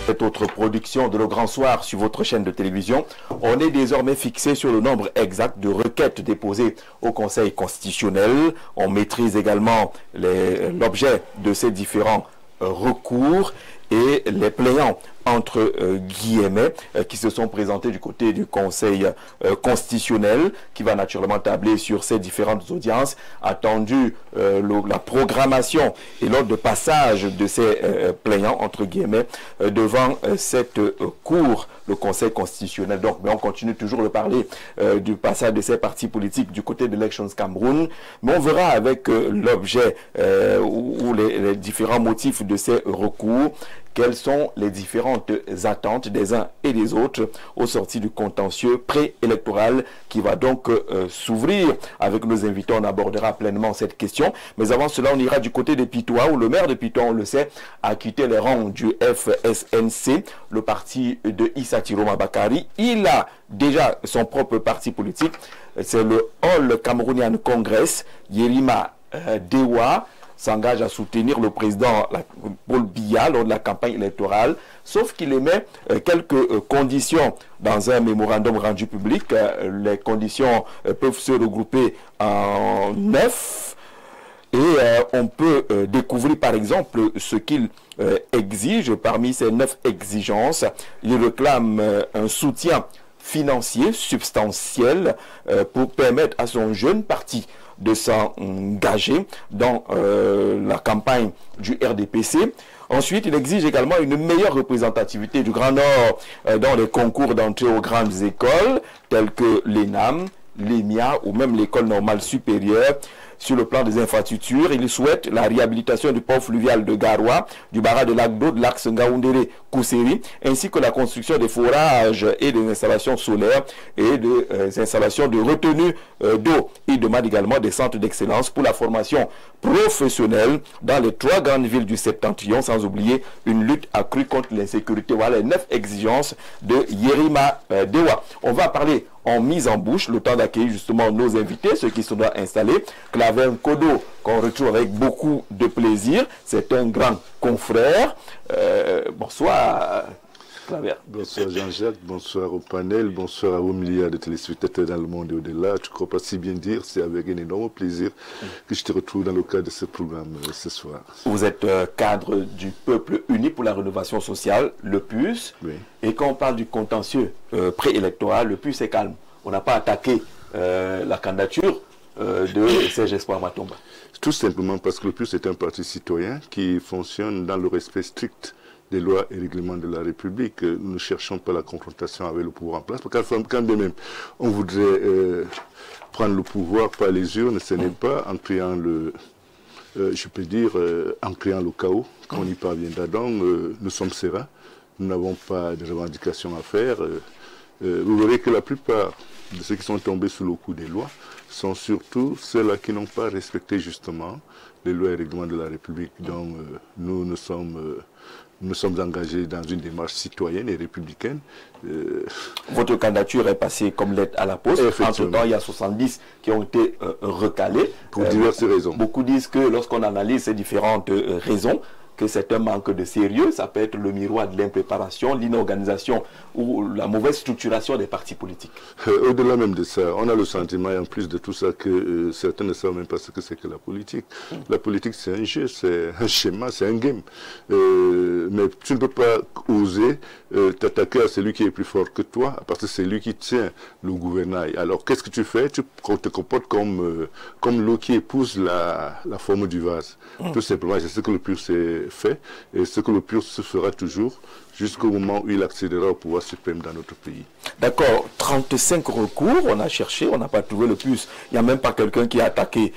Cette autre production de Le Grand Soir sur votre chaîne de télévision, on est désormais fixé sur le nombre exact de requêtes déposées au Conseil constitutionnel. On maîtrise également l'objet de ces différents recours et les plaignants entre guillemets qui se sont présentés du côté du Conseil constitutionnel, qui va naturellement tabler sur ces différentes audiences, attendu la programmation et l'ordre de passage de ces plaignants entre guillemets devant cette cour, le Conseil constitutionnel. Donc, mais on continue toujours de parler du passage de ces partis politiques du côté d'Elections Cameroun, mais on verra avec l'objet ou les différents motifs de ces recours, quelles sont les différentes attentes des uns et des autres au sorti du contentieux préélectoral qui va donc s'ouvrir. Avec nos invités, on abordera pleinement cette question. Mais avant cela, on ira du côté de Pitois, où le maire de Pitois, on le sait, a quitté les rangs du FSNC, le parti de Issa Tiroma Bakari. Il a déjà son propre parti politique. C'est le All Cameroonian Congress, Yerima Dewa, s'engage à soutenir le président Paul Biya lors de la campagne électorale, sauf qu'il émet quelques conditions dans un mémorandum rendu public. Les conditions peuvent se regrouper en 9 et on peut découvrir par exemple ce qu'il exige. Parmi ces 9 exigences, il réclame un soutien financier substantiel pour permettre à son jeune parti de s'engager dans la campagne du RDPC. Ensuite, il exige également une meilleure représentativité du Grand Nord dans les concours d'entrée aux grandes écoles, telles que l'ENAM, l'EMIA ou même l'école normale supérieure. Sur le plan des infrastructures, il souhaite la réhabilitation du port fluvial de Garoua, du barrage de lac d'eau de l'axe Ngaoundéré Kousseri, ainsi que la construction des forages et des installations solaires et des installations de retenue d'eau. Il demande également des centres d'excellence pour la formation professionnelle dans les 3 grandes villes du Septentrion, sans oublier une lutte accrue contre l'insécurité. Voilà les 9 exigences de Yerima Dewa. On va parler en mise en bouche, le temps d'accueillir justement nos invités, ceux qui se doivent installer. Claver Kodo, qu'on retrouve avec beaucoup de plaisir. C'est un grand confrère. Bonsoir, Claver. Bonsoir Jean-Jacques, bonsoir au panel, bonsoir à vos milliards de téléspectateurs dans le monde et au-delà. Je ne crois pas si bien dire, c'est avec un énorme plaisir que je te retrouve dans le cadre de ce programme ce soir. Vous êtes cadre du Peuple Uni pour la Rénovation Sociale, le PUS. Oui. Et quand on parle du contentieux préélectoral, le PUS est calme. On n'a pas attaqué la candidature de Serge Espoir Matomba. Tout simplement parce que le PUS est un parti citoyen qui fonctionne dans le respect strict des lois et règlements de la République. Nous ne cherchons pas la confrontation avec le pouvoir en place. Parce que quand bien même on voudrait prendre le pouvoir par les urnes, ce n'est pas en créant je peux dire, en créant le chaos qu'on y parviendra. Donc, nous sommes sereins. Nous n'avons pas de revendications à faire. Vous verrez que la plupart de ceux qui sont tombés sous le coup des lois sont surtout ceux-là qui n'ont pas respecté justement les lois et règlements de la République. Donc, nous sommes engagés dans une démarche citoyenne et républicaine. Votre candidature est passée comme lettre à la poste. Entre-temps, il y a 70 qui ont été recalés. Pour diverses raisons. Beaucoup disent que lorsqu'on analyse ces différentes raisons, que c'est un manque de sérieux, ça peut être le miroir de l'impréparation, l'inorganisation ou la mauvaise structuration des partis politiques. Au-delà même de ça, on a le sentiment, et en plus de tout ça, que certains ne savent même pas ce que c'est que la politique. La politique, c'est un jeu, c'est un schéma, c'est un game. Mais tu ne peux pas oser t'attaquer à celui qui est plus fort que toi, parce que c'est lui qui tient le gouvernail. Alors, qu'est-ce que tu fais? Tu te comportes comme l'eau qui épouse la forme du vase. Tout simplement, c'est ce que le PUR s'est fait, et ce que le PUR se fera toujours, jusqu'au moment où il accédera au pouvoir suprême dans notre pays. D'accord, 35 recours, on a cherché, on n'a pas trouvé le PUS. Il n'y a même pas quelqu'un qui a attaqué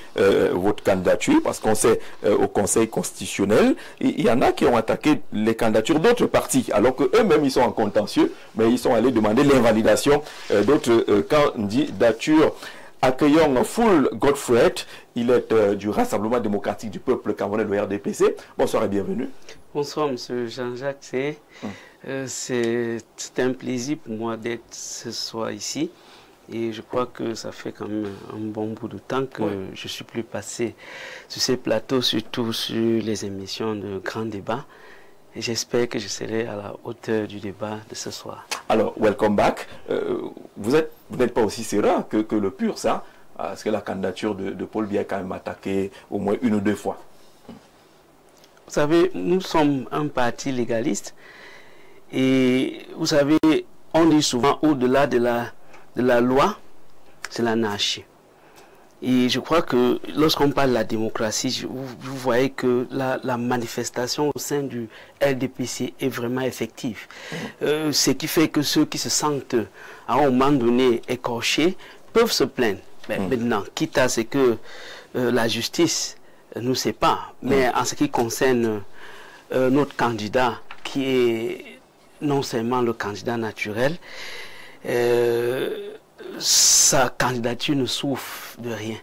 votre candidature, parce qu'on sait au Conseil constitutionnel, il y en a qui ont attaqué les candidatures d'autres partis, alors qu'eux-mêmes ils sont en contentieux, mais ils sont allés demander l'invalidation d'autres candidatures. Accueillons Full Godfred, il est du Rassemblement démocratique du peuple camerounais, le RDPC. Bonsoir et bienvenue. Bonsoir, monsieur Jean-Jacques. C'est un plaisir pour moi d'être ce soir ici. Et je crois que ça fait quand même un bon bout de temps que je ne suis plus passé sur ces plateaux, surtout sur les émissions de grands débats. Et j'espère que je serai à la hauteur du débat de ce soir. Alors, welcome back. Vous n'êtes pas aussi serein que le PUR, ça, parce que la candidature de Paul Biya est quand même attaquée au moins 1 ou 2 fois. Vous savez, nous sommes un parti légaliste. Et vous savez, on dit souvent, au-delà de la loi, c'est l'anarchie. Et je crois que lorsqu'on parle de la démocratie, vous voyez que la manifestation au sein du RDPC est vraiment effective. Ce qui fait que ceux qui se sentent à un moment donné écorchés peuvent se plaindre. Mais maintenant, quitte à ce que la justice nous sépare, mais en ce qui concerne notre candidat, qui est non seulement le candidat naturel, sa candidature ne souffre de rien.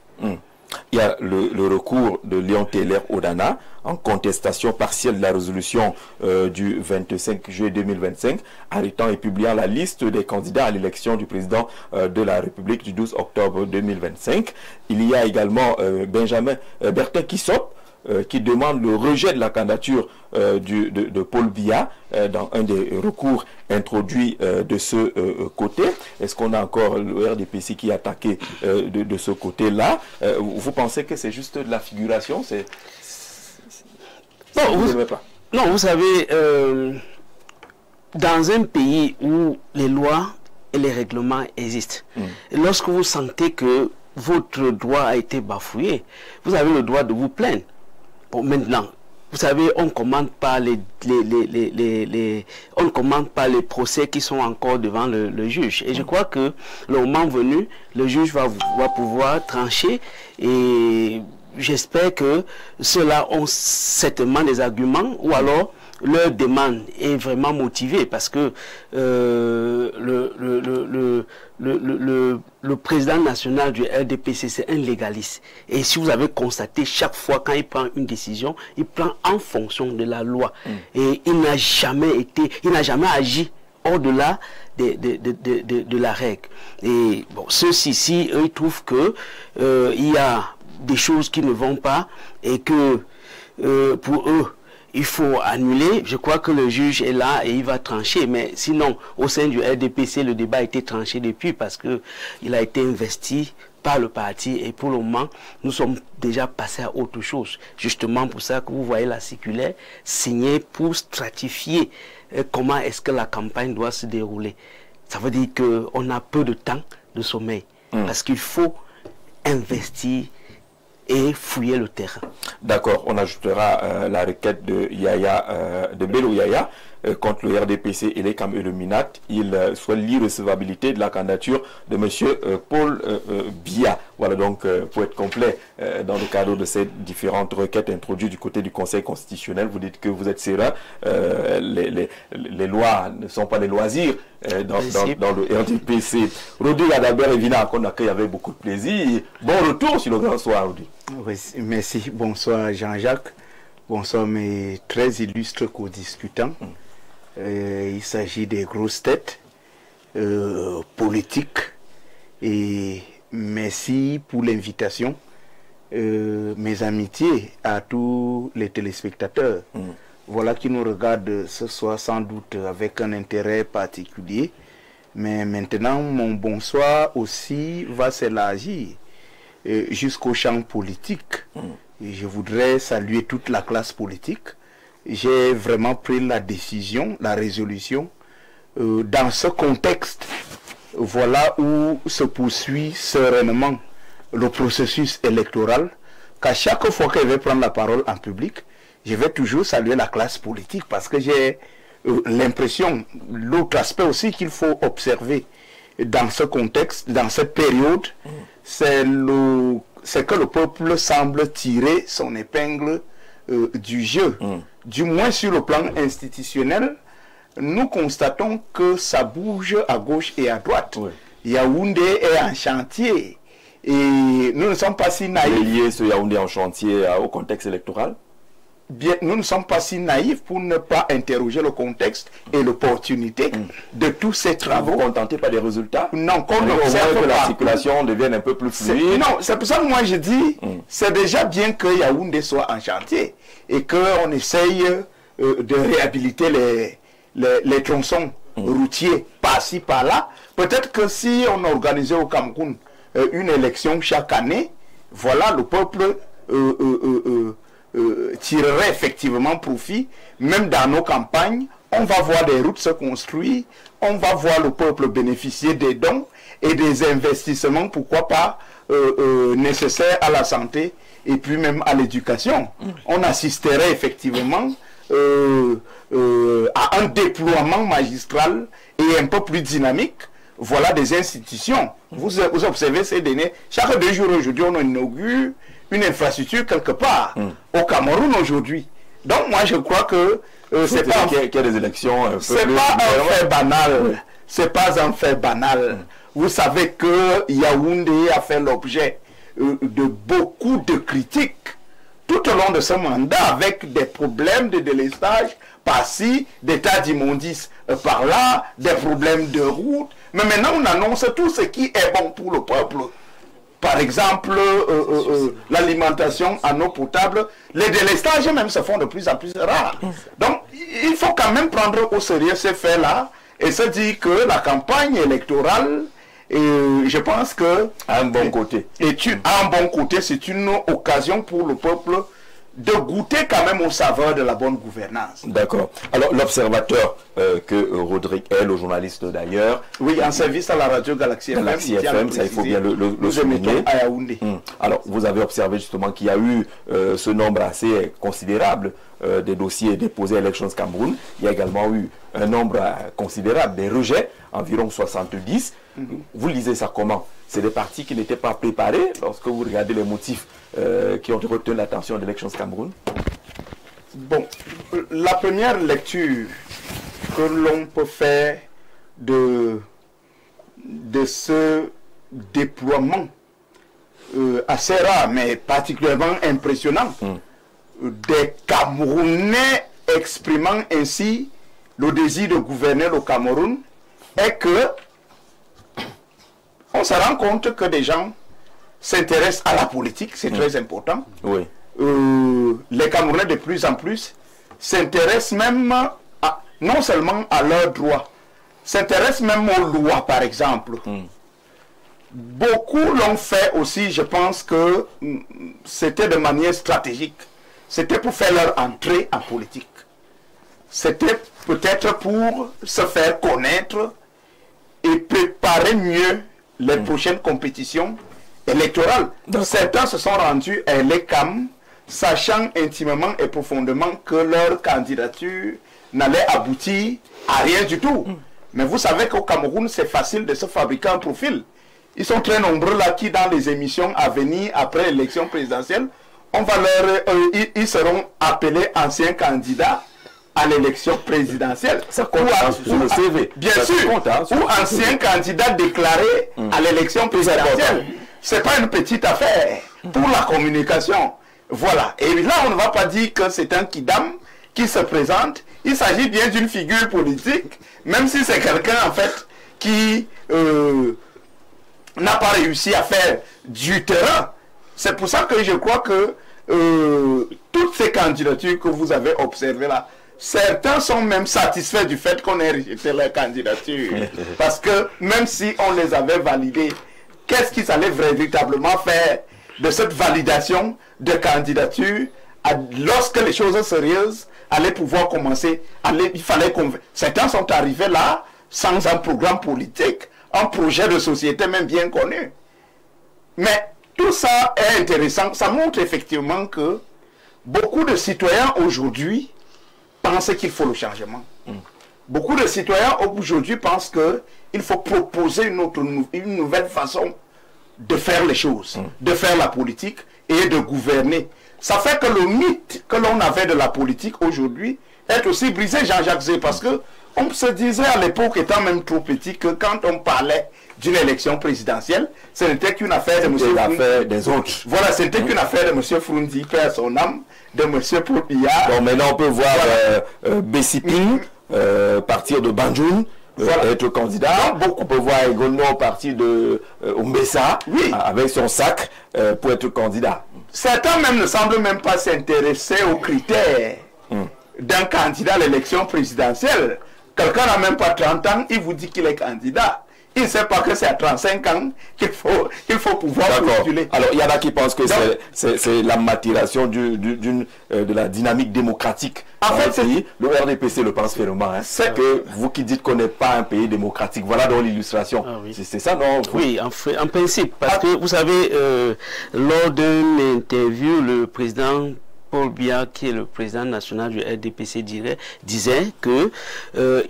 Il y a le recours de Léon Teller-Odana en contestation partielle de la résolution du 25 juillet 2025, arrêtant et publiant la liste des candidats à l'élection du président de la République du 12 octobre 2025. Il y a également Bertin Kissop, qui demande le rejet de la candidature de Paul Biya dans un des recours introduits de ce côté. Est-ce qu'on a encore le RDPC qui est attaqué de ce côté-là? Vous pensez que c'est juste de la figuration? Non, vous savez, dans un pays où les lois et les règlements existent, lorsque vous sentez que votre droit a été bafoué, vous avez le droit de vous plaindre. Bon, maintenant, vous savez, on ne commande pas les procès qui sont encore devant le juge. Et je crois que le moment venu, le juge va pouvoir trancher. Et j'espère que ceux-là ont certainement des arguments, ou alors leur demande est vraiment motivée, parce que le président national du RDPC, c'est un légaliste. Et si vous avez constaté, chaque fois quand il prend une décision, il prend en fonction de la loi. Et il n'a jamais agi au-delà de la règle. Et bon, ceux-ci, eux, ils trouvent que il y a des choses qui ne vont pas et que pour eux, il faut annuler. Je crois que le juge est là et il va trancher. Mais sinon, au sein du RDPC, le débat a été tranché depuis, parce qu'il a été investi par le parti. Et pour le moment, nous sommes déjà passés à autre chose. Justement pour ça que vous voyez la circulaire signée pour stratifier comment est-ce que la campagne doit se dérouler. Ça veut dire qu'on a peu de temps de sommeil. Parce qu'il faut investir et fouiller le terrain. D'accord, on ajoutera la requête de Bello Yaya contre le RDPC et les CAM et le MINAT. Il souhaite l'irrecevabilité de la candidature de M. Paul Biya. Voilà, donc pour être complet, dans le cadre de ces différentes requêtes introduites du côté du Conseil constitutionnel, vous dites que vous êtes serein. Les lois ne sont pas des loisirs dans le RDPC. Rodrigue Adalbert Evina, qu'on accueille avec beaucoup de plaisir. Bon retour sur le grand soir, Rodrigue. Oui, merci. Bonsoir Jean-Jacques. Bonsoir mes très illustres co-discutants. Il s'agit des grosses têtes politiques. Et merci pour l'invitation. Mes amitiés à tous les téléspectateurs. Voilà qui nous regardent ce soir sans doute avec un intérêt particulier. Mais maintenant, mon bonsoir aussi va s'élargir jusqu'au champ politique. Et je voudrais saluer toute la classe politique. J'ai vraiment pris la décision, la résolution, dans ce contexte, voilà où se poursuit sereinement le processus électoral, qu'à chaque fois que je vais prendre la parole en public, je vais toujours saluer la classe politique, parce que j'ai l'impression, l'autre aspect aussi qu'il faut observer dans ce contexte, dans cette période, c'est que le peuple semble tirer son épingle du jeu. Du moins sur le plan institutionnel, nous constatons que ça bouge à gauche et à droite. Yaoundé est en chantier. Et nous ne sommes pas si naïfs. Lié ce Yaoundé en chantier au contexte électoral? Bien, nous ne sommes pas si naïfs pour ne pas interroger le contexte et l'opportunité de tous ces travaux. Vous ne vous contentez pas des résultats? Non, qu'on observe que la circulation devienne un peu plus fluide. Non, c'est pour ça que moi je dis, c'est déjà bien que Yaoundé soit en chantier et qu'on essaye de réhabiliter les tronçons routiers par-ci, par-là. Peut-être que si on organisait au Cameroun une élection chaque année, voilà, le peuple tirerait effectivement profit, même dans nos campagnes. On va voir des routes se construire, on va voir le peuple bénéficier des dons et des investissements, pourquoi pas, nécessaires à la santé et puis même à l'éducation. On assisterait effectivement à un déploiement magistral et un peu plus dynamique, voilà, des institutions. Vous observez ces données, chaque 2 jours aujourd'hui, on inaugure une infrastructure quelque part au Cameroun aujourd'hui. Donc moi je crois que c'est pas qu'il y a des élections. C'est pas un fait banal. C'est pas un fait banal. Vous savez que Yaoundé a fait l'objet de beaucoup de critiques tout au long de ce mandat, avec des problèmes de délestage par-ci, des tas d'immondices par-là, des problèmes de route. Mais maintenant on annonce tout ce qui est bon pour le peuple. Par exemple, l'alimentation en eau potable, les délestages même se font de plus en plus rares. Donc, il faut quand même prendre au sérieux ces faits-là et se dire que la campagne électorale, je pense que... À un bon côté. À un bon côté, c'est une occasion pour le peuple de goûter quand même aux saveurs de la bonne gouvernance. D'accord. Alors, l'observateur que Rodrigue est, le journaliste d'ailleurs... Oui, en service à la radio Galaxy FM. Galaxy FM, ça il faut bien le souligner. À Yaoundé. Alors, vous avez observé justement qu'il y a eu ce nombre assez considérable des dossiers déposés à Elections Cameroun. Il y a également eu un nombre considérable des rejets, environ 70. Vous lisez ça comment? C'est des partis qui n'étaient pas préparés lorsque vous regardez les motifs qui ont retenu l'attention d'Elections Cameroun? Bon, la première lecture que l'on peut faire de ce déploiement assez rare, mais particulièrement impressionnant, des Camerounais exprimant ainsi le désir de gouverner le Cameroun, est que on se rend compte que des gens s'intéressent à la politique, c'est très important. Oui. Les Camerounais de plus en plus s'intéressent même non seulement à leurs droits, s'intéressent même aux lois, par exemple. Beaucoup l'ont fait aussi, je pense que c'était de manière stratégique. C'était pour faire leur entrée en politique. C'était peut-être pour se faire connaître et préparer mieux les prochaines compétitions électorales. Certains se sont rendus à l'ECAM, sachant intimement et profondément que leur candidature n'allait aboutir à rien du tout. Mais vous savez qu'au Cameroun, c'est facile de se fabriquer un profil. Ils sont très nombreux là qui, dans les émissions à venir après l'élection présidentielle, on va ils seront appelés anciens candidats à l'élection présidentielle. Ça compte sur le CV. Bien sûr. Ou anciens candidats déclarés à l'élection présidentielle. C'est pas une petite affaire pour la communication. Voilà. Et là, on ne va pas dire que c'est un kidam qui se présente. Il s'agit bien d'une figure politique, même si c'est quelqu'un, en fait, qui n'a pas réussi à faire du terrain. C'est pour ça que je crois que toutes ces candidatures que vous avez observées là, certains sont même satisfaits du fait qu'on ait rejeté leur candidature. Parce que même si on les avait validées, qu'est-ce qu'ils allaient véritablement faire de cette validation de candidature lorsque les choses sérieuses allaient pouvoir commencer? Il fallait certains sont arrivés là sans un programme politique, un projet de société même bien connu. Mais tout ça est intéressant. Ça montre effectivement que beaucoup de citoyens aujourd'hui pensent qu'il faut le changement. Beaucoup de citoyens aujourd'hui pensent qu'il faut proposer une nouvelle façon de faire les choses, de faire la politique et de gouverner. Ça fait que le mythe que l'on avait de la politique aujourd'hui est aussi brisé, Jean-Jacques Zé, parce que on se disait à l'époque, étant même trop petit, que quand on parlait d'une élection présidentielle, ce n'était qu'une affaire de M. Froundi. Des autres. Voilà, ce n'était qu'une affaire de M. Froundi, père son âme, de M. Poupillard. Bon, maintenant on peut voir Bessiping partir de Banjoun, être candidat. On peut voir Egono partir de Ombessa, avec son sac pour être candidat. Certains même ne semblent même pas s'intéresser aux critères d'un candidat à l'élection présidentielle. Quelqu'un n'a même pas 30 ans, il vous dit qu'il est candidat. Il ne sait pas que c'est à 35 ans qu'il faut pouvoir postuler. Alors, il y en a qui pensent que c'est la maturation de la dynamique démocratique. En fait, le RDPC le pense fermement. Hein. C'est que vous qui dites qu'on n'est pas un pays démocratique, voilà donc l'illustration. Ah, oui. C'est ça, non? Oui, en principe. Parce que, vous savez, lors d'une interview, le président Paul Biya, qui est le président national du RDPC, disait que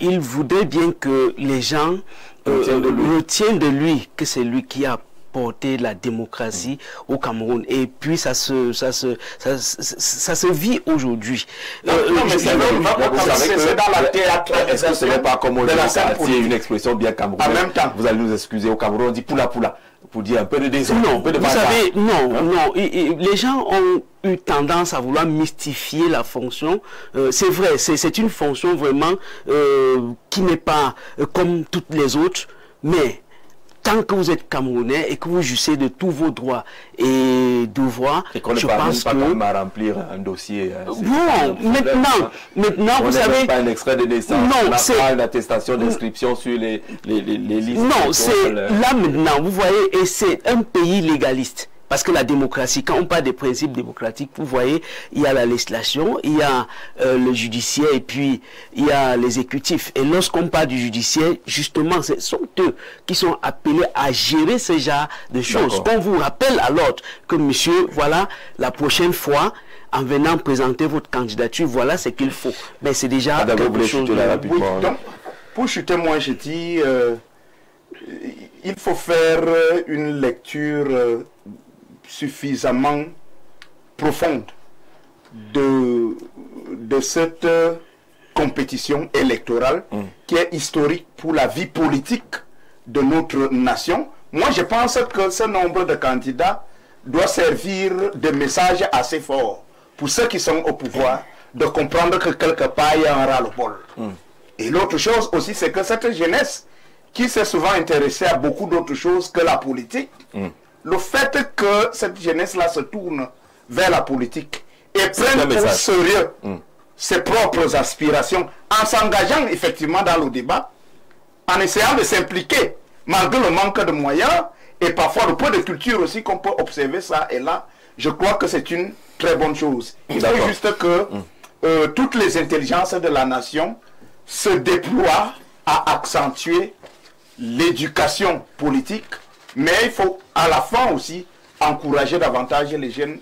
il voudrait bien que les gens retiennent de lui que c'est lui qui a porté la démocratie au Cameroun. Et puis ça se vit aujourd'hui. Non, mais c'est dans la théâtre. Est-ce que ce n'est pas comme on dit une expression bien camerounaise? En même temps, vous allez nous excuser, au Cameroun on dit poula poula, pour dire un peu de désordre. Non, vous savez, non. Les gens ont eu tendance à vouloir mystifier la fonction. C'est vrai, c'est une fonction vraiment qui n'est pas comme toutes les autres, mais tant que vous êtes Camerounais et que vous jouissez de tous vos droits et devoirs, je pense que... Même pas à remplir un dossier. Bon, maintenant vous savez... pas un extrait de naissance, on n'a pas une attestation d'inscription sur les listes. Non, c'est là maintenant, vous voyez, et c'est un pays légaliste. Parce que la démocratie, quand on parle des principes démocratiques, vous voyez, il y a la législation, il y a le judiciaire et puis il y a l'exécutif. Et lorsqu'on parle du judiciaire, justement, ce sont eux qui sont appelés à gérer ce genre de choses. Qu'on vous rappelle à l'ordre que monsieur, voilà, la prochaine fois, en venant présenter votre candidature, voilà ce qu'il faut. Mais c'est déjà quelque chose de rapidement. Oui, donc, pour chuter, moi je dis, il faut faire une lecture suffisamment profonde de cette compétition électorale qui est historique pour la vie politique de notre nation. Moi, je pense que ce nombre de candidats doit servir de message assez fort pour ceux qui sont au pouvoir, de comprendre que quelque part, il y a un ras-le-bol. Et l'autre chose aussi, c'est que cette jeunesse qui s'est souvent intéressée à beaucoup d'autres choses que la politique, le fait que cette jeunesse-là se tourne vers la politique et prenne pour sérieux ses propres aspirations, en s'engageant effectivement dans le débat, en essayant de s'impliquer, malgré le manque de moyens, et parfois le peu de culture aussi qu'on peut observer ça et là, je crois que c'est une très bonne chose. Il faut juste que toutes les intelligences de la nation se déploient à accentuer l'éducation politique, mais il faut à la fin aussi encourager davantage les jeunes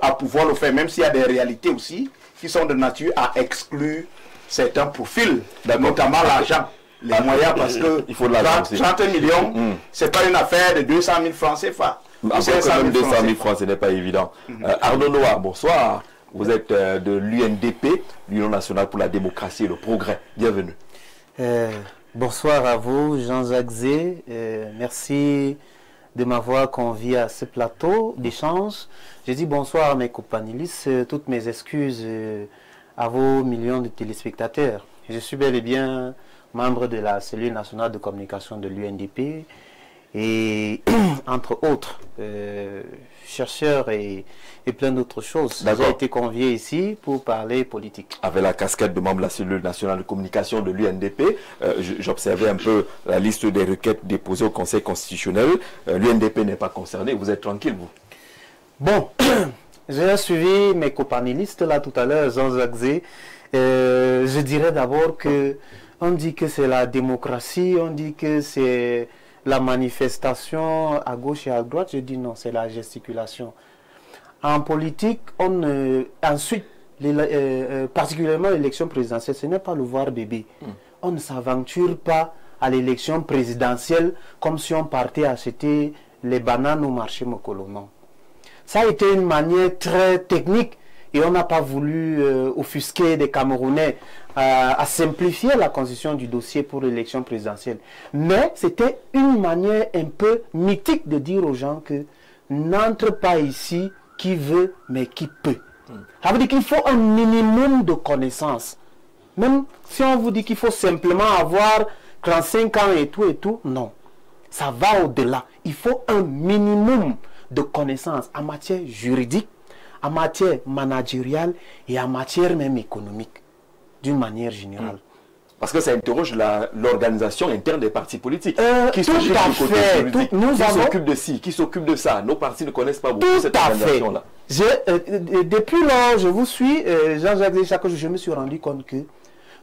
à pouvoir le faire, même s'il y a des réalités aussi qui sont de nature à exclure certains profils, notamment l'argent, les moyens, parce que il faut 30 millions, c'est pas une affaire de 200 000 francs CFA. Même 200 000 francs, ce n'est pas évident. Arnaud Noah, bonsoir. Vous êtes de l'UNDP, l'Union nationale pour la démocratie et le progrès. Bienvenue. Bonsoir à vous, Jean-Jacques Zé. Merci de m'avoir convié à ce plateau d'échange. Je dis bonsoir à mes compagnonnistes, toutes mes excuses à vos millions de téléspectateurs. Je suis bel et bien membre de la cellule nationale de communication de l'UNDP et entre autres chercheur et plein d'autres choses. J'ai été convié ici pour parler politique. Avec la casquette de membre de la cellule nationale de communication de l'UNDP, j'observais un peu la liste des requêtes déposées au Conseil constitutionnel. L'UNDP n'est pas concerné, vous êtes tranquille, vous? Bon, j'ai suivi mes copanélistes là tout à l'heure, Jean-Jacques Zé. Je dirais d'abord que on dit que c'est la démocratie, on dit que c'est la manifestation à gauche et à droite. Je dis non, c'est la gesticulation. En politique, ensuite, particulièrement l'élection présidentielle, ce n'est pas le voir bébé. On ne s'aventure pas à l'élection présidentielle comme si on partait acheter les bananes au marché Mokolo. Non. Ça a été une manière très technique et on n'a pas voulu offusquer des Camerounais à simplifier la constitution du dossier pour l'élection présidentielle. Mais c'était une manière un peu mythique de dire aux gens que n'entre pas ici qui veut mais qui peut. Ça veut dire qu'il faut un minimum de connaissances. Même si on vous dit qu'il faut simplement avoir 35 ans et tout, non. Ça va au-delà. Il faut un minimum de connaissances en matière juridique, en matière managériale et en matière même économique, d'une manière générale. Parce que ça interroge l'organisation interne des partis politiques. Qui Tout s'occupe à du côté fait. politique, qui s'occupe de ci, qui s'occupe de ça. Nos partis ne connaissent pas beaucoup cette organisation-là. Depuis lors, je vous suis, Jean-Jacques, chaque jour, je me suis rendu compte que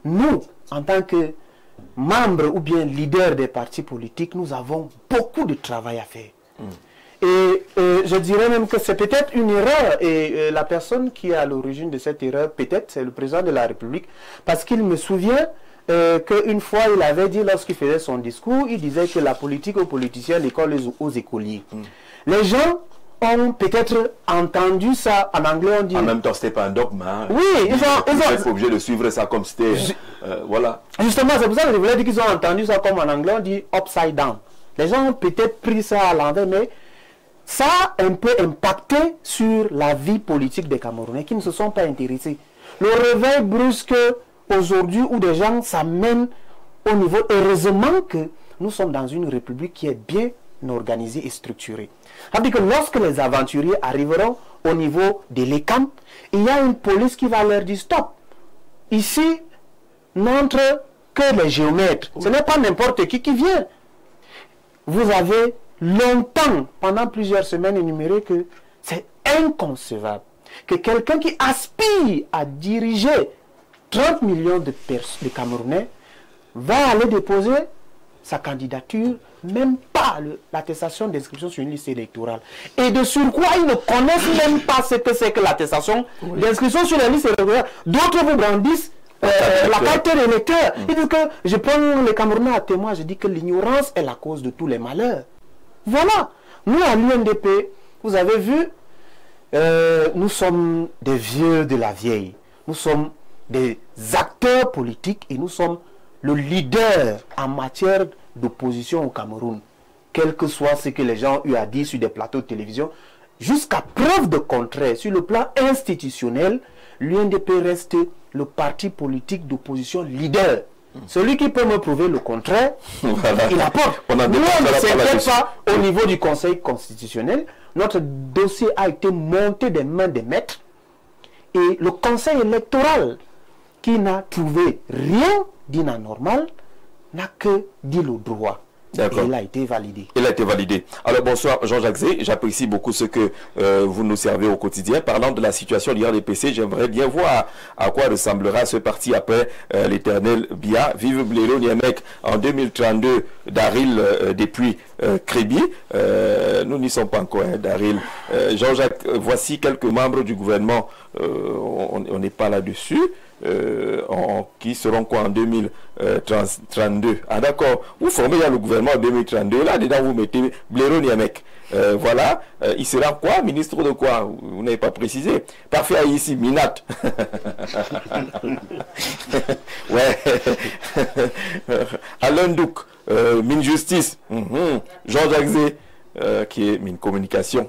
nous, en tant que membres ou bien leaders des partis politiques, nous avons beaucoup de travail à faire. Et je dirais même que c'est peut-être une erreur, et la personne qui est à l'origine de cette erreur, peut-être, c'est le président de la République, parce qu'il me souvient qu'une fois, il avait dit, lorsqu'il faisait son discours, il disait que la politique aux politiciens, l'école aux écoliers. Les gens ont peut-être entendu ça, en anglais on dit... En même temps, c'était pas un dogme. Hein. Oui, ils sont obligés de suivre ça comme c'était... voilà. Justement, c'est pour ça que je voulais dire qu'ils ont entendu ça comme en anglais on dit upside down. Les gens ont peut-être pris ça à l'envers, mais ça a un peu impacté sur la vie politique des Camerounais qui ne se sont pas intéressés. Le réveil brusque aujourd'hui où des gens s'amènent au niveau... Heureusement que nous sommes dans une république qui est bien organisée et structurée. C'est-à-dire que lorsque les aventuriers arriveront au niveau de l'ECAM, il y a une police qui va leur dire stop. Ici, n'entre que les géomètres. Ce n'est pas n'importe qui vient. Vous avez longtemps, pendant plusieurs semaines, énuméré que c'est inconcevable que quelqu'un qui aspire à diriger 30 millions de Camerounais va aller déposer sa candidature, même pas l'attestation d'inscription sur une liste électorale. Et de surcroît, ils ne connaissent même pas ce que c'est que l'attestation d'inscription sur la liste électorale. D'autres vous brandissent la carte d'électeur. Ils disent que je prends les Camerounais à témoin, je dis que l'ignorance est la cause de tous les malheurs. Voilà. Nous, à l'UNDP, vous avez vu, nous sommes des vieux de la vieille. Nous sommes des acteurs politiques et nous sommes le leader en matière d'opposition au Cameroun. Quel que soit ce que les gens ont eu à dire sur des plateaux de télévision, jusqu'à preuve de contraire, sur le plan institutionnel, l'UNDP reste le parti politique d'opposition leader. Celui qui peut me prouver le contraire, voilà. Il apporte. Nous, on ne s'inquiète pas au niveau du Conseil constitutionnel. Notre dossier a été monté des mains des maîtres. Et le Conseil électoral, qui n'a trouvé rien d'anormal, n'a que dit le droit. Et il a été validé. Il a été validé. Alors bonsoir Jean-Jacques Zé, j'apprécie beaucoup ce que vous nous servez au quotidien. Parlant de la situation de l'IRDPC, j'aimerais bien voir à quoi ressemblera ce parti après l'éternel Bia. Vive Blaireau Niamec en 2032, Daryl depuis Créby. Nous n'y sommes pas encore, hein, Daryl. Jean-Jacques, voici quelques membres du gouvernement, on n'est pas là-dessus. Qui seront quoi en 2032. Ah d'accord, vous formez le gouvernement en 2032, là-dedans vous mettez Blaireau Niamec. Voilà, il sera quoi? Ministre de quoi? Vous n'avez pas précisé. Parfait ici, Minat. Ouais. Alain Douk, Mine Justice. Jean-Jacques Zé, qui est Mine Communication.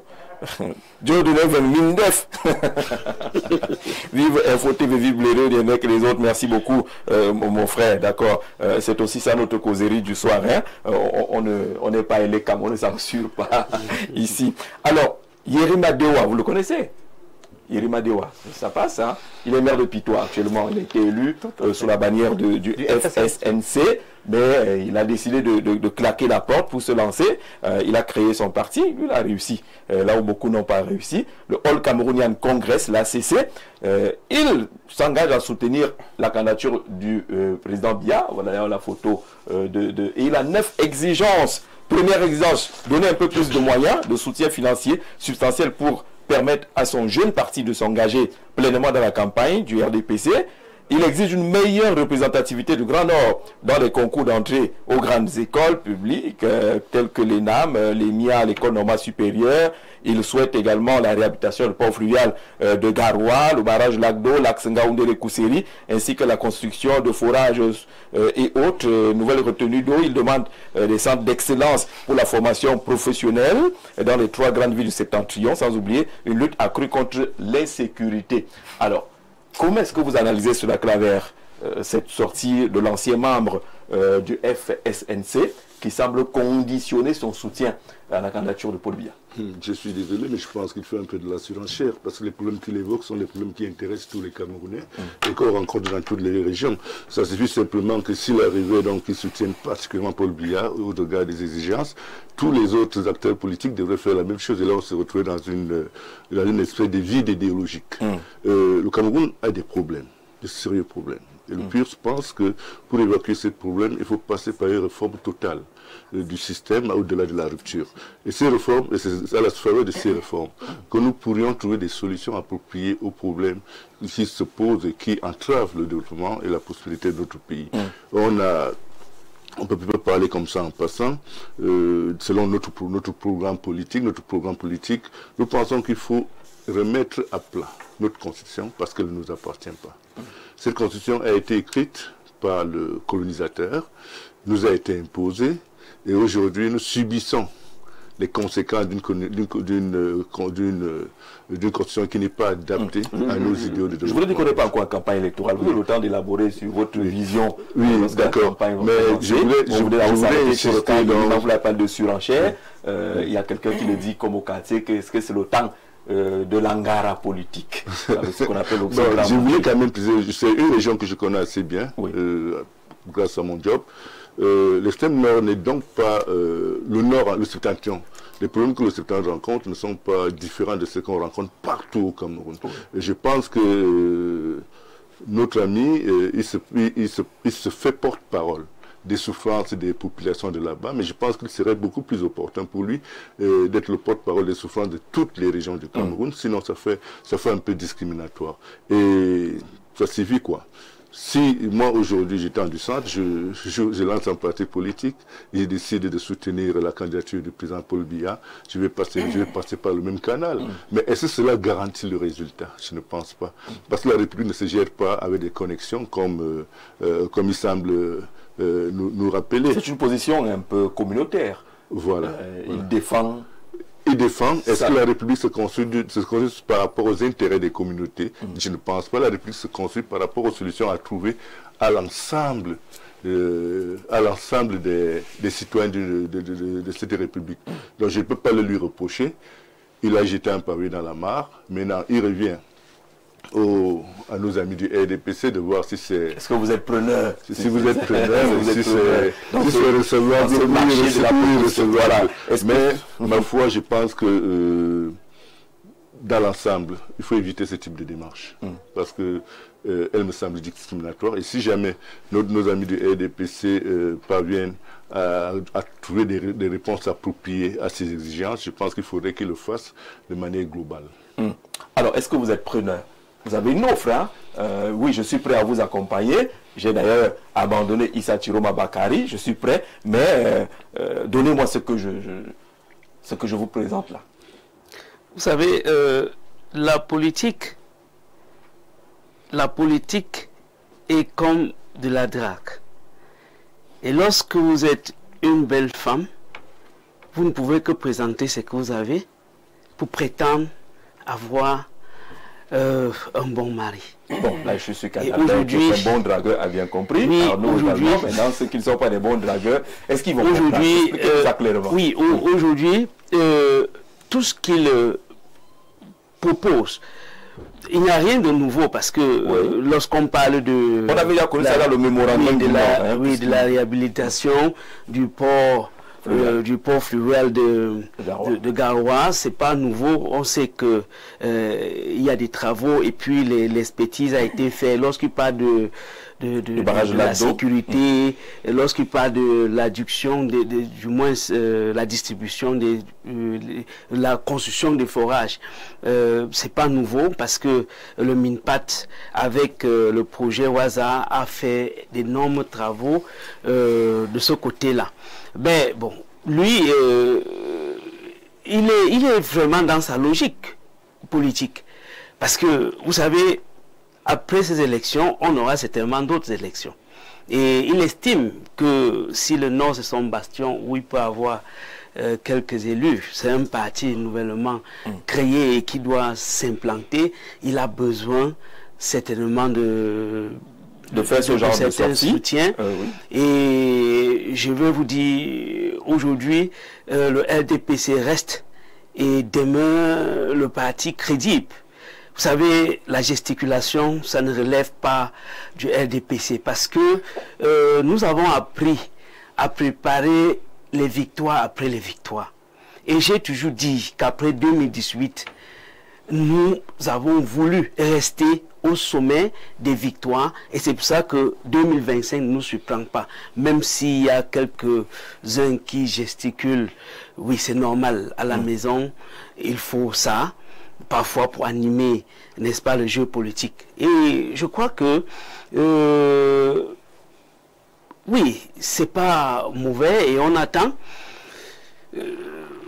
Joe de Neuf, mine def. Vive Info TV, vive Blaireau Niamec et les autres. Merci beaucoup, mon frère. D'accord. C'est aussi ça notre causerie du soir. Hein? On n'est pas élecam, on ne censure pas ici. Alors, Yerima Dewa, vous le connaissez? Yerima Dewa, ça passe, hein? Il est maire de Pitois actuellement. Il a été élu sous la bannière du FSNC, mais il a décidé de claquer la porte pour se lancer. Il a créé son parti, lui il a réussi, là où beaucoup n'ont pas réussi. Le All Cameroonian Congress, l'ACC, il s'engage à soutenir la candidature du président Bia. Voilà d'ailleurs la photo et il a 9 exigences. Première exigence, donner un peu plus de moyens, de soutien financier substantiel pour permettre à son jeune parti de s'engager pleinement dans la campagne du RDPC. Il exige une meilleure représentativité du Grand Nord dans les concours d'entrée aux grandes écoles publiques telles que l'ENAM, l'EMIA, l'École normale supérieure. Il souhaite également la réhabilitation du port fluvial de Garoua, le barrage Lac d'eau, Lac Sengaoundé et Kousseri, ainsi que la construction de forages et autres nouvelles retenues d'eau. Il demande des centres d'excellence pour la formation professionnelle dans les 3 grandes villes du Septentrion, sans oublier une lutte accrue contre l'insécurité. Alors, comment est-ce que vous analysez cela, Claver, cette sortie de l'ancien membre du FSNC qui semble conditionner son soutien à la candidature de Paul Biya. Je suis désolé, mais je pense qu'il fait un peu de la surenchère, parce que les problèmes qu'il évoque sont les problèmes qui intéressent tous les Camerounais et qu'on rencontre dans toutes les régions. Ça suffit simplement que s'il arrivait, donc, qu'il soutienne particulièrement Paul Biya au regard des exigences, tous les autres acteurs politiques devraient faire la même chose. Et là, on se retrouve dans une espèce de vide idéologique. Le Cameroun a des problèmes, de sérieux problèmes. Et le pire, je pense que pour évacuer ce problème, il faut passer par une réforme totale du système au-delà de la rupture. Et ces réformes, et c'est à la faveur de ces réformes que nous pourrions trouver des solutions appropriées aux problèmes qui se posent et qui entravent le développement et la prospérité de notre pays. On ne peut pas parler comme ça en passant. Selon notre programme politique, nous pensons qu'il faut remettre à plat notre constitution parce qu'elle ne nous appartient pas. Cette constitution a été écrite par le colonisateur, nous a été imposée, et aujourd'hui nous subissons les conséquences d'une constitution qui n'est pas adaptée à nos idéaux de développement. Je voulais dire qu'on n'est pas encore en campagne électorale. Vous avez le temps d'élaborer sur votre vision. Oui, d'accord. Mais je voulais insister dans... Vous l'avez de surenchère. Il y a quelqu'un qui le dit comme au quartier, est-ce que c'est le temps de l'angara politique, ce qu'on appelle je voulais quand même préciser, c'est une région que je connais assez bien, grâce à mon job. L'extrême nord n'est donc pas le nord, le septentrion. Les problèmes que le septentrion rencontre ne sont pas différents de ceux qu'on rencontre partout au Cameroun. Et je pense que notre ami, il se fait porte-parole des souffrances des populations de là-bas, mais je pense qu'il serait beaucoup plus opportun pour lui d'être le porte-parole des souffrances de toutes les régions du Cameroun, sinon ça fait un peu discriminatoire. Et ça suffit quoi. Si moi aujourd'hui j'étais en du centre, je lance un parti politique, et je décide de soutenir la candidature du président Paul Biya, je vais passer par le même canal. Mais est-ce que cela garantit le résultat? Je ne pense pas. Parce que la République ne se gère pas avec des connexions comme il semble nous rappeler. C'est une position un peu communautaire. Voilà. Il défend. Est-ce que la République se construit par rapport aux intérêts des communautés? Je ne pense pas. La République se construit par rapport aux solutions à trouver à l'ensemble des citoyens de cette République. Donc je ne peux pas le lui reprocher. Il a jeté un pavé dans la mare. Maintenant, il revient à nos amis du RDPC de voir si c'est... Est-ce que vous êtes preneur? Si vous êtes preneur, si c'est recevable, recevable. Mais, ma foi, je pense que dans l'ensemble, il faut éviter ce type de démarche. Parce que elle me semble discriminatoire. Et si jamais nos amis du RDPC parviennent à trouver des réponses appropriées à ces exigences, je pense qu'il faudrait qu'ils le fassent de manière globale. Alors, est-ce que vous êtes preneur? Vous avez une offre, hein? Oui, je suis prêt à vous accompagner. J'ai d'ailleurs abandonné Issa Chiroma Bakari, je suis prêt, mais donnez-moi ce que je vous présente là. Vous savez, la politique est comme de la drague. Et lorsque vous êtes une belle femme, vous ne pouvez que présenter ce que vous avez pour prétendre avoir un bon mari. Bon, là je suis aujourd'hui un bon dragueur a bien compris. Oui, alors nous aujourd'hui, maintenant ceux qui ne sont pas des bons dragueurs, est-ce qu'ils vont aujourd'hui oui, aujourd'hui tout ce qu'ils proposent, il n'y a rien de nouveau parce que lorsqu'on parle de... On avait déjà connu ça dans le mémorandum de la réhabilitation du port fluvial de Garoua, c'est pas nouveau. On sait que il y a des travaux et puis l'expertise a été faite. Lorsqu'il parle de la sécurité, lorsqu'il parle de l'adduction, du moins la distribution, la construction des forages, c'est pas nouveau parce que le MINPAT avec le projet Waza a fait d'énormes travaux de ce côté-là. Ben bon, lui, il est vraiment dans sa logique politique. Parce que, vous savez, après ces élections, on aura certainement d'autres élections. Et il estime que si le Nord c'est son bastion où il peut avoir quelques élus, c'est un parti nouvellement créé et qui doit s'implanter, il a besoin certainement de faire ce genre de certains soutiens. Oui. Et je vais vous dire, aujourd'hui, le RDPC reste et demeure le parti crédible. Vous savez, la gesticulation, ça ne relève pas du RDPC parce que nous avons appris à préparer les victoires après les victoires. Et j'ai toujours dit qu'après 2018, nous avons voulu rester au sommet des victoires et c'est pour ça que 2025 ne nous surprend pas. Même s'il y a quelques-uns qui gesticulent, oui c'est normal, à la maison, il faut ça, parfois pour animer, n'est-ce pas, le jeu politique. Et je crois que, oui, c'est pas mauvais et on attend.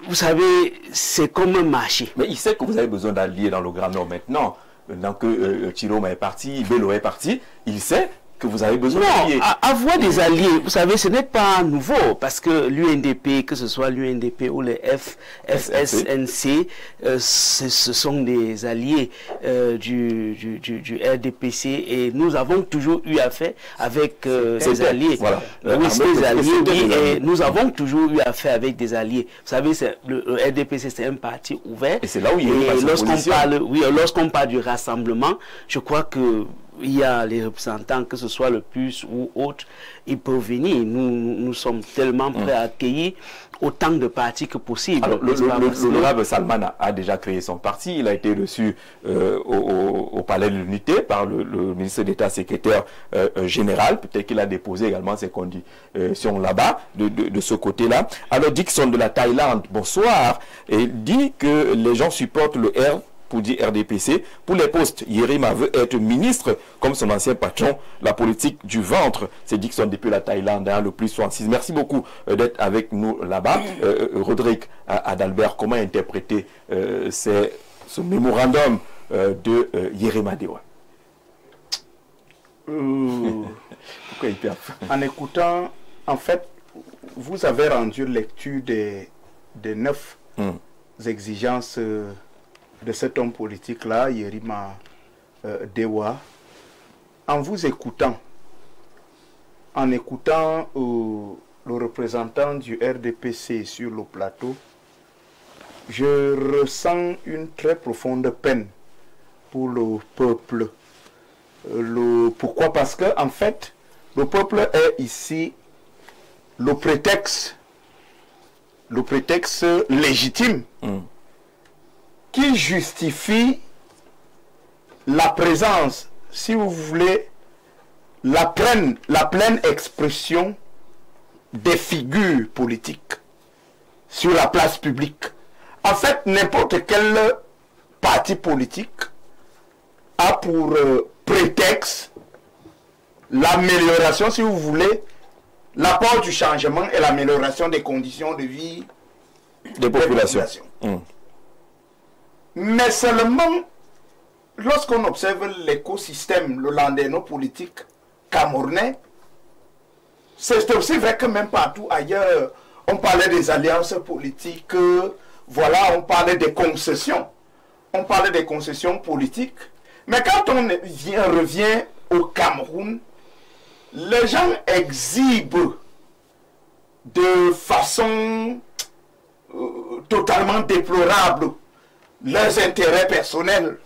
Vous savez, c'est comme un marché. Mais il sait que vous avez besoin d'alliés dans le Grand Nord maintenant. Maintenant que Chiroma est parti, Bello est parti, il sait que vous avez besoin d'alliés. Avoir des alliés, vous savez, ce n'est pas nouveau parce que l'UNDP, que ce soit l'UNDP ou les FSNC, ce sont des alliés du RDPC et nous avons toujours eu affaire avec ces alliés. Voilà. Oui, ces alliés, oui, et nous avons toujours eu affaire avec des alliés. Vous savez, le RDPC, c'est un parti ouvert. Et c'est là où il y a lorsqu'on parle du rassemblement, je crois que il y a les représentants, que ce soit le PUS ou autre, ils peuvent venir. Nous sommes tellement prêts à accueillir autant de partis que possible. Alors, l'honorable Salman a déjà créé son parti. Il a été reçu au Palais de l'Unité par le ministre d'État secrétaire général. Peut-être qu'il a déposé également ses conditions là-bas, de ce côté-là. Alors, Dixon de la Thaïlande, bonsoir. Et dit que les gens supportent le R pour dire RDPC. Pour les postes, Yerima veut être ministre, comme son ancien patron, la politique du ventre. C'est Dixon depuis la Thaïlande, hein, le plus 66. Merci beaucoup d'être avec nous là-bas. Rodrigue Adalbert, comment interpréter ce mémorandum de Yerima Dewa? Pourquoi il perd? En écoutant, en fait, vous avez rendu lecture des 9 exigences de cet homme politique-là, Yerima Dewa. En vous écoutant, en écoutant le représentant du RDPC sur le plateau, je ressens une très profonde peine pour le peuple. Pourquoi? Parce que, en fait, le peuple est ici le prétexte légitime qui justifie la présence, si vous voulez, la pleine expression des figures politiques sur la place publique. En fait, n'importe quel parti politique a pour prétexte l'amélioration, si vous voulez, l'apport du changement et l'amélioration des conditions de vie des populations. Mais seulement, lorsqu'on observe l'écosystème, le landéno-politique camerounais, c'est aussi vrai que même partout ailleurs, on parlait des alliances politiques, voilà, on parlait des concessions. On parlait des concessions politiques. Mais quand on revient au Cameroun, les gens exhibent de façon totalement déplorable leurs intérêts personnels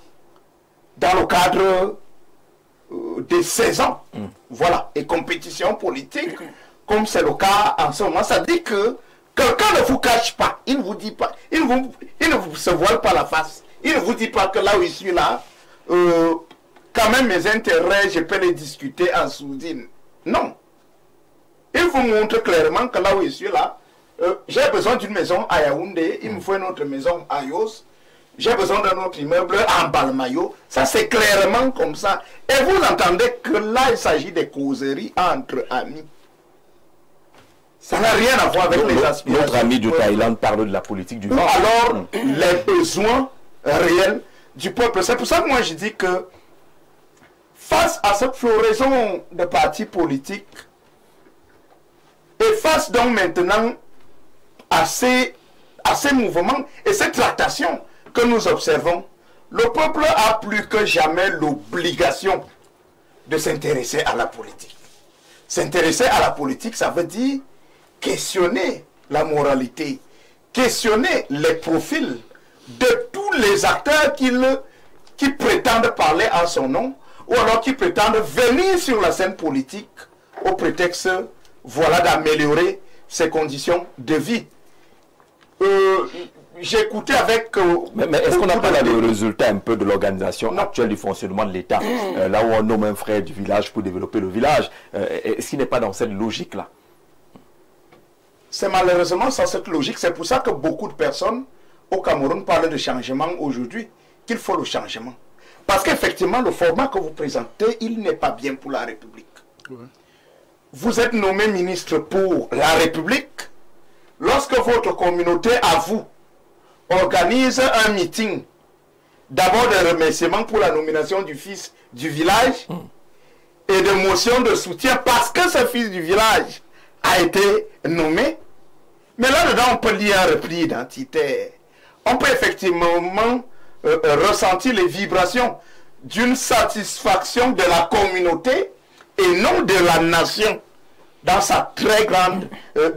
dans le cadre des 16 ans. Voilà, et compétition politique, comme c'est le cas en ce moment, ça dit que quelqu'un ne vous cache pas, il ne vous dit pas, il ne vous se voile pas la face, il ne vous dit pas que là où je suis là, quand même mes intérêts, je peux les discuter en sourdine. Non. Il vous montre clairement que là où je suis là, j'ai besoin d'une maison à Yaoundé, il me faut une autre maison à Yos, j'ai besoin d'un autre immeuble en Balmayo. Ça, c'est clairement comme ça. Et vous entendez que là, il s'agit des causeries entre amis. Ça n'a rien à voir avec les aspirations. Notre ami de Thaïlande parle de la politique du ventre. Alors, les besoins réels du peuple. C'est pour ça que moi, je dis que face à cette floraison de partis politiques, et face donc maintenant à ces mouvements et ces tractations que nous observons, le peuple a plus que jamais l'obligation de s'intéresser à la politique. S'intéresser à la politique, ça veut dire questionner la moralité, questionner les profils de tous les acteurs qui prétendent parler en son nom, ou alors qui prétendent venir sur la scène politique au prétexte, voilà, d'améliorer ses conditions de vie. J'ai écouté avec... mais est-ce qu'on n'a pas là le résultat un peu de l'organisation actuelle du fonctionnement de l'État, là où on nomme un frère du village pour développer le village, est-ce qu'il n'est pas dans cette logique-là? C'est malheureusement dans cette logique. C'est pour ça que beaucoup de personnes au Cameroun parlent de changement aujourd'hui, qu'il faut le changement. Parce qu'effectivement, le format que vous présentez, il n'est pas bien pour la République. Ouais. Vous êtes nommé ministre pour la République. Lorsque votre communauté, à vous, organise un meeting, d'abord de remerciements pour la nomination du fils du village et de motion de soutien parce que ce fils du village a été nommé. Mais là-dedans, on peut lire un repli identitaire. On peut effectivement ressentir les vibrations d'une satisfaction de la communauté et non de la nation dans sa très grande,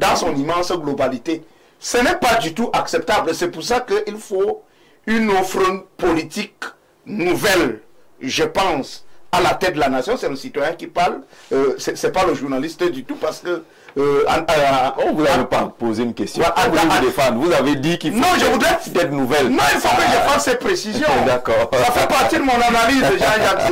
dans son immense globalité. Ce n'est pas du tout acceptable. C'est pour ça qu'il faut une offre politique nouvelle, je pense, à la tête de la nation. C'est le citoyen qui parle, c'est pas le journaliste du tout, parce que on vous n'avez pas posé une question. On voulait vous défendre. Vous avez dit qu'il faut d'être nouvelle. Non, il faut que je fasse ces précisions. D'accord. Ça fait partie de mon analyse, Jean-Jacques.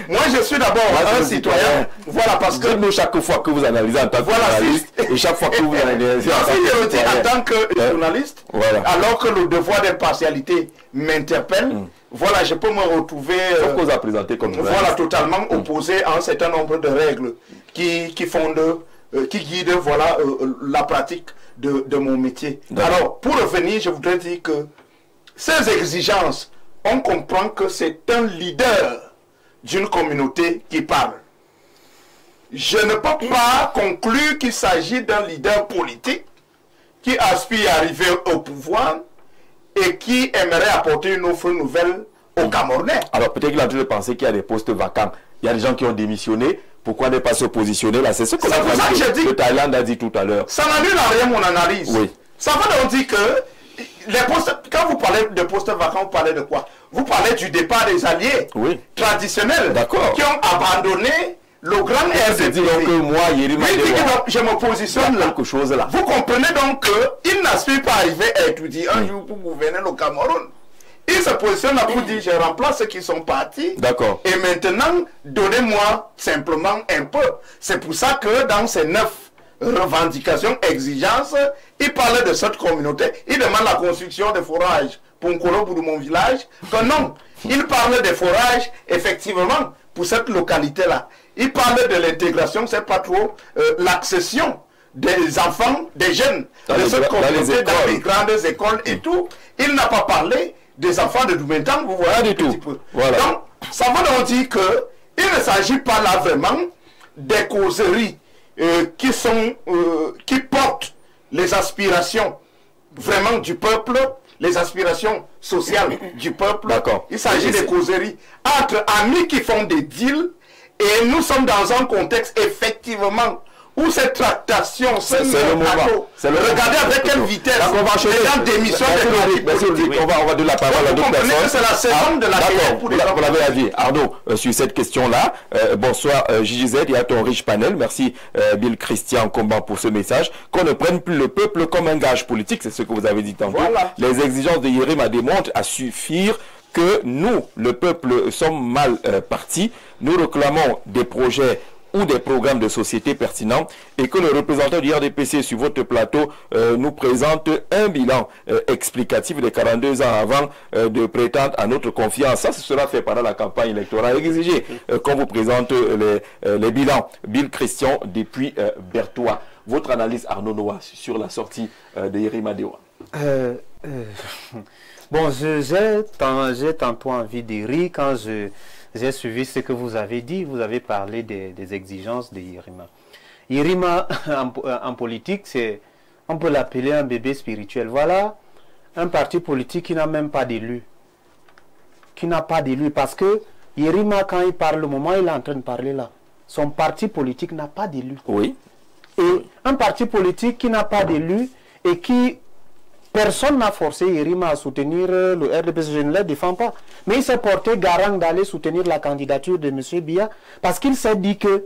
Moi, je suis d'abord un citoyen. Voilà, parce que nous, chaque fois que vous analysez en tant que journaliste, et chaque fois que vous analysez en tant que journaliste, alors que le devoir d'impartialité m'interpelle, voilà, je peux me retrouver vous a présenté comme voilà, totalement opposé à un certain nombre de règles qui fondent, qui guident, voilà, la pratique de mon métier. Alors, pour revenir, je voudrais dire que ces exigences, on comprend que c'est un leader d'une communauté qui parle. Je ne peux pas conclure qu'il s'agit d'un leader politique qui aspire à arriver au pouvoir et qui aimerait apporter une offre nouvelle aux Camerounais. Alors peut-être qu'il a toujours pensé qu'il y a des postes vacants. Il y a des gens qui ont démissionné. Pourquoi ne pas se positionner là? C'est ce que le Thaïlande a dit tout à l'heure. Ça n'annule en rien mon analyse. Oui. Ça veut donc dire que les postes, quand vous parlez de postes vacants, vous parlez de quoi? Vous parlez du départ des alliés traditionnels qui ont abandonné le grand RDP. Donc moi, Yerima Dewa, je me positionne là. Quelque chose là. Vous comprenez donc qu'il n'aspire pas à arriver à étudier un jour pour gouverner le Cameroun. Il se positionne là pour dire je remplace ceux qui sont partis. D'accord. Et maintenant, donnez-moi simplement un peu. C'est pour ça que dans ces 9 revendications, exigences, il parlait de cette communauté. Il demande la construction des forages pour Nkolo pour mon village. Que non, il parle des forages, effectivement, pour cette localité-là. Il parle de l'intégration, c'est pas trop l'accession des enfants, des jeunes, de cette communauté dans les grandes écoles et tout. Il n'a pas parlé des enfants de Doumentan, vous voyez du tout. Voilà. Donc, ça veut donc dire qu'il ne s'agit pas là vraiment des causeries qui portent les aspirations vraiment du peuple, les aspirations sociales du peuple. Il s'agit des causeries entre amis qui font des deals, et nous sommes dans un contexte effectivement où cette tractation, c'est le moment. Regardez avec quelle vitesse les gens démissionnent des partis politiques. On va donner la parole à d'autres personnes. C'est la saison de la guerre pour les gens. Vous l'avez dit. Arnaud, sur cette question-là, bonsoir JJZ et à ton riche panel. Merci Bill Christian Comban pour ce message. Qu'on ne prenne plus le peuple comme un gage politique, c'est ce que vous avez dit tantôt. Les exigences de Yerima démontrent à suffire que nous, le peuple, sommes mal partis. Nous réclamons des projets ou des programmes de société pertinents et que le représentant du RDPC sur votre plateau nous présente un bilan explicatif des 42 ans avant de prétendre à notre confiance. Ça, ce sera fait pendant la campagne électorale. Exigez qu'on vous présente les bilans. Bill Christian depuis Berthois. Votre analyse, Arnaud Noah, sur la sortie de Yerima Dewa. Bon, j'ai tantôt envie de rire quand j'ai suivi ce que vous avez dit. Vous avez parlé des exigences de Yerima. Yerima, en politique, on peut l'appeler un bébé spirituel. Voilà un parti politique qui n'a même pas d'élu. Qui n'a pas d'élu parce que Yerima, quand il parle, le moment où il est en train de parler là, son parti politique n'a pas d'élu. Oui. Et un parti politique qui n'a pas d'élu et qui... Personne n'a forcé Yerima à soutenir le RDPC, je ne le défends pas. Mais il s'est porté garant d'aller soutenir la candidature de M. Biya parce qu'il s'est dit que,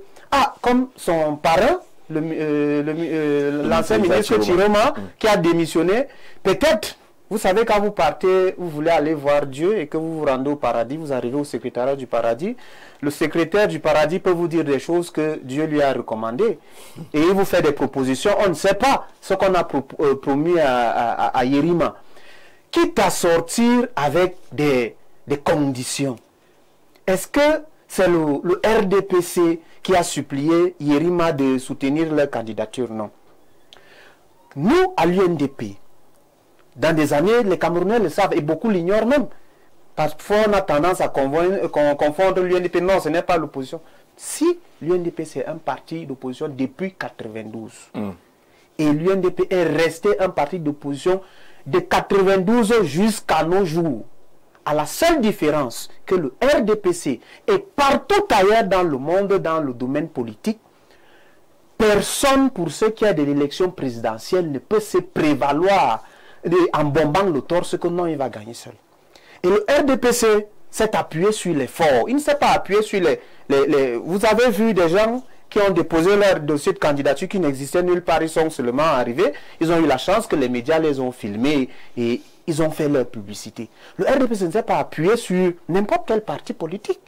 comme son parrain, l'ancien ministre Chiroma, qui a démissionné, peut-être, vous savez, quand vous partez, vous voulez aller voir Dieu et que vous vous rendez au paradis, vous arrivez au secrétariat du paradis, le secrétaire du paradis peut vous dire des choses que Dieu lui a recommandées. Et il vous fait des propositions, on ne sait pas ce qu'on a promis à Yerima. Quitte à sortir avec des conditions. Est-ce que c'est le RDPC qui a supplié Yerima de soutenir leur candidature? Non. Nous, à l'UNDP, dans des années, les Camerounais le savent et beaucoup l'ignorent même. Parfois, on a tendance à confondre l'UNDP. Non, ce n'est pas l'opposition. Si l'UNDP, c'est un parti d'opposition depuis 1992, et l'UNDP est resté un parti d'opposition de 1992 jusqu'à nos jours, à la seule différence que le RDPC est partout ailleurs dans le monde, dans le domaine politique, personne, pour ce qui est de l'élection présidentielle, ne peut se prévaloir en bombant le torse que non, il va gagner seul. Et le RDPC s'est appuyé sur les forts. Il ne s'est pas appuyé sur les... Vous avez vu des gens qui ont déposé leur dossier de candidature qui n'existait nulle part. Ils sont seulement arrivés. Ils ont eu la chance que les médias les ont filmés et ils ont fait leur publicité. Le RDPC ne s'est pas appuyé sur n'importe quel parti politique.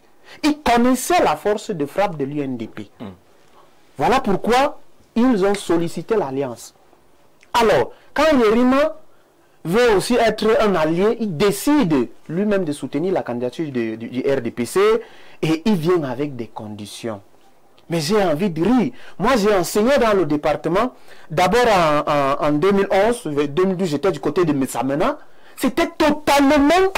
Ils connaissaient la force de frappe de l'UNDP. Voilà pourquoi ils ont sollicité l'alliance. Alors, quand Yerima veut aussi être un allié, il décide lui-même de soutenir la candidature du RDPC et il vient avec des conditions. Mais j'ai envie de rire. Moi, j'ai enseigné dans le département, d'abord en 2011, 2012, j'étais du côté de Messamena. C'était totalement...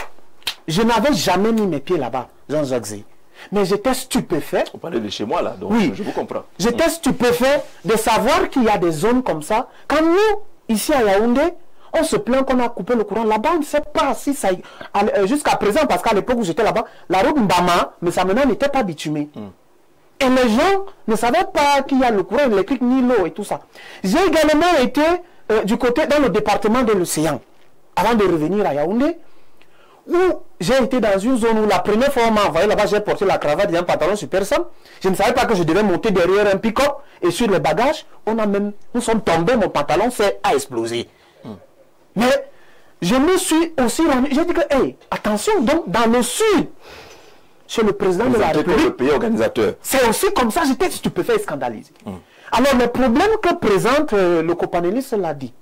Je n'avais jamais mis mes pieds là-bas, Jean-Jacques Zé. Mais j'étais stupéfait. Vous parlez de chez moi là, donc oui, je vous comprends. J'étais stupéfait de savoir qu'il y a des zones comme ça. Quand nous, ici à Yaoundé, on se plaint qu'on a coupé le courant. Là-bas, on ne sait pas si ça... Jusqu'à présent, parce qu'à l'époque où j'étais là-bas, la route Mbama, mais ça maintenant n'était pas bitumée. Et les gens ne savaient pas qu'il y a le courant électrique, ni l'eau et tout ça. J'ai également été du côté, dans le département de l'océan, avant de revenir à Yaoundé, où j'ai été dans une zone où la première fois on m'a envoyé là-bas, j'ai porté la cravate et un pantalon super simple. Je ne savais pas que je devais monter derrière un pick-up et sur les bagages, nous sommes tombés, mon pantalon a explosé. Mais je me suis aussi rendu, j'ai dit que, hey, attention, donc dans le sud, chez le président de la République, le pays organisateur. C'est aussi comme ça, j'étais stupéfait et scandalisé. Alors le problème que présente le copanéliste l'a dit,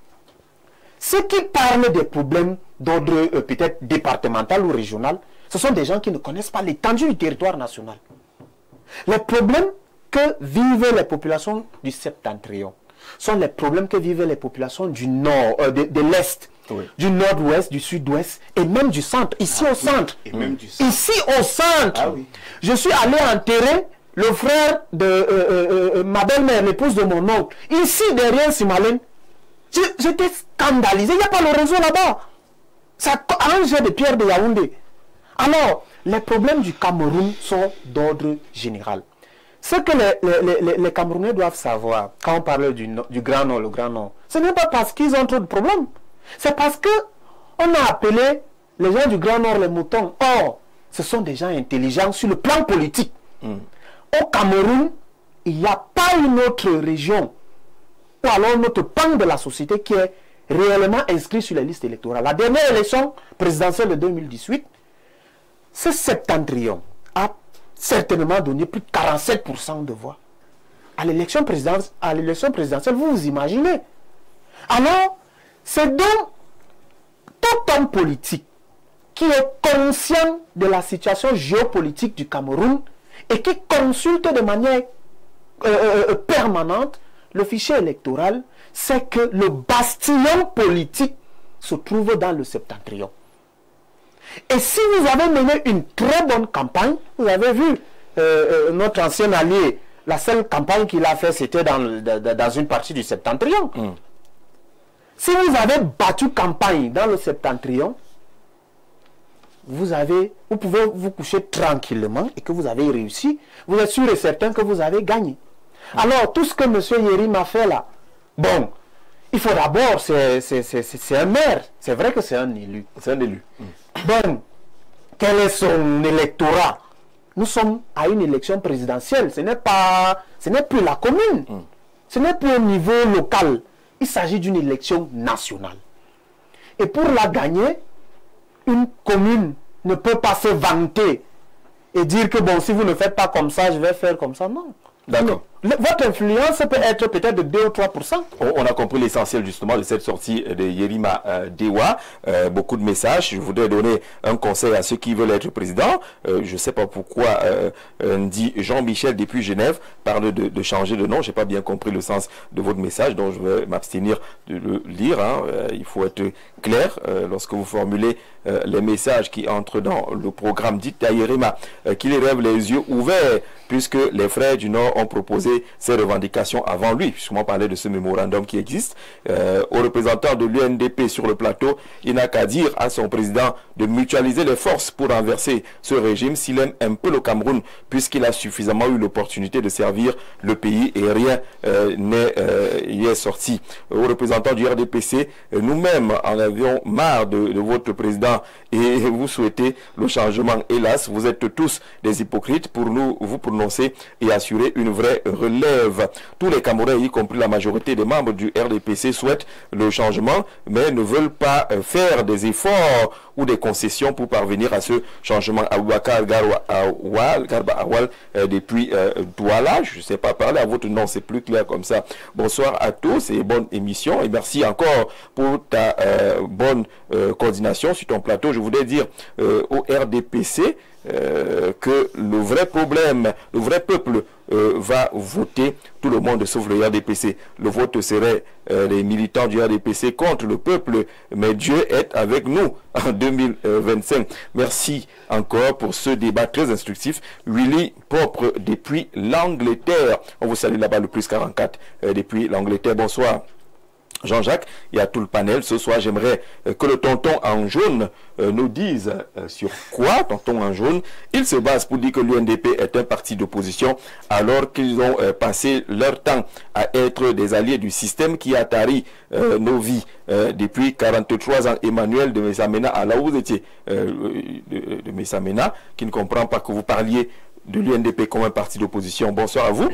c'est qu'il parle des problèmes d'ordre peut-être départemental ou régional. Ce sont des gens qui ne connaissent pas l'étendue du territoire national. Les problèmes que vivent les populations du septentrion sont les problèmes que vivent les populations du nord, de l'est, du nord-ouest, du sud-ouest et même du centre. Ici au centre. Et même du centre. Ici au centre. Ah oui. Je suis allé enterrer le frère de ma belle-mère, l'épouse de mon oncle. Ici derrière Simalène. J'étais scandalisé. Il n'y a pas le réseau là-bas. Ça a un jet de pierre de Yaoundé. Alors, les problèmes du Cameroun sont d'ordre général. Ce que les Camerounais doivent savoir, quand on parle du Grand Nord, le Grand Nord, ce n'est pas parce qu'ils ont trop de problèmes. C'est parce que on a appelé les gens du Grand Nord les moutons. Or, ce sont des gens intelligents sur le plan politique. Au Cameroun, il n'y a pas une autre région ou alors notre pan de la société qui est réellement inscrit sur les listes électorales. La dernière élection présidentielle de 2018, ce septentrion a certainement donné plus de 47% de voix. À l'élection présidentielle, vous vous imaginez. Alors, c'est donc tout homme politique qui est conscient de la situation géopolitique du Cameroun et qui consulte de manière permanente le fichier électoral, c'est que le bastion politique se trouve dans le septentrion. Et si vous avez mené une très bonne campagne, vous avez vu notre ancien allié, la seule campagne qu'il a fait, c'était dans une partie du septentrion. Si vous avez battu campagne dans le septentrion, vous pouvez vous coucher tranquillement et que vous avez réussi, vous êtes sûr et certain que vous avez gagné. Alors, tout ce que M. Yérim a fait là, bon, il faut d'abord, c'est un maire, c'est vrai que c'est un élu. C'est un élu. Bon, quel est son électorat? Nous sommes à une élection présidentielle, ce n'est plus la commune, ce n'est plus au niveau local, il s'agit d'une élection nationale. Et pour la gagner, une commune ne peut pas se vanter et dire que bon, si vous ne faites pas comme ça, je vais faire comme ça. Non. D'accord. Votre influence peut être peut-être de 2 ou 3%. On a compris l'essentiel justement de cette sortie de Yerima Dewa. Beaucoup de messages. Je voudrais donner un conseil à ceux qui veulent être président. Je ne sais pas pourquoi dit Jean-Michel depuis Genève parle de changer de nom. Je n'ai pas bien compris le sens de votre message, donc je vais m'abstenir de le lire. Il faut être clair lorsque vous formulez les messages qui entrent dans le programme. Dites à Yerima qu'il lève les yeux ouverts puisque les frères du Nord ont proposé ces revendications avant lui, puisqu'on parlait de ce mémorandum qui existe. Au représentant de l'UNDP sur le plateau, il n'a qu'à dire à son président de mutualiser les forces pour renverser ce régime s'il aime un peu le Cameroun, puisqu'il a suffisamment eu l'opportunité de servir le pays et rien y est sorti. Au représentant du RDPC, nous-mêmes en avions marre de votre président et vous souhaitez le changement. Hélas, vous êtes tous des hypocrites pour nous vous prononcer et assurer une vraie relève. Tous les Camerounais, y compris la majorité des membres du RDPC, souhaitent le changement, mais ne veulent pas faire des efforts ou des concessions pour parvenir à ce changement. Aboubacar Garba Awal depuis Douala, je ne sais pas parler à votre nom, c'est plus clair comme ça. Bonsoir à tous et bonne émission et merci encore pour ta bonne coordination sur ton plateau. Je voudrais dire au RDPC que le vrai problème, le vrai peuple va voter tout le monde sauf le RDPC. Le vote serait les militants du RDPC contre le peuple, mais Dieu est avec nous en 2025. Merci encore pour ce débat très instructif. Willy Propre depuis l'Angleterre. On vous salue là-bas le plus 44 depuis l'Angleterre. Bonsoir. Jean-Jacques, il y a tout le panel. Ce soir, j'aimerais que le tonton en jaune nous dise sur quoi, tonton en jaune, il se base pour dire que l'UNDP est un parti d'opposition alors qu'ils ont passé leur temps à être des alliés du système qui a tari nos vies depuis 43 ans. Emmanuel de Messamena, à là où vous étiez, de Messamena, qui ne comprend pas que vous parliez de l'UNDP comme un parti d'opposition. Bonsoir à vous.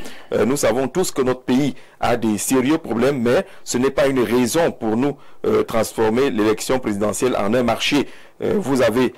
Nous savons tous que notre pays a des sérieux problèmes, mais ce n'est pas une raison pour nous transformer l'élection présidentielle en un marché. Vous avez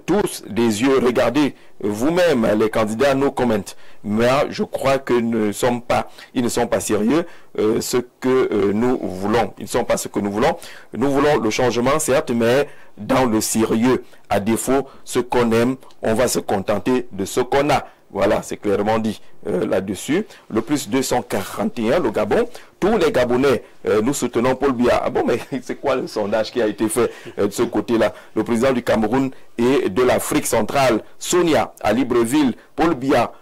tous des yeux, regardez vous-même les candidats, no comment. Mais je crois que ils ne sont pas sérieux ce que nous voulons. Ils ne sont pas ce que nous voulons. Nous voulons le changement, certes, mais dans le sérieux. À défaut, ce qu'on aime, on va se contenter de ce qu'on a. Voilà, c'est clairement dit là-dessus. Le plus 241, le Gabon. Tous les Gabonais, nous soutenons Paul Biya. Ah bon, mais c'est quoi le sondage qui a été fait de ce côté-là? Le président du Cameroun et de l'Afrique centrale, Sonia, à Libreville, Paul Biya,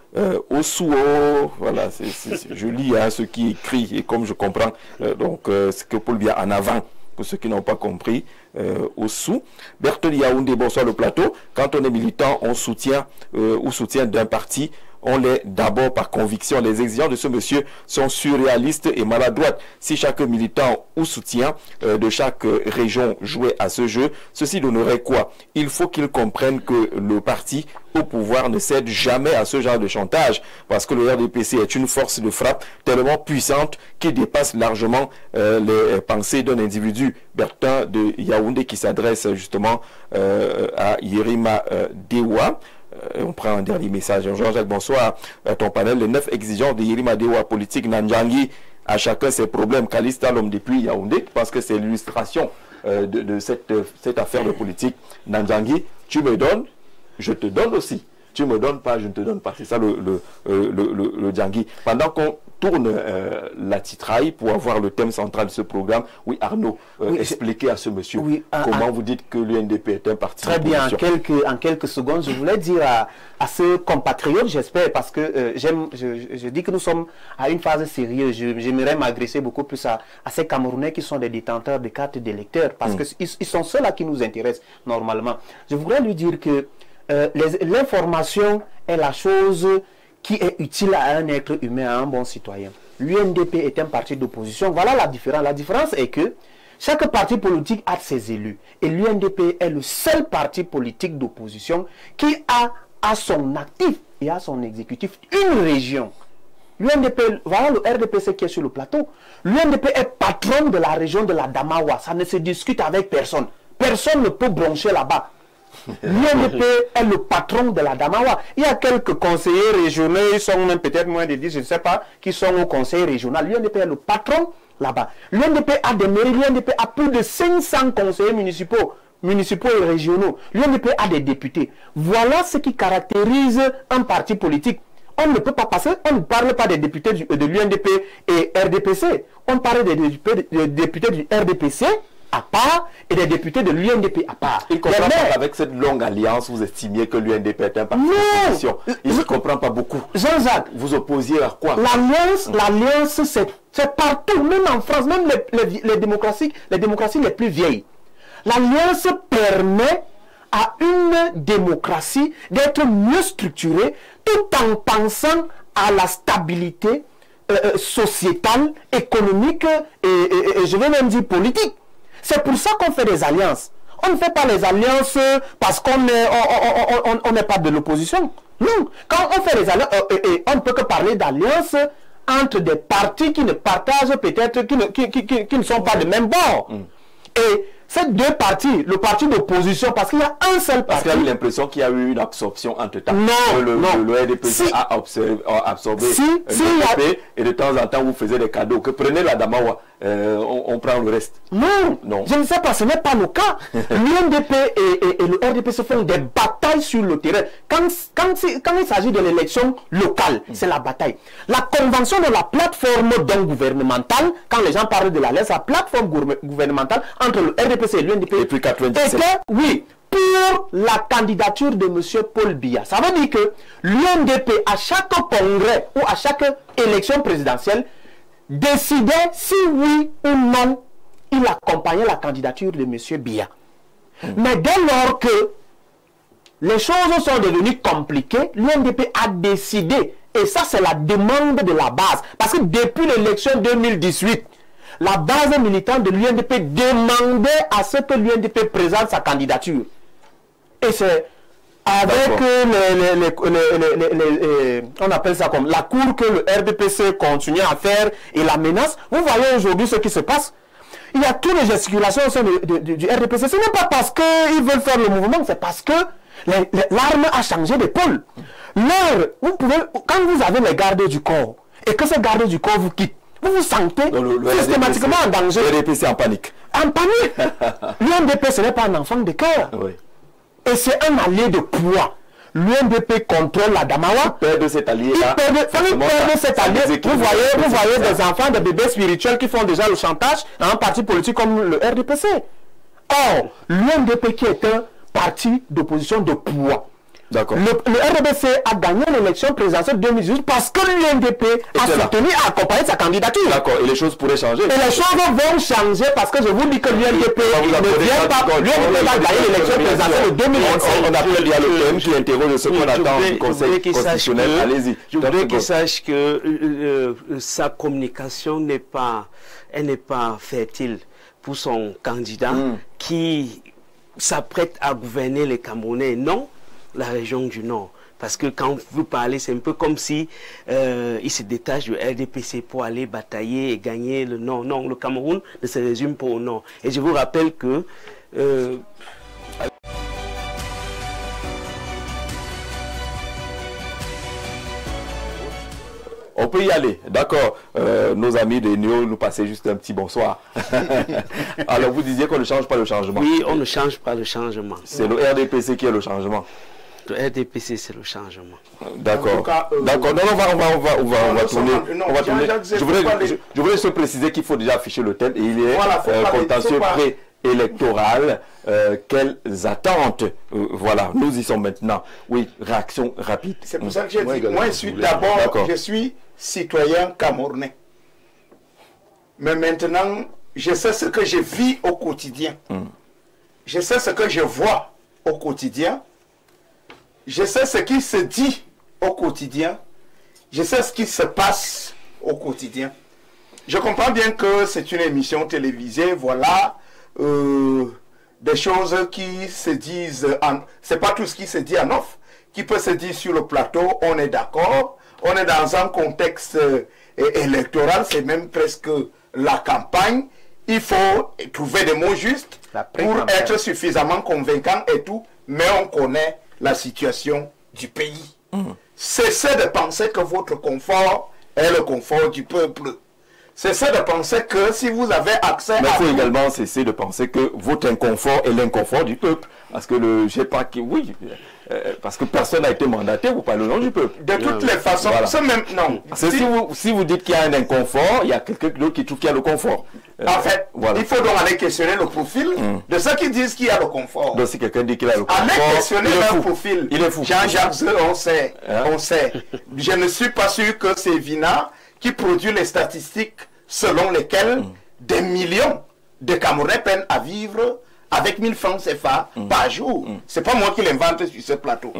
Ossou, voilà, je lis ce qui est écrit et comme je comprends, donc c'est que Paul Biya en avant. Pour ceux qui n'ont pas compris, Ossou. Berthe Yaoundé, bonsoir le plateau. Quand on est militant, on soutient ou soutient d'un parti, on l'est d'abord par conviction. Les exigences de ce monsieur sont surréalistes et maladroites. Si chaque militant ou soutien de chaque région jouait à ce jeu, ceci donnerait quoi? Il faut qu'ils comprennent que le parti au pouvoir ne cède jamais à ce genre de chantage, parce que le RDPC est une force de frappe tellement puissante qui dépasse largement les pensées d'un individu. Bertin de Yaoundé qui s'adresse justement à Yerima Dewa. On prend un dernier message. Jean-Jacques, bonsoir. Ton panel, les 9 exigences de Yerima Dewa, politique Nanjangi, à chacun ses problèmes. Kalista, l'homme depuis Yaoundé, parce que c'est l'illustration de cette affaire de politique. Nanjangi, tu me donnes, je te donne aussi. tu me donnes pas, je ne te donne pas. C'est ça le Djangui. Pendant qu'on tourne la titraille pour avoir le thème central de ce programme, oui Arnaud, expliquez à ce monsieur comment vous dites que l'UNDP est un parti très bien, en quelques secondes, je voulais dire à ce compatriote, j'espère, parce que je dis que nous sommes à une phase sérieuse. J'aimerais m'adresser beaucoup plus à ces Camerounais qui sont des détenteurs de cartes d'électeurs, parce que ils sont ceux-là qui nous intéressent normalement. Je voudrais lui dire que l'information est la chose qui est utile à un être humain, à un bon citoyen. L'UNDP est un parti d'opposition. Voilà la différence. La différence est que chaque parti politique a ses élus. Et l'UNDP est le seul parti politique d'opposition qui a à son actif et à son exécutif une région. L'UNDP, voilà le RDPC qui est sur le plateau. L'UNDP est patron de la région de la Damawa. Ça ne se discute avec personne. Personne ne peut broncher là-bas. L'UNDP est le patron de la Damawa. Il y a quelques conseillers régionaux, ils sont même peut-être moins de 10, je ne sais pas, qui sont au conseil régional. L'UNDP est le patron là-bas. L'UNDP a des mairies, l'UNDP a plus de 500 conseillers municipaux et régionaux. L'UNDP a des députés. Voilà ce qui caractérise un parti politique. On ne peut pas passer, on ne parle pas des députés de l'UNDP et RDPC. On parle des députés du RDPC à part et des députés de l'UNDP à part. Il comprend pas avec cette longue alliance, vous estimiez que l'UNDP est un parti d'opposition. Il ne comprend pas beaucoup. Jean-Jacques, vous opposiez à quoi? L'alliance, c'est partout, même en France, même les démocraties les plus vieilles. L'alliance permet à une démocratie d'être mieux structurée tout en pensant à la stabilité sociétale, économique et je vais même dire politique. C'est pour ça qu'on fait des alliances. On ne fait pas les alliances parce qu'on n'est pas de l'opposition. Non. Quand on fait les alliances, on ne peut que parler d'alliances entre des partis qui ne partagent peut-être, qui ne sont pas de même bord. Et ces deux partis, le parti d'opposition, parce qu'il y a un seul parti. Parce qu'il y a eu l'impression qu'il y a eu une absorption entre-temps. Non, le RDPC a absorbé l'UNDP et de temps en temps vous faisiez des cadeaux. Que prenez la Damawa, on prend le reste. Non, je ne sais pas, ce n'est pas le cas. L'UNDP et le RDP se font des batailles sur le terrain. Quand il s'agit de l'élection locale, c'est la bataille. La convention de la plateforme gouvernementale, quand les gens parlent de l'alliance, la plateforme gouvernementale entre le RDPC et l'UNDP, depuis 97. Oui, pour la candidature de M. Paul Biya. Ça veut dire que l'UNDP, à chaque congrès ou à chaque élection présidentielle, décidait si oui ou non il accompagnait la candidature de M. Biya. Mais dès lors que les choses sont devenues compliquées, l'UNDP a décidé, et ça c'est la demande de la base, parce que depuis l'élection 2018, la base militante de l'UNDP demandait à ce que l'UNDP présente sa candidature. Et c'est avec on appelle ça comme la cour que le RDPC continue à faire et la menace. Vous voyez aujourd'hui ce qui se passe. Il y a toutes les gesticulations au sein du RDPC. Ce n'est pas parce qu'ils veulent faire le mouvement, c'est parce que l'arme a changé d'épaule. Quand vous avez les gardes du corps et que ces gardes du corps vous quittent, vous vous sentez systématiquement en danger. Le RDPC en panique. En panique. L'UNDP, ce n'est pas un enfant de cœur. Oui. Et c'est un allié de poids. L'UNDP contrôle la Damawa. Il perd cet allié-là. Il perd cet allié. Vous voyez des enfants, des bébés spirituels qui font déjà le chantage à un parti politique comme le RDPC. Or, l'UNDP qui est un parti d'opposition de poids. D'accord. Le RDPC a gagné l'élection présidentielle 2018 parce que l'UNDP a soutenu, a accompagné sa candidature. D'accord, et les choses pourraient changer. Et les choses vont changer parce que je vous dis que l'UNDP ne vient pas. L'UNDP va gagner l'élection présidentielle de 2025. On appelle il y a le PM qui interroge ce qu'on attend du Conseil constitutionnel. Allez-y. Je voudrais qu'il sache que sa communication n'est pas fertile pour son candidat qui s'apprête à gouverner les Camerounais. Non, la région du Nord. Parce que quand vous parlez, c'est un peu comme si il se détache du RDPC pour aller batailler et gagner le Nord. Non, le Cameroun ne se résume pas au Nord. Et je vous rappelle que... On peut y aller, d'accord. Nos amis de Néo nous passaient juste un petit bonsoir. Alors vous disiez qu'on ne change pas le changement. Oui, on ne change pas le changement. C'est le RDPC qui est le changement. Le RDPC, c'est le changement. D'accord. D'accord. Non, on va tourner. On va tourner. Je voulais se préciser qu'il faut déjà afficher le thème et il est contentieux préélectoral. Quelles attentes voilà, nous y sommes maintenant. Oui, réaction rapide. C'est pour ça que j'ai dit, moi, je suis citoyen camerounais. Mais maintenant, je sais ce que je vis au quotidien. Je sais ce que je vois au quotidien. Je sais ce qui se dit au quotidien. Je sais ce qui se passe au quotidien. Je comprends bien que c'est une émission télévisée, voilà, des choses qui se disent, c'est pas tout ce qui se dit en off, qui peut se dire sur le plateau, on est d'accord, on est dans un contexte électoral, c'est même presque la campagne, il faut trouver des mots justes pour être suffisamment convaincant et tout, mais on connaît la situation du pays. Cessez de penser que votre confort est le confort du peuple. Cessez de penser que si vous avez accès mais il faut également cesser de penser que votre inconfort est l'inconfort du peuple. Parce que je sais pas qui, oui, parce que personne n'a été mandaté, vous parlez au nom du peuple. De toutes les façons, voilà. Même, non. Si vous dites qu'il y a un inconfort, il y a quelqu'un d'autre qui trouve qu'il y a le confort. En fait, voilà. Il faut donc aller questionner le profil de ceux qui disent qu'il y a le confort. Donc si quelqu'un dit qu'il a le confort, aller questionner leur profil. Il est fou. Jean-Jacques Zeu, on sait. Je ne suis pas sûr que c'est Vina qui produit les statistiques selon lesquelles des millions de Camerounais peinent à vivre avec 1000 francs CFA par jour. C'est pas moi qui l'invente sur ce plateau.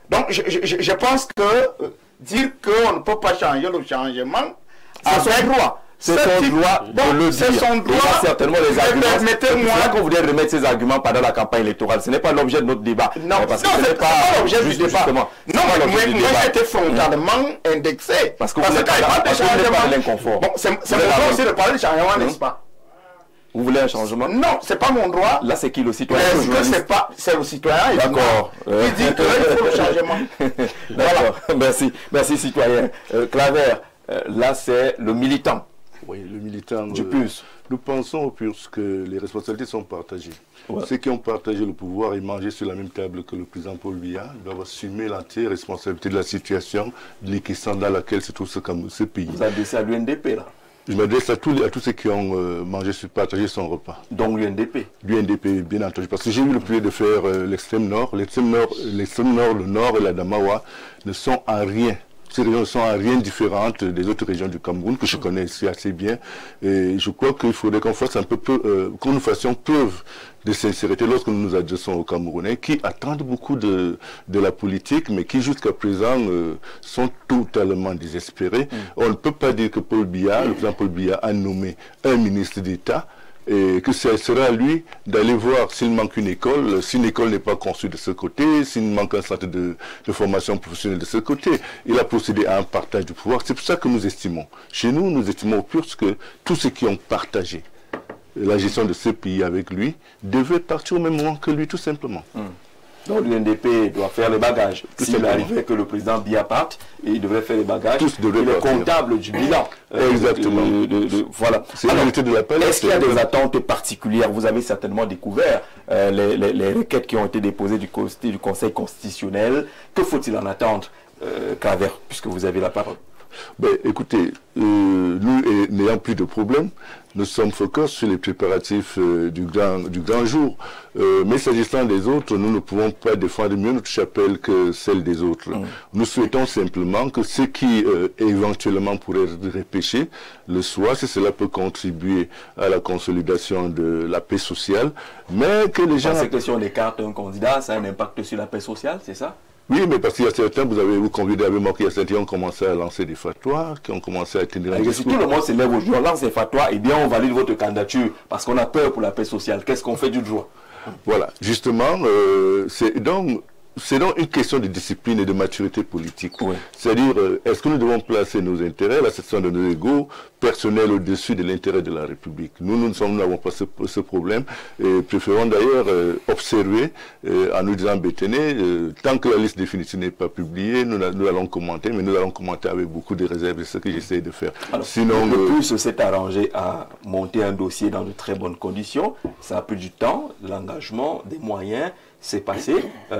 Donc je pense que dire qu'on ne peut pas changer le changement, c'est son droit. C'est son droit de le dire. C'est son droit. Il y a certainement les arguments. Permettez-moi. C'est qu'on voudrait remettre ces arguments pendant la campagne électorale. Ce n'est pas l'objet de notre débat. Non, parce que ce n'est pas l'objet du débat. Non, moi j'étais frontalement indexé. Parce que vous n'êtes pas de l'inconfort. Bon, c'est mon droit aussi de parler de changement, n'est-ce pas? Vous voulez un changement? Non, c'est pas mon droit. Là, c'est qui le citoyen? C'est le citoyen. D'accord. Il dit qu'il faut le changement. D'accord. Merci citoyen. Claver, là c'est le militant. Oui, le militant du PUS. Nous pensons au PUS que les responsabilités sont partagées. Ouais. Ceux qui ont partagé le pouvoir et mangé sur la même table que le président Paul Biya doivent assumer l'entière responsabilité de la situation, de l'équation dans laquelle se trouve ce pays. Vous adressez à l'UNDP là? Je m'adresse à tous ceux qui ont mangé sur partagé son repas. Donc l'UNDP? L'UNDP, bien entendu. Parce que j'ai eu le plaisir de faire l'extrême nord. L'extrême nord, le nord et la Damawa ne sont en rien. Ces régions sont en rien différentes des autres régions du Cameroun, que je connais ici assez bien. Et je crois qu'il faudrait qu'on fasse un peu, qu'on nous fassions preuve de sincérité lorsque nous nous adressons aux Camerounais, qui attendent beaucoup de la politique, mais qui jusqu'à présent sont totalement désespérés. On ne peut pas dire que Paul Biya, le président Paul Biya, a nommé un ministre d'État, et que ce sera à lui d'aller voir s'il manque une école, si une école n'est pas conçue de ce côté, s'il manque un centre de formation professionnelle de ce côté. Il a procédé à un partage du pouvoir. C'est pour ça que nous estimons. Chez nous, nous estimons au PUS que tous ceux qui ont partagé la gestion de ce pays avec lui devaient partir au même moment que lui, tout simplement. Donc l'UNDP doit faire les bagages. S'il arrivait que le président Biya parte, il devrait faire les bagages. Il est comptable du bilan. Exactement. Voilà. C'est la réalité de la palette. Est-ce qu'il y a des attentes particulières? Vous avez certainement découvert les requêtes qui ont été déposées du Conseil constitutionnel. Que faut-il en attendre, Claver, puisque vous avez la parole? Ben, écoutez, nous n'ayant plus de problème, nous sommes focus sur les préparatifs du grand jour. Mais s'agissant des autres, nous ne pouvons pas défendre mieux notre chapelle que celle des autres. Nous souhaitons simplement que ceux qui éventuellement pourraient repêcher le soient, si cela peut contribuer à la consolidation de la paix sociale, mais que les gens... Parce que si on écarte un candidat, ça a un impact sur la paix sociale, c'est ça? Oui, mais parce qu'il y a certains, vous convidez avec moi, qu'il y a certains qui ont commencé à lancer des fatwas, qui ont commencé à tenir un discours. Si tout le monde se lève aujourd'hui, on lance des fatwas, et bien on valide votre candidature, parce qu'on a peur pour la paix sociale. Qu'est-ce qu'on fait du jour? Voilà, justement, c'est donc une question de discipline et de maturité politique. Oui. C'est-à-dire, est-ce que nous devons placer nos intérêts, la section de nos égaux personnels au-dessus de l'intérêt de la République? Nous n'avons pas ce problème et préférons d'ailleurs observer en nous disant bétonner, tant que la liste définitive n'est pas publiée, nous allons commenter, mais nous allons commenter avec beaucoup de réserves, c'est ce que j'essaie de faire. Alors, sinon, le PUS s'est arrangé à monter un dossier dans de très bonnes conditions. Ça a pris du temps, de l'engagement, des moyens. C'est passé,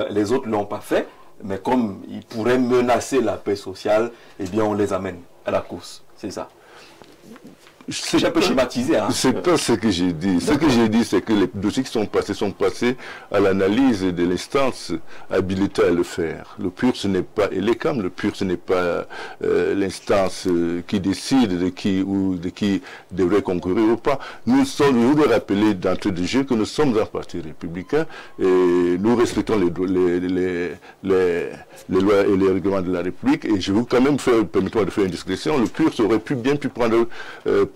les autres ne l'ont pas fait. mais comme ils pourraient menacer la paix sociale, eh bien on les amène à la course. C'est ça. C'est un peu schématisé. Hein. C'est pas ce que j'ai dit. Ce que j'ai dit, c'est que les dossiers qui sont passés à l'analyse de l'instance habilitée à le faire. Le PUR, ce n'est pas, et l'ECAM, le PUR, ce n'est pas l'instance qui décide de qui devrait concourir ou pas. Nous sommes, je voudrais rappeler d'entrée de jeu que nous sommes un parti républicain et nous respectons les lois et les règlements de la République. Et je veux quand même permettez-moi de faire une discrétion. Le PUR aurait bien pu prendre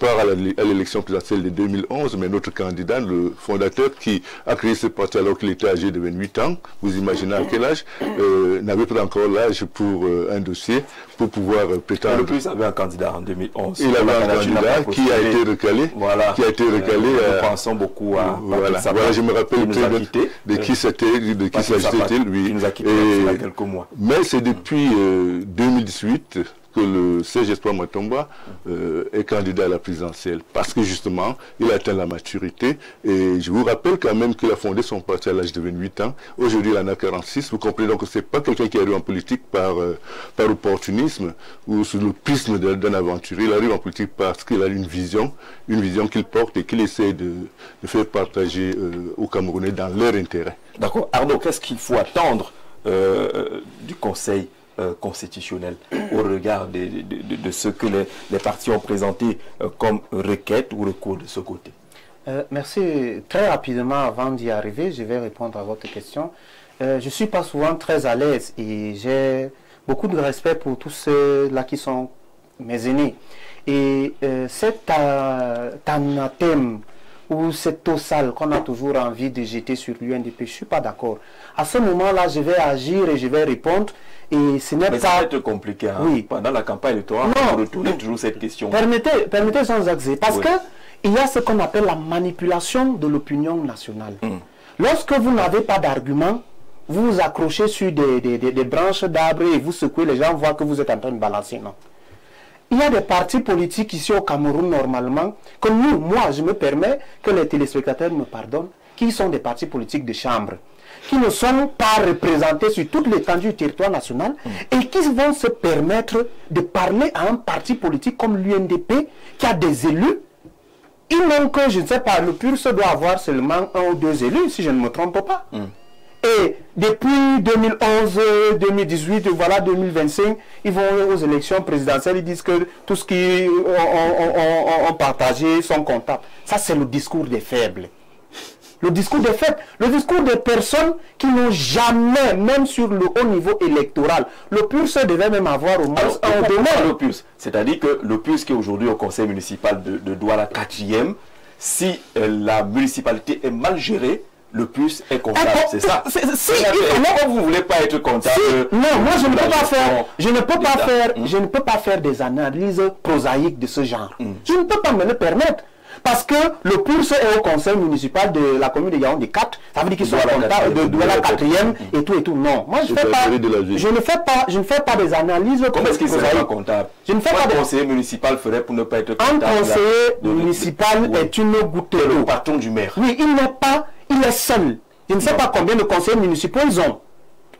part à l'élection présidentielle de 2011, mais notre candidat, le fondateur qui a créé ce parti alors qu'il était âgé de 28 ans, vous imaginez à quel âge, n'avait pas encore l'âge pour un dossier pour pouvoir prétendre. Le PUR avait un candidat en 2011. Il avait un candidat qui a été recalé. Voilà. Qui a été recalé. Nous pensons beaucoup à. Voilà, je me rappelle de qui s'agissait-il, lui. Il nous a quittés il y a quelques mois. Mais c'est depuis 2018 que le Serge Espoir Matomba est candidat à la présidentielle parce que justement il a atteint la maturité et je vous rappelle quand même qu'il a fondé son parti à l'âge de 28 ans. Aujourd'hui il en a 46. Vous comprenez donc que c'est pas quelqu'un qui arrive en politique par opportunisme ou sous le prisme d'un aventurier. Il arrive en politique parce qu'il a une vision qu'il porte et qu'il essaie de faire partager aux Camerounais dans leur intérêt. D'accord. Arnaud, qu'est-ce qu'il faut attendre du Conseil constitutionnel au regard de ce que les partis ont présenté comme requête ou recours de ce côté? Merci. Très rapidement, avant d'y arriver, je vais répondre à votre question. Je ne suis pas souvent très à l'aise et j'ai beaucoup de respect pour tous ceux-là qui sont mes aînés. Et cet anathème ou cette eau sale qu'on a toujours envie de jeter sur l'UNDP, je ne suis pas d'accord. À ce moment-là, je vais agir et je vais répondre. Et ce n'est pas... ça va être compliqué. Hein? Oui. Pendant la campagne électorale, on retourne toujours cette question. Permettez sans accès. Parce que il y a ce qu'on appelle la manipulation de l'opinion nationale. Lorsque vous n'avez pas d'argument, vous vous accrochez sur des branches d'arbres et vous secouez, les gens voient que vous êtes en train de balancer. Non. Il y a des partis politiques ici au Cameroun normalement, comme nous, moi je me permets que les téléspectateurs me pardonnent, qui sont des partis politiques de chambre, qui ne sont pas représentés sur toute l'étendue du territoire national et qui vont se permettre de parler à un parti politique comme l'UNDP qui a des élus. Ils n'ont que, je ne sais pas, le PUR doit avoir seulement 1 ou 2 élus, si je ne me trompe pas. Et depuis 2011, 2018, voilà 2025, ils vont aux élections présidentielles, ils disent que tout ce qu'ils ont partagé sont comptables. Ça, c'est le discours des faibles. Le discours des faibles, le discours des personnes qui n'ont jamais, même sur le haut niveau électoral, le PUR devait même avoir au moins un domaine. C'est-à-dire que le PUR qui est aujourd'hui au conseil municipal de Douala 4e, si la municipalité est mal gérée, le PUR est comptable, c'est ça. Pourquoi vous ne voulez pas être comptable? Non, moi je ne peux pas faire, je ne peux pas faire des analyses prosaïques de ce genre. Je ne peux pas me le permettre. Parce que le PUR est au conseil municipal de la commune de Yaoundé 4, ça veut dire qu'ils sont comptables de la 4e et tout et tout. Non, moi je ne fais pas des analyses. Comment est-ce qu'ils ne sont pas comptables? Je ne fais pas de conseiller municipal ferait pour ne pas être comptable. Un conseiller municipal est une goutte d'eau. Le patron du maire. Oui, il n'est pas, il est seul. Je ne sais pas combien de conseillers municipaux ils ont.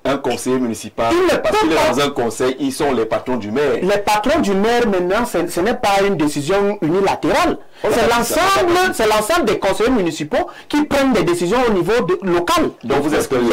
Un conseiller municipal, parce qu'il est dans un conseil, ils sont les patrons du maire. Les patrons du maire, maintenant, ce n'est pas une décision unilatérale. C'est l'ensemble des conseillers municipaux qui prennent des décisions au niveau local. Donc vous excluez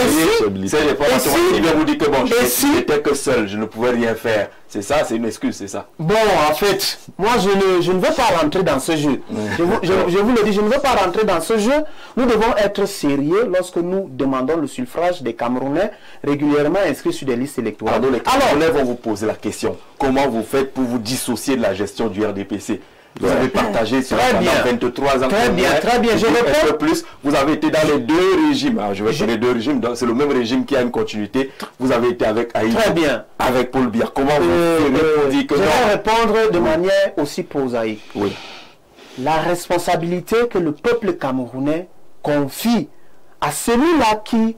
c'est les formations. Si vous dites que bon, je n'étais que seul, je ne pouvais rien faire. C'est ça, c'est une excuse, c'est ça. Bon, en fait, moi je ne veux pas rentrer dans ce jeu. Je vous le dis, je ne veux pas rentrer dans ce jeu. Nous devons être sérieux lorsque nous demandons le suffrage des Camerounais régulièrement inscrits sur des listes électorales. Alors, les Camerounais vont vous poser la question. Comment vous faites pour vous dissocier de la gestion du RDPC? Vous avez partagé sur 23 ans. Très bien. Je réponds. Plus, vous avez été dans les 2 régimes. Alors, je vais faire les 2 régimes. C'est le même régime qui a une continuité. Vous avez été avec Haïti. Très bien. Avec Paul Biya. Comment vous dites que je vais répondre de manière aussi prosaïque. Oui. La responsabilité que le peuple camerounais confie à celui-là qui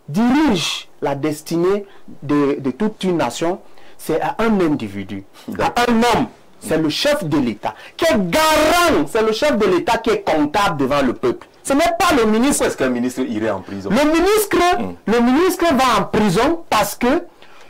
dirige la destinée de toute une nation, c'est à un individu, à un homme. C'est le chef de l'État qui est garant, c'est le chef de l'État qui est comptable devant le peuple. Ce n'est pas le ministre. Pourquoi est-ce qu'un ministre irait en prison? Le ministre va en prison parce que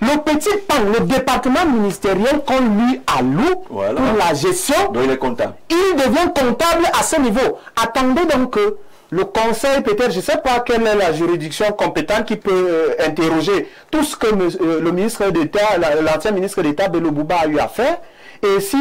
le petit pan, le département ministériel qu'on lui alloue pour la gestion, donc il est comptable. Il devient comptable à ce niveau. Attendez donc que le conseil, peut-être, je ne sais pas quelle est la juridiction compétente qui peut interroger tout ce que le ministre d'État, l'ancien ministre d'État Bello Bouba a eu à faire. Et si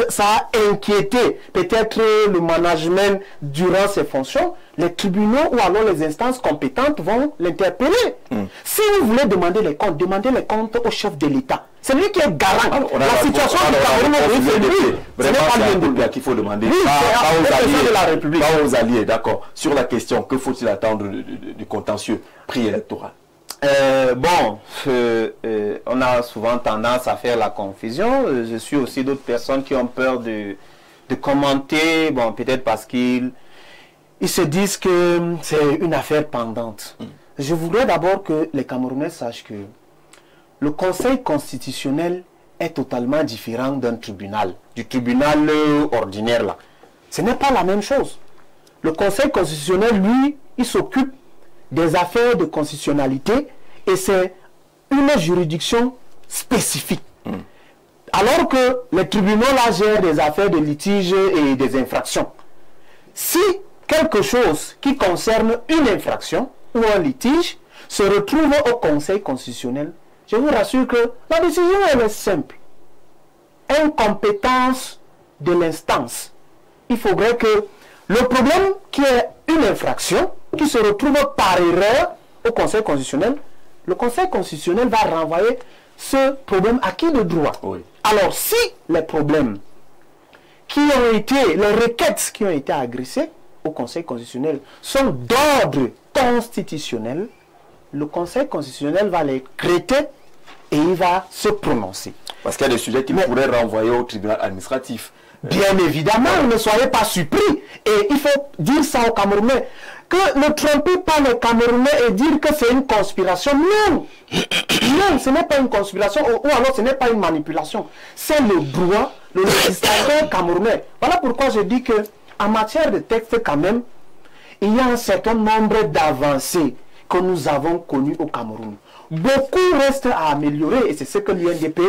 ça a inquiété peut-être le management durant ses fonctions, les tribunaux ou alors les instances compétentes vont l'interpeller. Si vous voulez demander les comptes au chef de l'État. C'est lui qui est garant. La situation du Cameroun, c'est lui. Ce n'est pas lui qu'il faut demander. Oui, c'est de la République. Pas aux alliés, d'accord. Sur la question, que faut-il attendre du contentieux préélectoral? On a souvent tendance à faire la confusion. Je suis aussi d'autres personnes qui ont peur de commenter, peut-être parce qu'ils se disent que c'est une affaire pendante. Je voudrais d'abord que les Camerounais sachent que le Conseil constitutionnel est totalement différent d'un tribunal, du tribunal ordinaire là. Ce n'est pas la même chose. Le Conseil constitutionnel, lui, il s'occupe des affaires de constitutionnalité et c'est une juridiction spécifique. Alors que les tribunaux là gèrent des affaires de litige et des infractions. Si quelque chose qui concerne une infraction ou un litige se retrouve au Conseil constitutionnel, je vous rassure que la décision elle est simple. Incompétence de l'instance. Il faudrait que le problème qui est une infraction qui se retrouve par erreur au Conseil constitutionnel, le Conseil constitutionnel va renvoyer ce problème à qui de droit. Alors si les problèmes qui ont été, les requêtes qui ont été agressées au Conseil constitutionnel sont d'ordre constitutionnel, le Conseil constitutionnel va les traiter et il va se prononcer. Parce qu'il y a des sujets qu'il pourrait renvoyer au tribunal administratif. Bien évidemment, ne soyez pas surpris. Et il faut dire ça aux Camerounais. Que ne trompez pas les Camerounais et dire que c'est une conspiration. Non. Non, ce n'est pas une conspiration. Ou alors ce n'est pas une manipulation. C'est le droit, le législateur camerounais. Voilà pourquoi je dis que en matière de texte quand même, il y a un certain nombre d'avancées que nous avons connues au Cameroun. Beaucoup reste à améliorer et c'est ce que l'UNDP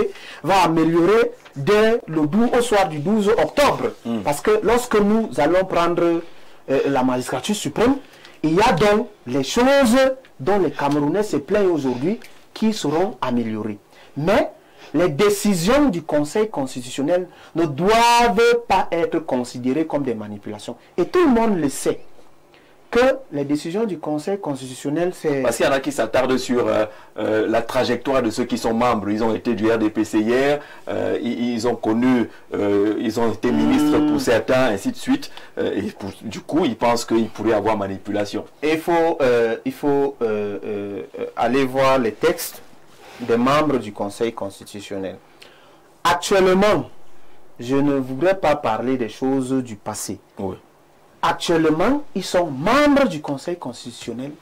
va améliorer dès au soir du 12 octobre. Parce que lorsque nous allons prendre la magistrature suprême, il y a donc les choses dont les Camerounais se plaignent aujourd'hui qui seront améliorées. Mais les décisions du Conseil constitutionnel ne doivent pas être considérées comme des manipulations. Et tout le monde le sait. Que les décisions du Conseil constitutionnel, c'est... Parce qu'il y en a qui s'attardent sur la trajectoire de ceux qui sont membres. Ils ont été du RDPC hier, ils ont connu, ils ont été ministres pour certains, ainsi de suite. Du coup, ils pensent qu'il pourrait y avoir manipulation. Il faut aller voir les textes des membres du Conseil constitutionnel. Actuellement, je ne voudrais pas parler des choses du passé. Oui. Actuellement, ils sont membres du Conseil constitutionnel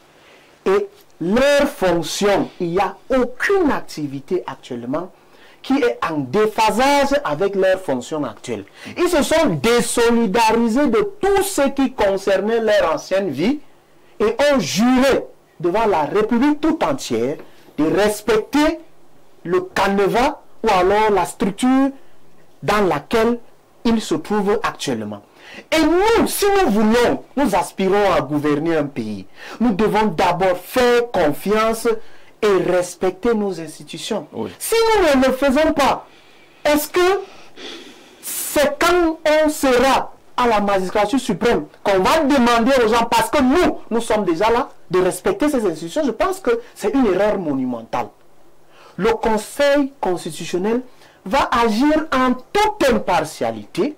et leur fonction, il n'y a aucune activité actuellement qui est en déphasage avec leur fonction actuelle. Ils se sont désolidarisés de tout ce qui concernait leur ancienne vie et ont juré devant la République tout entière de respecter le canevas ou alors la structure dans laquelle ils se trouvent actuellement. Et nous, si nous aspirons à gouverner un pays, nous devons d'abord faire confiance et respecter nos institutions. Oui. Si nous ne le faisons pas, est-ce que c'est quand on sera à la magistrature suprême qu'on va demander aux gens, parce que nous sommes déjà là, de respecter ces institutions? Je pense que c'est une erreur monumentale. Le Conseil constitutionnel va agir en toute impartialité.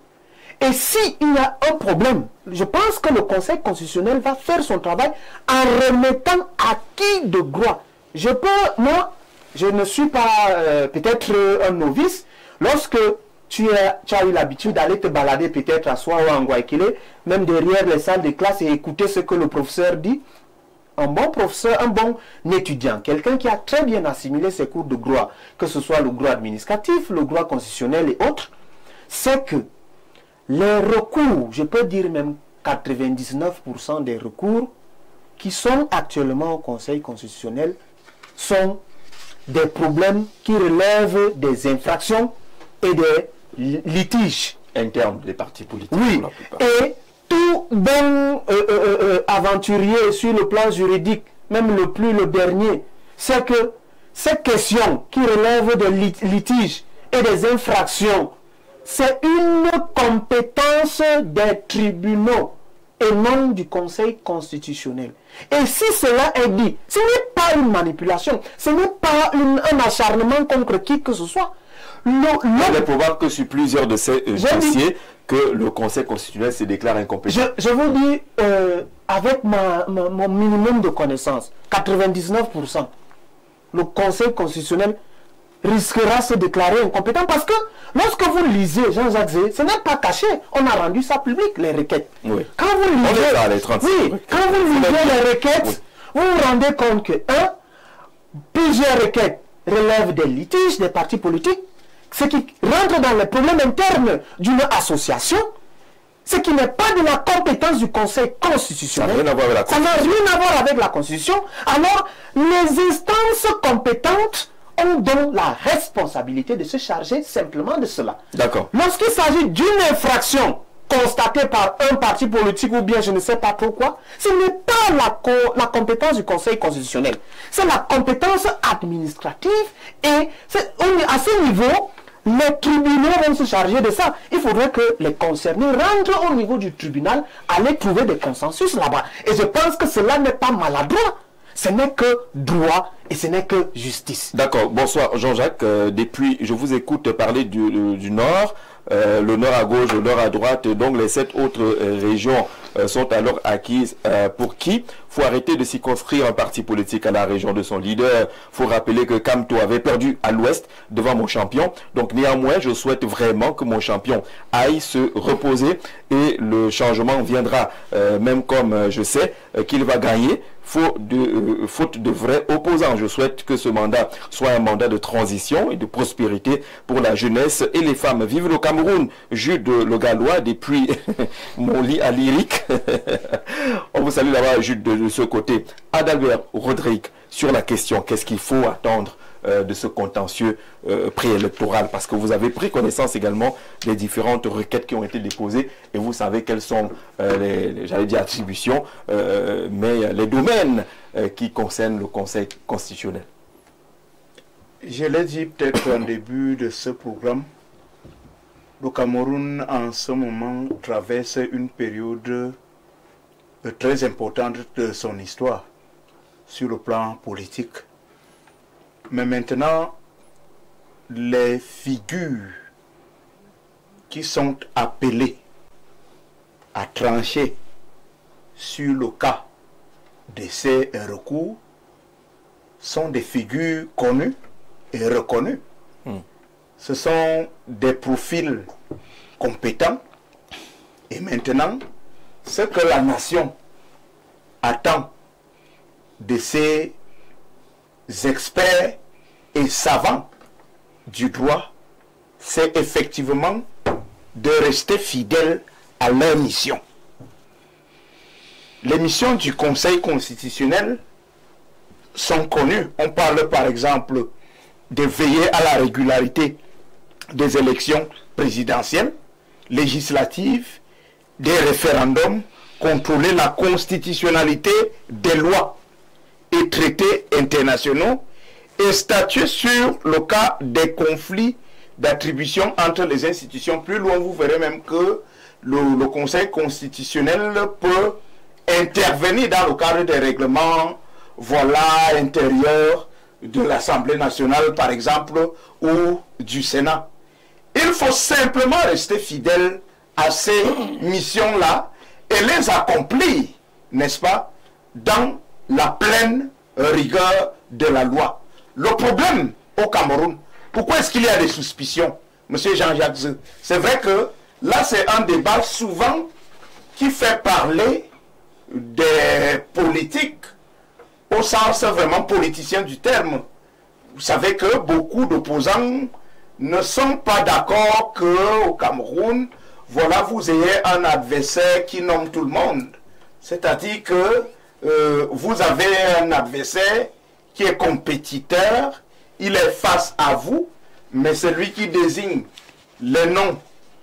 Et s'il y a un problème, je pense que le Conseil constitutionnel va faire son travail en remettant acquis de droit. Moi, je ne suis pas peut-être un novice. Lorsque tu as eu l'habitude d'aller te balader peut-être à Soa ou à Nguaikele, même derrière les salles de classe et écouter ce que le professeur dit, un bon professeur, un bon étudiant, quelqu'un qui a très bien assimilé ses cours de droit, que ce soit le droit administratif, le droit constitutionnel et autres, c'est que les recours, je peux dire même 99% des recours qui sont actuellement au Conseil constitutionnel sont des problèmes qui relèvent des infractions et des litiges internes des partis politiques. Oui, et tout bon aventurier sur le plan juridique, même le dernier, c'est que ces questions qui relèvent des litiges et des infractions, c'est une compétence des tribunaux et non du Conseil constitutionnel. Et si cela est dit, ce n'est pas une manipulation, ce n'est pas un acharnement contre qui que ce soit. Il est probable que sur plusieurs de ces dossiers, que le Conseil constitutionnel se déclare incompétent. Je vous dis, avec mon minimum de connaissances, 99%, le Conseil constitutionnel risquera de se déclarer incompétent parce que lorsque vous lisez Jean-Jacques Zé, ce n'est pas caché, on a rendu ça public, les requêtes. Oui. Quand vous lisez, quand vous lisez les requêtes, vous vous rendez compte que, plusieurs requêtes relèvent des litiges des partis politiques, ce qui rentre dans les problèmes internes d'une association, ce qui n'est pas de la compétence du Conseil constitutionnel. Ça n'a rien à voir avec la Constitution. Alors, les instances compétentes ont donc la responsabilité de se charger simplement de cela. D'accord. Lorsqu'il s'agit d'une infraction constatée par un parti politique ou bien je ne sais pas trop quoi, ce n'est pas la compétence du Conseil constitutionnel. C'est la compétence administrative et à ce niveau, les tribunaux vont se charger de ça. Il faudrait que les concernés rentrent au niveau du tribunal, aller trouver des consensus là-bas. Et je pense que cela n'est pas maladroit. Ce n'est que droit et ce n'est que justice. D'accord. Bonsoir Jean-Jacques. Depuis, je vous écoute parler du Nord. Le Nord à gauche, le Nord à droite. Donc les 7 autres régions sont alors acquises pour qui? Faut arrêter de circonscrire un parti politique à la région de son leader. Faut rappeler que Kamto avait perdu à l'ouest devant mon champion. Donc néanmoins, je souhaite vraiment que mon champion aille se reposer et le changement viendra. Même comme je sais qu'il va gagner, faute de vrais opposants. Je souhaite que ce mandat soit un mandat de transition et de prospérité pour la jeunesse et les femmes. Vive le Cameroun, Jude Le Gallois, depuis mon lit à lyrique. On vous salue là-bas, Jude, de ce côté. Adalbert Rodrigue, sur la question, qu'est-ce qu'il faut attendre de ce contentieux préélectoral, parce que vous avez pris connaissance également des différentes requêtes qui ont été déposées et vous savez quelles sont j'allais dire attributions, mais les domaines qui concernent le Conseil constitutionnel. Je l'ai dit peut-être en début de ce programme, le Cameroun en ce moment traverse une période très importante de son histoire sur le plan politique. Mais maintenant, les figures qui sont appelées à trancher sur le cas de ces recours sont des figures connues et reconnues. Ce sont des profils compétents. Et maintenant, ce que la nation attend de ces experts et savants du droit, c'est effectivement de rester fidèles à leur mission. Les missions du Conseil constitutionnel sont connues. On parle par exemple de veiller à la régularité des élections présidentielles, législatives, des référendums, contrôler la constitutionnalité des lois et traités internationaux et statuer sur le cas des conflits d'attribution entre les institutions. Plus loin, vous verrez même que le Conseil constitutionnel peut intervenir dans le cadre des règlements intérieurs de l'Assemblée nationale, par exemple, ou du Sénat. Il faut simplement rester fidèle à ces missions-là et les accomplir, n'est-ce pas, dans la pleine rigueur de la loi. Le problème au Cameroun, pourquoi est-ce qu'il y a des suspicions, Monsieur Jean-Jacques Zé? C'est vrai que là, c'est un débat souvent qui fait parler des politiques au sens vraiment politicien du terme. Vous savez que beaucoup d'opposants ne sont pas d'accord qu'au Cameroun, voilà, vous ayez un adversaire qui nomme tout le monde. C'est-à-dire que vous avez un adversaire qui est compétiteur, il est face à vous, mais c'est lui qui désigne les noms,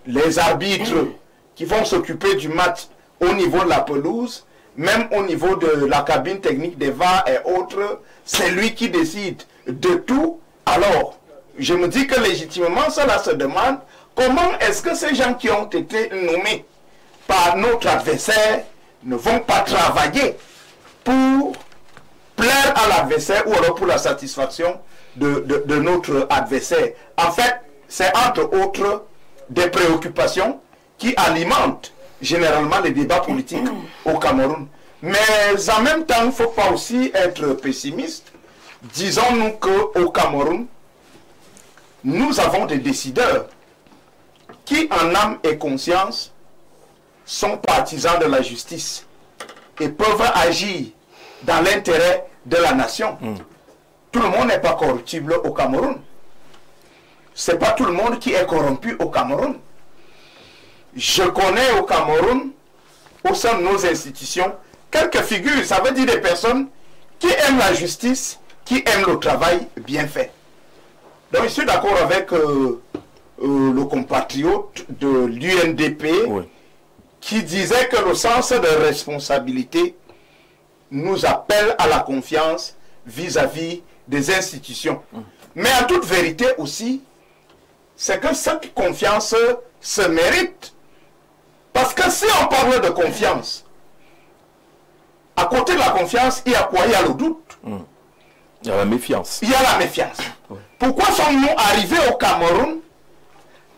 les arbitres qui vont s'occuper du match au niveau de la pelouse, même au niveau de la cabine technique des VAR et autres, c'est lui qui décide de tout. Alors, je me dis que légitimement, cela se demande comment est-ce que ces gens qui ont été nommés par notre adversaire ne vont pas travailler pour plaire à l'adversaire ou alors pour la satisfaction de notre adversaire. En fait, c'est entre autres des préoccupations qui alimentent généralement les débats politiques au Cameroun. Mais en même temps, il ne faut pas aussi être pessimiste. Disons-nous qu'au Cameroun, nous avons des décideurs qui, en âme et conscience, sont partisans de la justice et peuvent agir dans l'intérêt de la nation. Tout le monde n'est pas corruptible au Cameroun. Ce n'est pas tout le monde qui est corrompu au Cameroun. Je connais au Cameroun, au sein de nos institutions, quelques figures, ça veut dire des personnes qui aiment la justice, qui aiment le travail bien fait. Donc je suis d'accord avec le compatriote de l'UNDP qui disait que le sens de responsabilité nous appelle à la confiance vis-à-vis des institutions. Mais en toute vérité aussi, c'est que cette confiance se mérite. Parce que si on parle de confiance, à côté de la confiance, il y a quoi? Il y a le doute. Il y a la méfiance. Il y a la méfiance. Pourquoi sommes-nous arrivés au Cameroun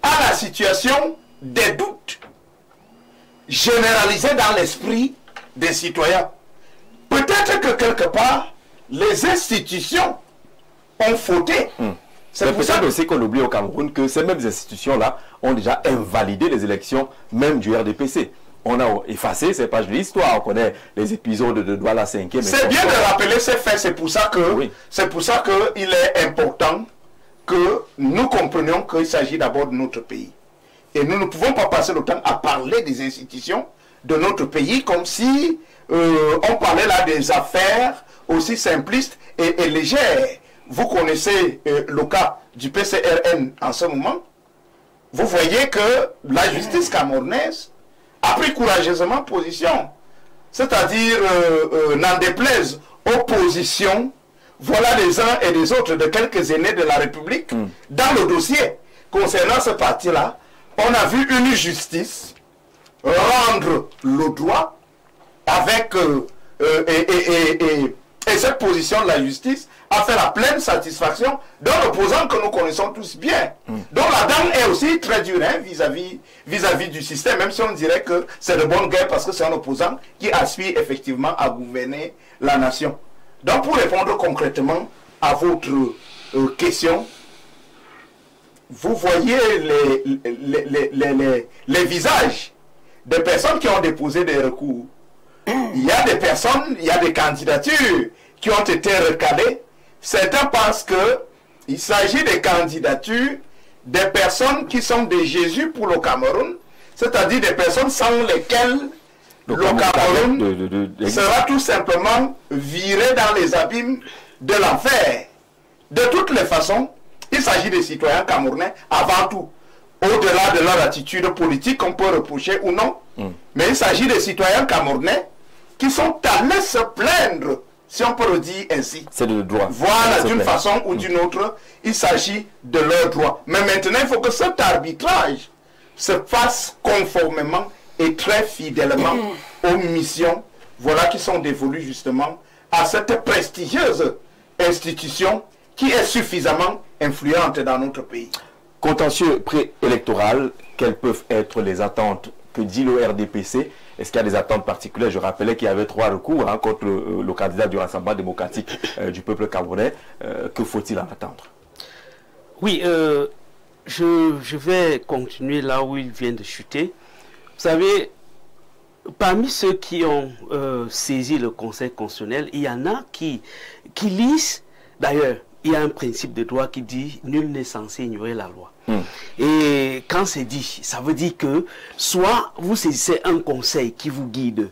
à la situation des doutes généralisés dans l'esprit des citoyens? Peut-être que quelque part, les institutions ont fauté. C'est peut-être aussi qu'on oublie au Cameroun que ces mêmes institutions-là ont déjà invalidé les élections, même du RDPC. On a effacé ces pages de l'histoire, on connaît les épisodes de Douala 5e. C'est bien de rappeler ces faits, c'est pour ça que il est important que nous comprenions qu'il s'agit d'abord de notre pays. Et nous ne pouvons pas passer le temps à parler des institutions de notre pays comme si on parlait là des affaires aussi simplistes et légères. Vous connaissez le cas du PCRN en ce moment. Vous voyez que la justice camerounaise a pris courageusement position. C'est-à-dire, n'en déplaise aux positions, voilà les uns et les autres de quelques aînés de la République. Dans le dossier concernant ce parti-là, on a vu une justice rendre le droit avec et cette position de la justice a fait la pleine satisfaction d'un opposant que nous connaissons tous bien. Donc la dame est aussi très dure vis-à-vis du système, même si on dirait que c'est de bonne guerre parce que c'est un opposant qui aspire effectivement à gouverner la nation. Donc pour répondre concrètement à votre question, vous voyez les visages des personnes qui ont déposé des recours. Il y a des personnes, il y a des candidatures qui ont été recalées. Certains pensent qu'il s'agit des candidatures des personnes qui sont des Jésus pour le Cameroun, c'est-à-dire des personnes sans lesquelles le Cameroun sera tout simplement viré dans les abîmes de l'enfer. De toutes les façons, il s'agit des citoyens camerounais avant tout. Au-delà de leur attitude politique qu'on peut reprocher ou non, mais il s'agit des citoyens camerounais qui sont allés se plaindre, si on peut le dire ainsi. C'est le droit. Voilà, d'une façon ou d'une autre, il s'agit de leurs droits. Mais maintenant, il faut que cet arbitrage se fasse conformément et très fidèlement aux missions, voilà, qui sont dévolues justement à cette prestigieuse institution qui est suffisamment influente dans notre pays. Contentieux préélectoral, quelles peuvent être les attentes que dit le RDPC? Est-ce qu'il y a des attentes particulières? Je rappelais qu'il y avait 3 recours contre le candidat du Rassemblement démocratique du peuple camerounais. Que faut-il en attendre? Oui, je vais continuer là où il vient de chuter. Vous savez, parmi ceux qui ont saisi le Conseil constitutionnel, il y en a qui lisent, d'ailleurs, il y a un principe de droit qui dit nul n'est censé ignorer la loi. Et quand c'est dit, ça veut dire que soit vous saisissez un conseil qui vous guide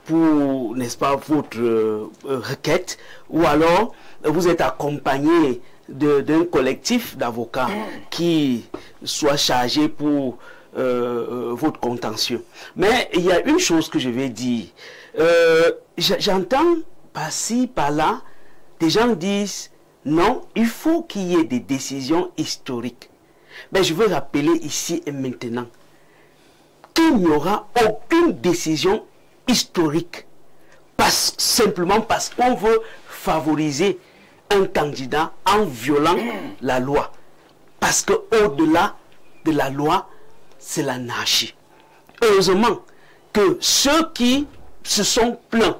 pour, n'est-ce pas, votre requête, ou alors vous êtes accompagné d'un collectif d'avocats qui soit chargé pour votre contentieux. Mais il y a une chose que je vais dire. J'entends par-ci, par-là, des gens disent non, il faut qu'il y ait des décisions historiques. Mais je veux rappeler ici et maintenant qu'il n'y aura aucune décision historique. Simplement parce qu'on veut favoriser un candidat en violant la loi. Parce qu'au-delà de la loi, c'est l'anarchie. Heureusement que ceux qui se sont plaints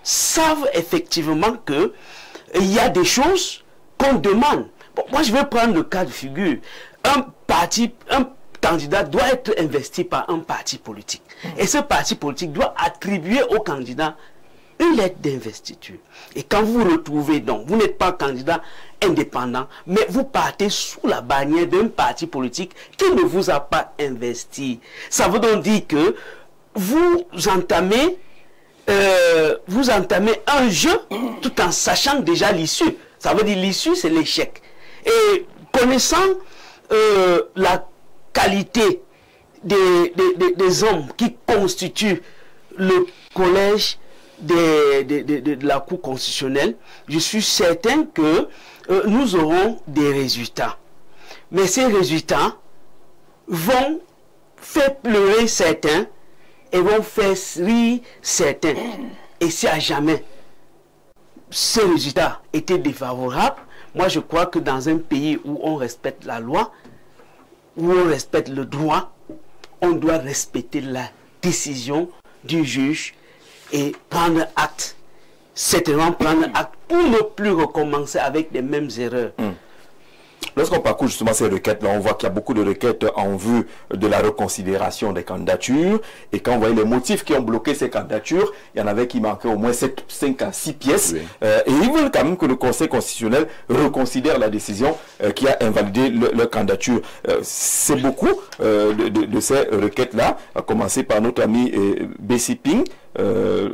savent effectivement que il y a des choses qu'on demande. Bon, moi, je vais prendre le cas de figure. Un candidat doit être investi par un parti politique. Et ce parti politique doit attribuer au candidat une lettre d'investiture. Et quand vous vous retrouvez donc, vous n'êtes pas candidat indépendant, mais vous partez sous la bannière d'un parti politique qui ne vous a pas investi. Ça veut donc dire que vous entamez un jeu tout en sachant déjà l'issue. Ça veut dire l'issue, c'est l'échec. Et connaissant la qualité des hommes qui constituent le collège de la Cour constitutionnelle, je suis certain que nous aurons des résultats. Mais ces résultats vont faire pleurer certains et vont faire rire certains. Et si à jamais ces résultats étaient défavorables, moi je crois que dans un pays où on respecte la loi, où on respecte le droit, on doit respecter la décision du juge et prendre acte, certainement prendre acte pour ne plus recommencer avec les mêmes erreurs. Lorsqu'on parcourt justement ces requêtes-là, on voit qu'il y a beaucoup de requêtes en vue de la reconsidération des candidatures. Et quand on voit les motifs qui ont bloqué ces candidatures, il y en avait qui manquaient au moins 5 à 6 pièces. Oui. Et ils veulent quand même que le Conseil constitutionnel reconsidère la décision qui a invalidé leur candidature. C'est beaucoup de ces requêtes-là, à commencer par notre ami Bessie Ping,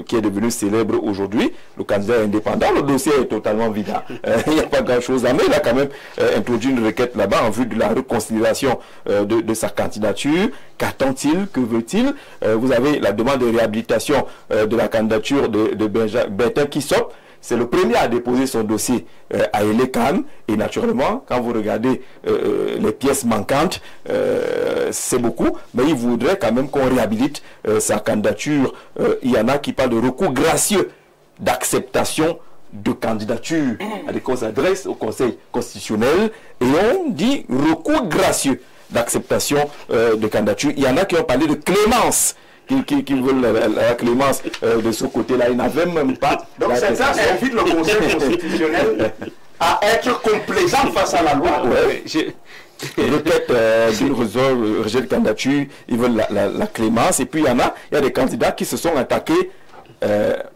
qui est devenu célèbre aujourd'hui, le candidat indépendant. Le dossier est totalement vide. Il n'y a pas grand-chose à mais il a quand même introduit une requête là-bas en vue de la reconsidération de sa candidature. Qu'attend-il? Que veut-il? Vous avez la demande de réhabilitation de la candidature de Bertin Kissop. C'est le premier à déposer son dossier à Elekam. Et naturellement, quand vous regardez les pièces manquantes, c'est beaucoup. Mais il voudrait quand même qu'on réhabilite sa candidature. Il y en a qui parlent de recours gracieux d'acceptation de candidature. On s'adresse au Conseil constitutionnel et on dit recours gracieux d'acceptation de candidature. Il y en a qui ont parlé de clémence. Qui veulent la clémence de ce côté-là. Ils n'avaient même pas... Donc c'est ça, ça invite le Conseil constitutionnel à être complaisant face à la loi. Requête d'une rejet de candidature, ils veulent la clémence. Et puis il y a des candidats qui se sont attaqués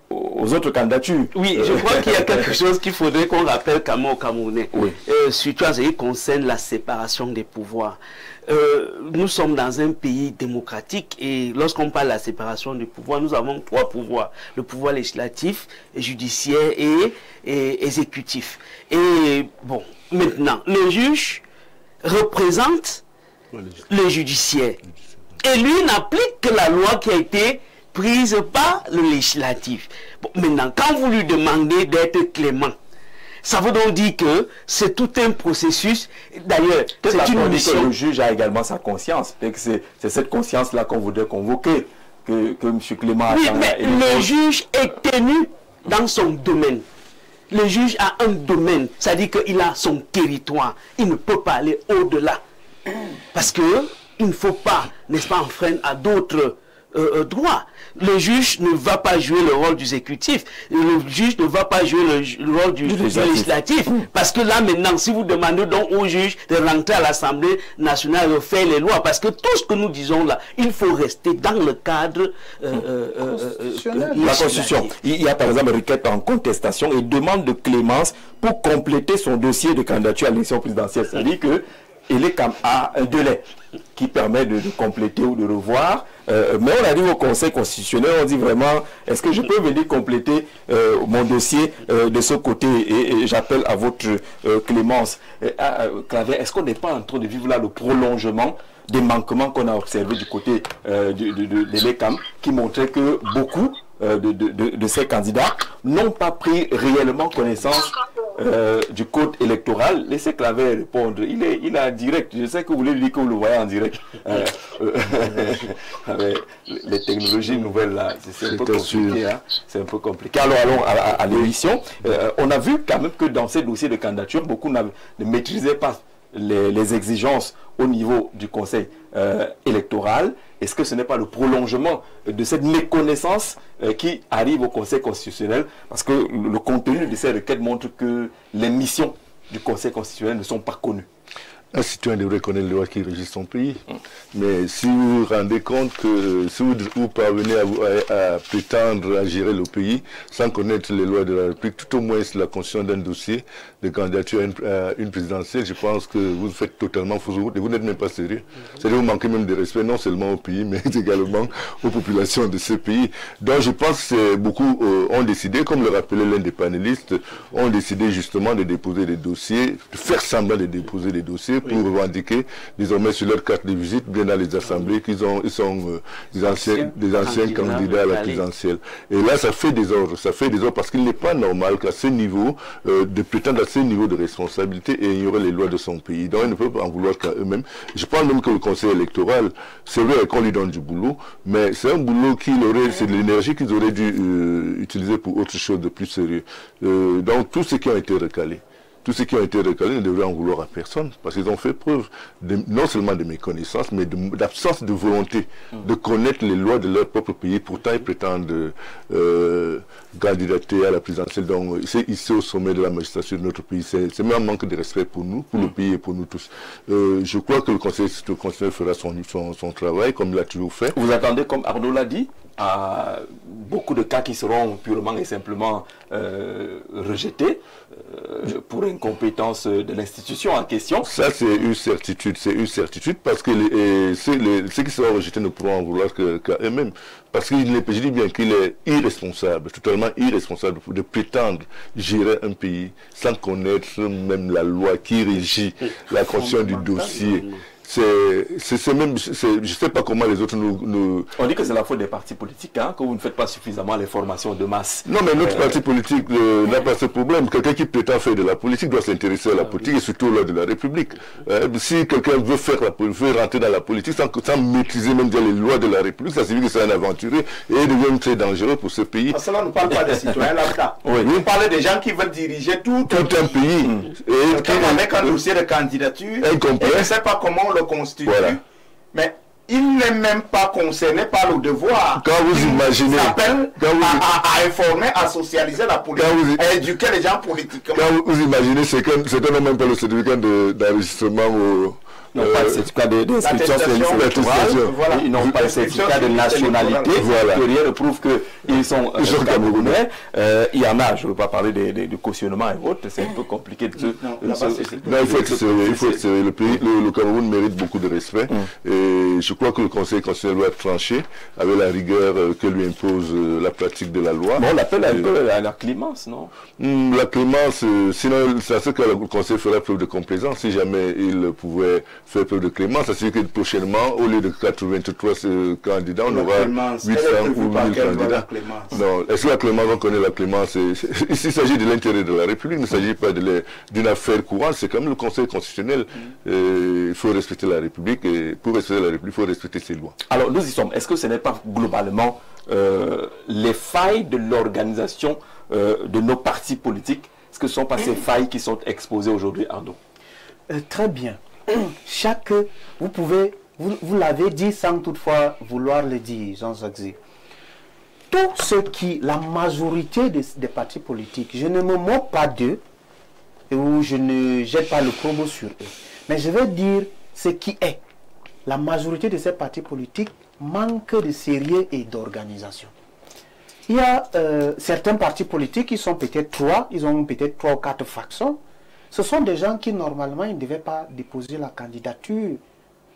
aux autres candidatures. Oui, je crois qu'il y a quelque chose qu'il faudrait qu'on rappelle aux Camerounais. Oui. Surtout en ce qui concerne la séparation des pouvoirs. Nous sommes dans un pays démocratique et lorsqu'on parle de la séparation du pouvoir, nous avons 3 pouvoirs. Le pouvoir législatif, judiciaire et exécutif. Et bon, maintenant, le juge représente le judiciaire. Et lui n'applique que la loi qui a été prise par le législatif. Bon, maintenant, quand vous lui demandez d'être clément, ça veut donc dire que c'est tout un processus. D'ailleurs, c'est une mission. Le juge a également sa conscience. C'est cette conscience-là qu'on voudrait convoquer, que M. Clément a. Oui, mais le juge est tenu dans son domaine. Le juge a un domaine, c'est-à-dire qu'il a son territoire. Il ne peut pas aller au-delà. Parce qu'il ne faut pas, n'est-ce pas, enfreindre à d'autres droit. Le juge ne va pas jouer le rôle du exécutif, le juge ne va pas jouer le rôle du législatif. Parce que là maintenant, si vous demandez donc au juge de rentrer à l'Assemblée nationale et faire les lois, parce que tout ce que nous disons là, il faut rester dans le cadre de la Constitution. Il y a par exemple une requête en contestation et demande de clémence pour compléter son dossier de candidature à l'élection présidentielle. C'est-à-dire que l'ECAM a un délai qui permet de compléter ou de revoir. Mais on arrive au Conseil constitutionnel, on dit vraiment, est-ce que je peux venir compléter mon dossier de ce côté? Et j'appelle à votre clémence. Claver, est-ce qu'on n'est pas en train de vivre là le prolongement des manquements qu'on a observés du côté de l'ECAM, qui montraient que beaucoup de ces candidats n'ont pas pris réellement connaissance du code électoral? Laissez Claver répondre. Il est en direct. Je sais que vous voulez lui dire que vous le voyez en direct. Les technologies nouvelles là, c'est un peu compliqué. Hein? C'est un peu compliqué. Alors allons à l'émission. On a vu quand même que dans ces dossiers de candidature, beaucoup ne maîtrisaient pas les exigences au niveau du Conseil électoral. Est-ce que ce n'est pas le prolongement de cette méconnaissance qui arrive au Conseil constitutionnel? Parce que le contenu de ces requêtes montre que les missions du Conseil constitutionnel ne sont pas connues. Un citoyen devrait connaître les lois qui régissent son pays. Mais si vous vous rendez compte que si vous parvenez à prétendre à gérer le pays sans connaître les lois de la République, tout au moins la constitution d'un dossier de candidature à une présidentielle, je pense que vous faites totalement fausse route et vous n'êtes même pas sérieux. C'est-à-dire que vous manquez même de respect non seulement au pays, mais également aux populations de ce pays. Donc je pense que beaucoup ont décidé, comme le rappelait l'un des panélistes, ont décidé justement de déposer des dossiers, de faire semblant de déposer des dossiers pour revendiquer désormais sur leur carte de visite, bien dans les assemblées, ils sont des anciens candidats à la présidentielle. Et là, ça fait des ordres parce qu'il n'est pas normal qu'à ce niveau, de prétendre à ce niveau de responsabilité et ignorer les lois de son pays. Donc, ils ne peuvent pas en vouloir qu'à eux-mêmes. Je pense même que le Conseil électoral, c'est vrai qu'on lui donne du boulot, mais c'est un boulot c'est de l'énergie qu'ils auraient dû utiliser pour autre chose de plus sérieux. Donc, tous ceux qui ont été recalés, ne devraient en vouloir à personne, parce qu'ils ont fait preuve non seulement de méconnaissance, mais d'absence de volonté de connaître les lois de leur propre pays. Pourtant, ils prétendent candidater à la présidentielle. Donc, c'est ici au sommet de la magistrature de notre pays. C'est même un manque de respect pour nous, pour le pays et pour nous tous. Je crois que le Conseil constitutionnel fera son travail, comme il l'a toujours fait. Vous attendez, comme Arnaud l'a dit, à beaucoup de cas qui seront purement et simplement rejetés pour incompétence de l'institution en question. Ça, c'est une certitude, parce que ceux qui seront rejetés ne pourront en vouloir qu'à eux-mêmes. Parce qu'il je dis bien qu'il est irresponsable, totalement irresponsable de prétendre gérer un pays sans connaître même la loi qui régit la constitution du dossier. C'est même, je ne sais pas comment les autres nous... On dit que c'est la faute des partis politiques, hein, que vous ne faites pas suffisamment les formations de masse. Non, mais notre parti politique n'a pas ce problème. Quelqu'un qui prétend faire de la politique doit s'intéresser à la politique et surtout lors de la République. Si quelqu'un veut rentrer dans la politique sans maîtriser même les lois de la République, ça signifie que c'est un aventuré et il devient très dangereux pour ce pays. Parce que là, on ne parle pas des citoyens lambda. Oui. Nous parlons des gens qui veulent diriger tout un pays. Et qui avec un dossier de candidature, incomplet. Et ne sait pas comment on le constitue. Voilà. Mais il n'est même pas concerné par le devoir. Quand vous imaginez, à informer, à socialiser la politique, à éduquer les gens politiquement. Quand vous imaginez, c'est qu'on n'a même pas le certificat d'enregistrement au... Ils n'ont pas le certificat d'inscription sur l'électoral, ils n'ont pas le certificat de nationalité, que rien ne prouve qu'ils sont camerounais. Il y en a, je ne veux pas parler du cautionnement et autres, c'est un peu compliqué de se... Non, il faut être sérieux. Le Cameroun mérite beaucoup de respect. Et je crois que le Conseil constitutionnel doit être tranché avec la rigueur que lui impose la pratique de la loi. On l'appelle un peu la clémence, non? La clémence, sinon, c'est à ce que le Conseil ferait preuve de complaisance si jamais il pouvait faire preuve de clémence. Ça signifie que prochainement, au lieu de 83 candidats, on aura 800 ou 1000 candidats. Non, est-ce que la clémence, on connaît la clémence? Il s'agit de l'intérêt de la République, il ne s'agit pas d'une affaire courante, c'est comme le Conseil constitutionnel. Il faut respecter la République, et pour respecter la République, il faut respecter ses lois. Alors, nous y sommes. Est-ce que ce n'est pas globalement les failles de l'organisation de nos partis politiques? Est-ce que ce ne sont pas ces failles qui sont exposées aujourd'hui, Arnaud? Très bien. Vous pouvez vous l'avez dit sans toutefois vouloir le dire, Jean-Jacques Zé. Tout ce qui, la majorité des partis politiques, je ne me moque pas d'eux, ou je ne jette pas le promo sur eux, mais je veux dire ce qui est. La majorité de ces partis politiques manquent de sérieux et d'organisation. Il y a certains partis politiques qui sont peut-être ils ont peut-être 3 ou 4 factions. Ce sont des gens qui, normalement, ils ne devaient pas déposer la candidature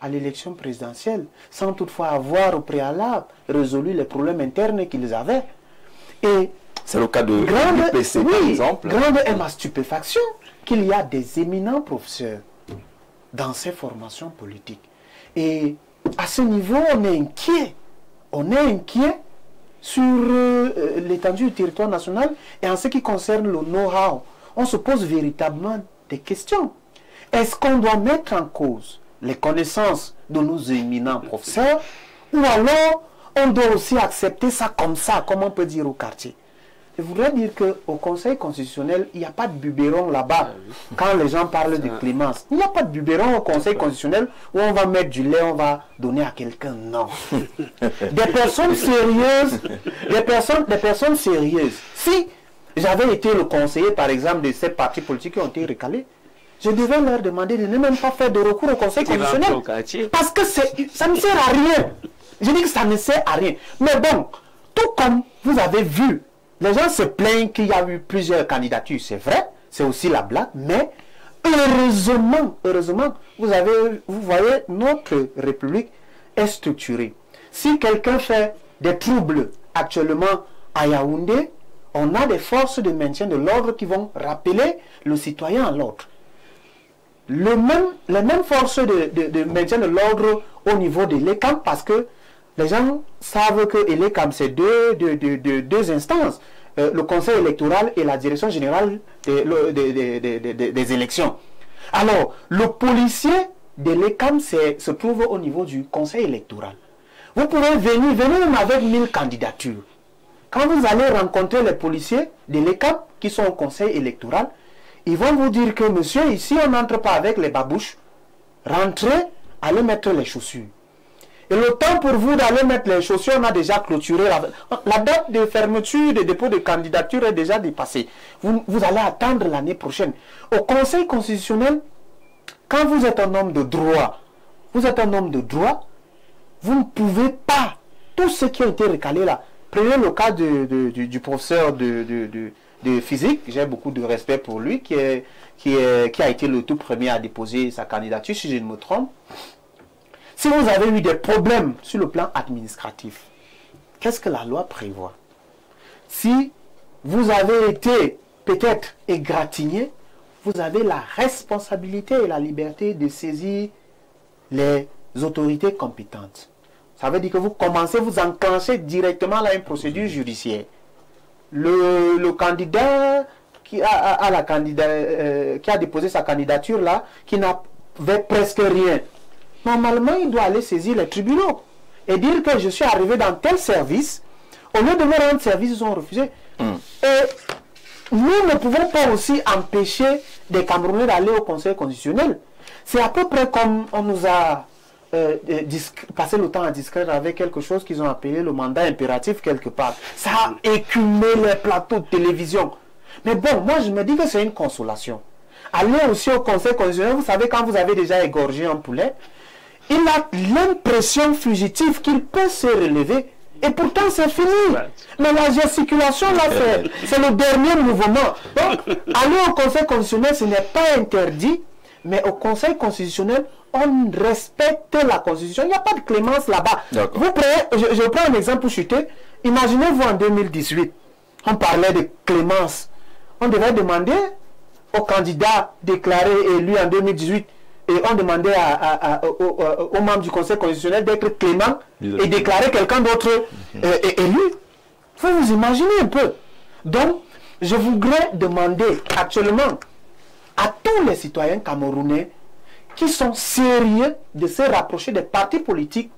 à l'élection présidentielle, sans toutefois avoir au préalable résolu les problèmes internes qu'ils avaient. Et c'est le cas de l'UPC, par exemple. Grande est ma stupéfaction qu'il y a des éminents professeurs dans ces formations politiques. Et à ce niveau, on est inquiet. On est inquiet sur l'étendue du territoire national et en ce qui concerne le know-how. On se pose véritablement des questions. Est-ce qu'on doit mettre en cause les connaissances de nos éminents professeurs ou alors on doit aussi accepter ça, comme on peut dire au quartier? Je voudrais dire qu'au Conseil constitutionnel, il n'y a pas de biberon là-bas. Quand les gens parlent de clémence, il n'y a pas de biberon au Conseil constitutionnel où on va mettre du lait, on va donner à quelqu'un. Non. Des personnes sérieuses, des personnes sérieuses. Si j'avais été le conseiller, par exemple, de ces partis politiques qui ont été recalés, je devais leur demander de ne même pas faire de recours au Conseil constitutionnel. Parce que ça ne sert à rien. Je dis que ça ne sert à rien. Mais bon, tout comme vous avez vu, les gens se plaignent qu'il y a eu plusieurs candidatures. C'est vrai, c'est aussi la blague, mais heureusement, vous voyez, notre République est structurée. Si quelqu'un fait des troubles actuellement à Yaoundé, on a des forces de maintien de l'ordre qui vont rappeler le citoyen à l'ordre. Les mêmes forces de maintien de l'ordre au niveau de l'ECAM, parce que les gens savent que l'ECAM, c'est deux instances, le Conseil électoral et la Direction générale des élections. Alors, le policier de l'ECAM se trouve au niveau du Conseil électoral. Vous pouvez venir même avec 1000 candidatures. Quand vous allez rencontrer les policiers de l'ECAM qui sont au Conseil électoral, ils vont vous dire que, monsieur, ici, on n'entre pas avec les babouches. Rentrez, allez mettre les chaussures. Et le temps pour vous d'aller mettre les chaussures, on a déjà clôturé. La date de fermeture de dépôt de candidature est déjà dépassée. Vous allez attendre l'année prochaine. Au Conseil constitutionnel, quand vous êtes un homme de droit, vous ne pouvez pas, tous ceux qui ont été recalés là, prenez le cas du professeur de physique, j'ai beaucoup de respect pour lui, qui a été le tout premier à déposer sa candidature, si je ne me trompe. Si vous avez eu des problèmes sur le plan administratif, qu'est-ce que la loi prévoit? Si vous avez été peut-être égratigné, vous avez la responsabilité et la liberté de saisir les autorités compétentes. Ça veut dire que vous commencez, vous enclenchez directement là une procédure judiciaire. Le candidat qui a déposé sa candidature là, qui n'avait presque rien, normalement il doit aller saisir les tribunaux et dire que je suis arrivé dans tel service, au lieu de me rendre service, ils ont refusé. Et nous ne pouvons pas aussi empêcher des Camerounais d'aller au Conseil constitutionnel. C'est à peu près comme on nous a passer le temps à discret avec quelque chose qu'ils ont appelé le mandat impératif quelque part. Ça a écumé les plateaux de télévision. Mais bon, moi je me dis que c'est une consolation. Allez aussi au Conseil constitutionnel, vous savez, quand vous avez déjà égorgé un poulet, il a l'impression fugitive qu'il peut se relever. Et pourtant c'est fini. Mais la gesticulation là, c'est le dernier mouvement. Donc, aller au Conseil constitutionnel, ce n'est pas interdit, mais au Conseil constitutionnel, on respecte la Constitution. Il n'y a pas de clémence là-bas. Vous prenez, je prends un exemple pour chuter. Imaginez-vous en 2018, on parlait de clémence. On devait demander aux candidats déclarés élus en 2018 et on demandait aux membres du Conseil constitutionnel d'être clément et déclarer quelqu'un d'autre élu. Vous imaginez un peu. Donc, je voudrais demander actuellement à tous les citoyens camerounais qui sont sérieux de se rapprocher des partis politiques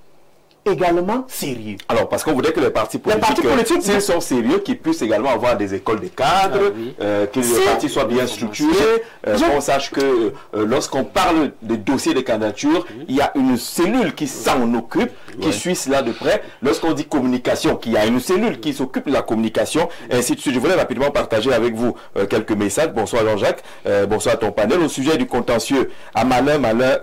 également sérieux. Alors, parce qu'on voudrait que les partis politiques, s'ils sont sérieux, qu'ils puissent également avoir des écoles de cadres, que les partis soient bien structurés, qu'on sache que lorsqu'on parle de dossiers de candidature, il y a une cellule qui s'en occupe, qui suit cela de près. Lorsqu'on dit communication, qu'il y a une cellule qui s'occupe de la communication, et ainsi de suite. Je voulais rapidement partager avec vous quelques messages. Bonsoir Jean-Jacques, bonsoir à ton panel. Au sujet du contentieux à Malin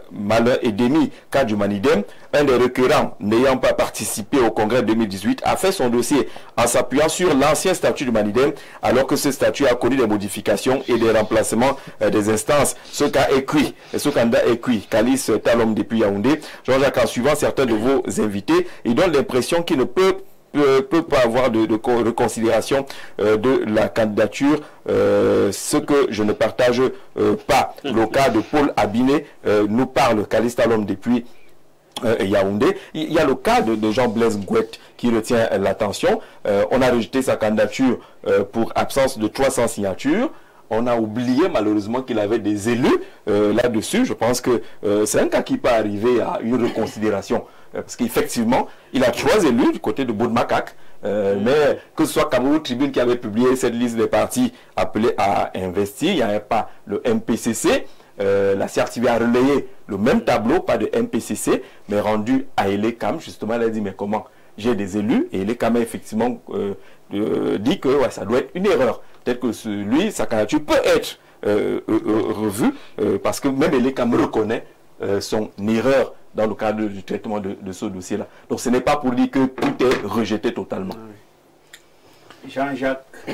et Demi, cas du Manidem, un des requérants n'ayant pas participé au congrès 2018 a fait son dossier en s'appuyant sur l'ancien statut du Manidem, alors que ce statut a connu des modifications et des remplacements des instances. Ce candidat est cuit. Calice Talom depuis Yaoundé. Jean-Jacques, en suivant certains de vos invités, il donne l'impression qu'il ne peut pas avoir de considération de la candidature, ce que je ne partage pas. Le cas de Paul Abiné nous parle, Calice Talom depuis Yaoundé. Il y a le cas de Jean-Blaise Gouette qui retient l'attention. On a rejeté sa candidature pour absence de 300 signatures. On a oublié malheureusement qu'il avait des élus là-dessus. Je pense que c'est un cas qui peut arriver à une reconsidération. Parce qu'effectivement, il a 3 élus du côté de Boudmakak. Mais que ce soit Cameroun Tribune qui avait publié cette liste des partis appelés à investir, il n'y avait pas le MPCC. La CRTV a relayé le même tableau, pas de MPCC, mais rendu à Elekam. Justement, elle a dit, mais comment? J'ai des élus, et Elekam a effectivement dit que ça doit être une erreur. Peut-être que sa candidature peut être revue, parce que même Elekam reconnaît son erreur dans le cadre du traitement de ce dossier-là. Donc ce n'est pas pour dire que tout est rejeté totalement. Jean-Jacques,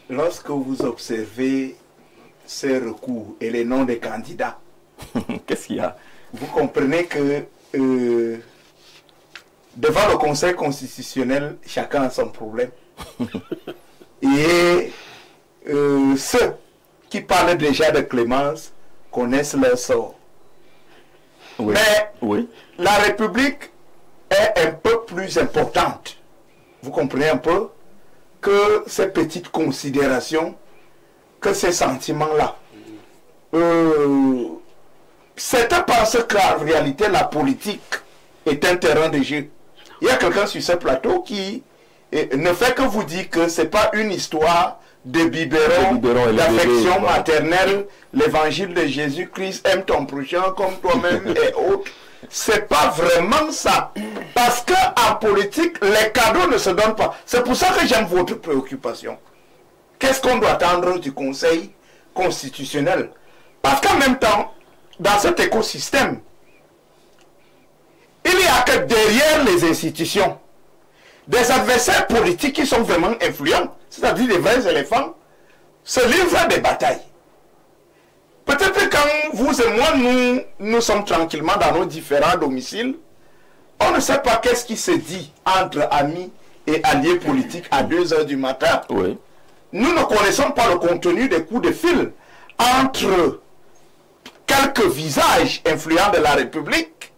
lorsque vous observez ces recours et les noms des candidats, qu'est-ce qu'il y a? Vous comprenez que devant le Conseil constitutionnel, chacun a son problème. Et ceux qui parlent déjà de clémence connaissent leur sort. Oui. Mais la République est un peu plus importante, vous comprenez un peu, que ces petites considérations, que ces sentiments-là. Certains pensent qu'en réalité, la politique est un terrain de jeu. Il y a quelqu'un sur ce plateau qui ne fait que vous dire que ce n'est pas une histoire de biberon, d'affection maternelle, l'évangile de Jésus-Christ, aime ton prochain comme toi-même et autres. C'est pas vraiment ça. Parce qu'en politique, les cadeaux ne se donnent pas. C'est pour ça que j'aime votre préoccupation. Qu'est-ce qu'on doit attendre du Conseil constitutionnel? Parce qu'en même temps, dans cet écosystème, il n'y a que derrière les institutions des adversaires politiques qui sont vraiment influents, c'est-à-dire des vrais éléphants, se livrent des batailles. Peut-être que quand vous et moi, nous sommes tranquillement dans nos différents domiciles, on ne sait pas qu'est-ce qui se dit entre amis et alliés politiques à 2 h du matin. Oui. Nous ne connaissons pas le contenu des coups de fil entre quelques visages influents de la République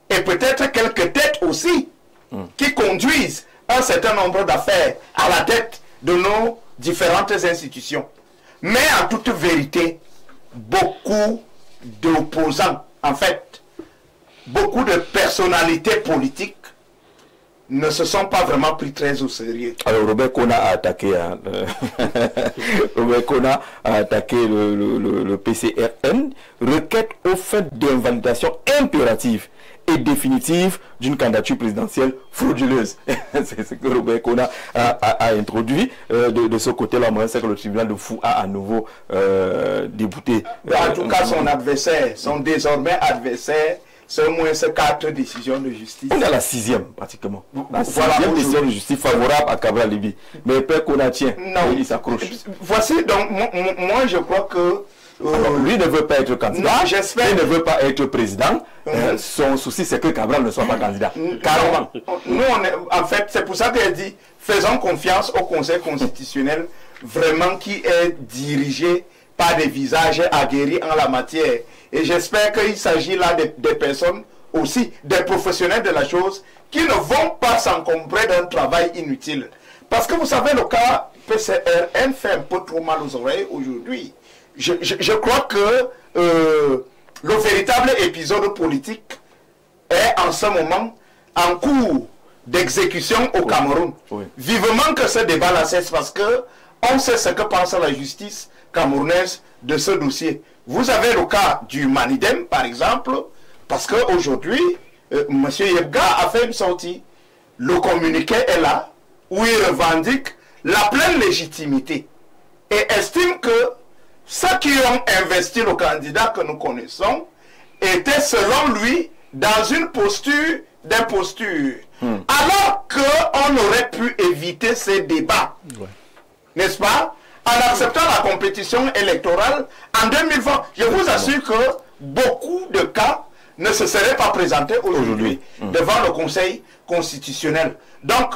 et peut-être quelques têtes aussi qui conduisent un certain nombre d'affaires à la tête de nos différentes institutions. Mais en toute vérité, beaucoup d'opposants, en fait, beaucoup de personnalités politiques ne se sont pas vraiment pris très au sérieux. Alors Robert Kona a attaqué, Robert Kona a attaqué le PCRN, requête au fait d'invalidation impérative et définitive d'une candidature présidentielle frauduleuse. C'est ce que Robert Kona a introduit. De ce côté-là, moi, c'est que le tribunal de Fou a à nouveau débouté. En tout cas, son adversaire, son désormais adversaire, c'est au moins 4 décisions de justice. On est à la 6e, pratiquement. La 6e décision de justice favorable à Cabral Libi. Mais Père Kona tient, il s'accroche. Voici, donc, moi, je crois que... lui ne veut pas être candidat, j'espère. Il ne veut pas être président. Son souci, c'est que Cabral ne soit pas candidat. Carrément. Nous, en fait, c'est pour ça qu'elle dit, faisons confiance au Conseil constitutionnel, vraiment qui est dirigé par des visages aguerris en la matière. Et j'espère qu'il s'agit là des personnes aussi, des professionnels de la chose, qui ne vont pas s'encombrer d'un travail inutile. Parce que vous savez, le cas PCRN fait un peu trop mal aux oreilles aujourd'hui. Je crois que le véritable épisode politique est en ce moment en cours d'exécution au Cameroun. Vivement que ce débat-là cesse parce que on sait ce que pense la justice camerounaise de ce dossier. Vous avez le cas du Manidem, par exemple, parce qu'aujourd'hui, M. Yebga a fait une sortie. Le communiqué est là, où il revendique la pleine légitimité et estime que ceux qui ont investi le candidat que nous connaissons étaient, selon lui, dans une posture d'imposture. Alors qu'on aurait pu éviter ces débats. N'est-ce pas? En acceptant la compétition électorale en 2020. Je vous assure que beaucoup de cas ne se seraient pas présentés aujourd'hui devant le Conseil constitutionnel. Donc,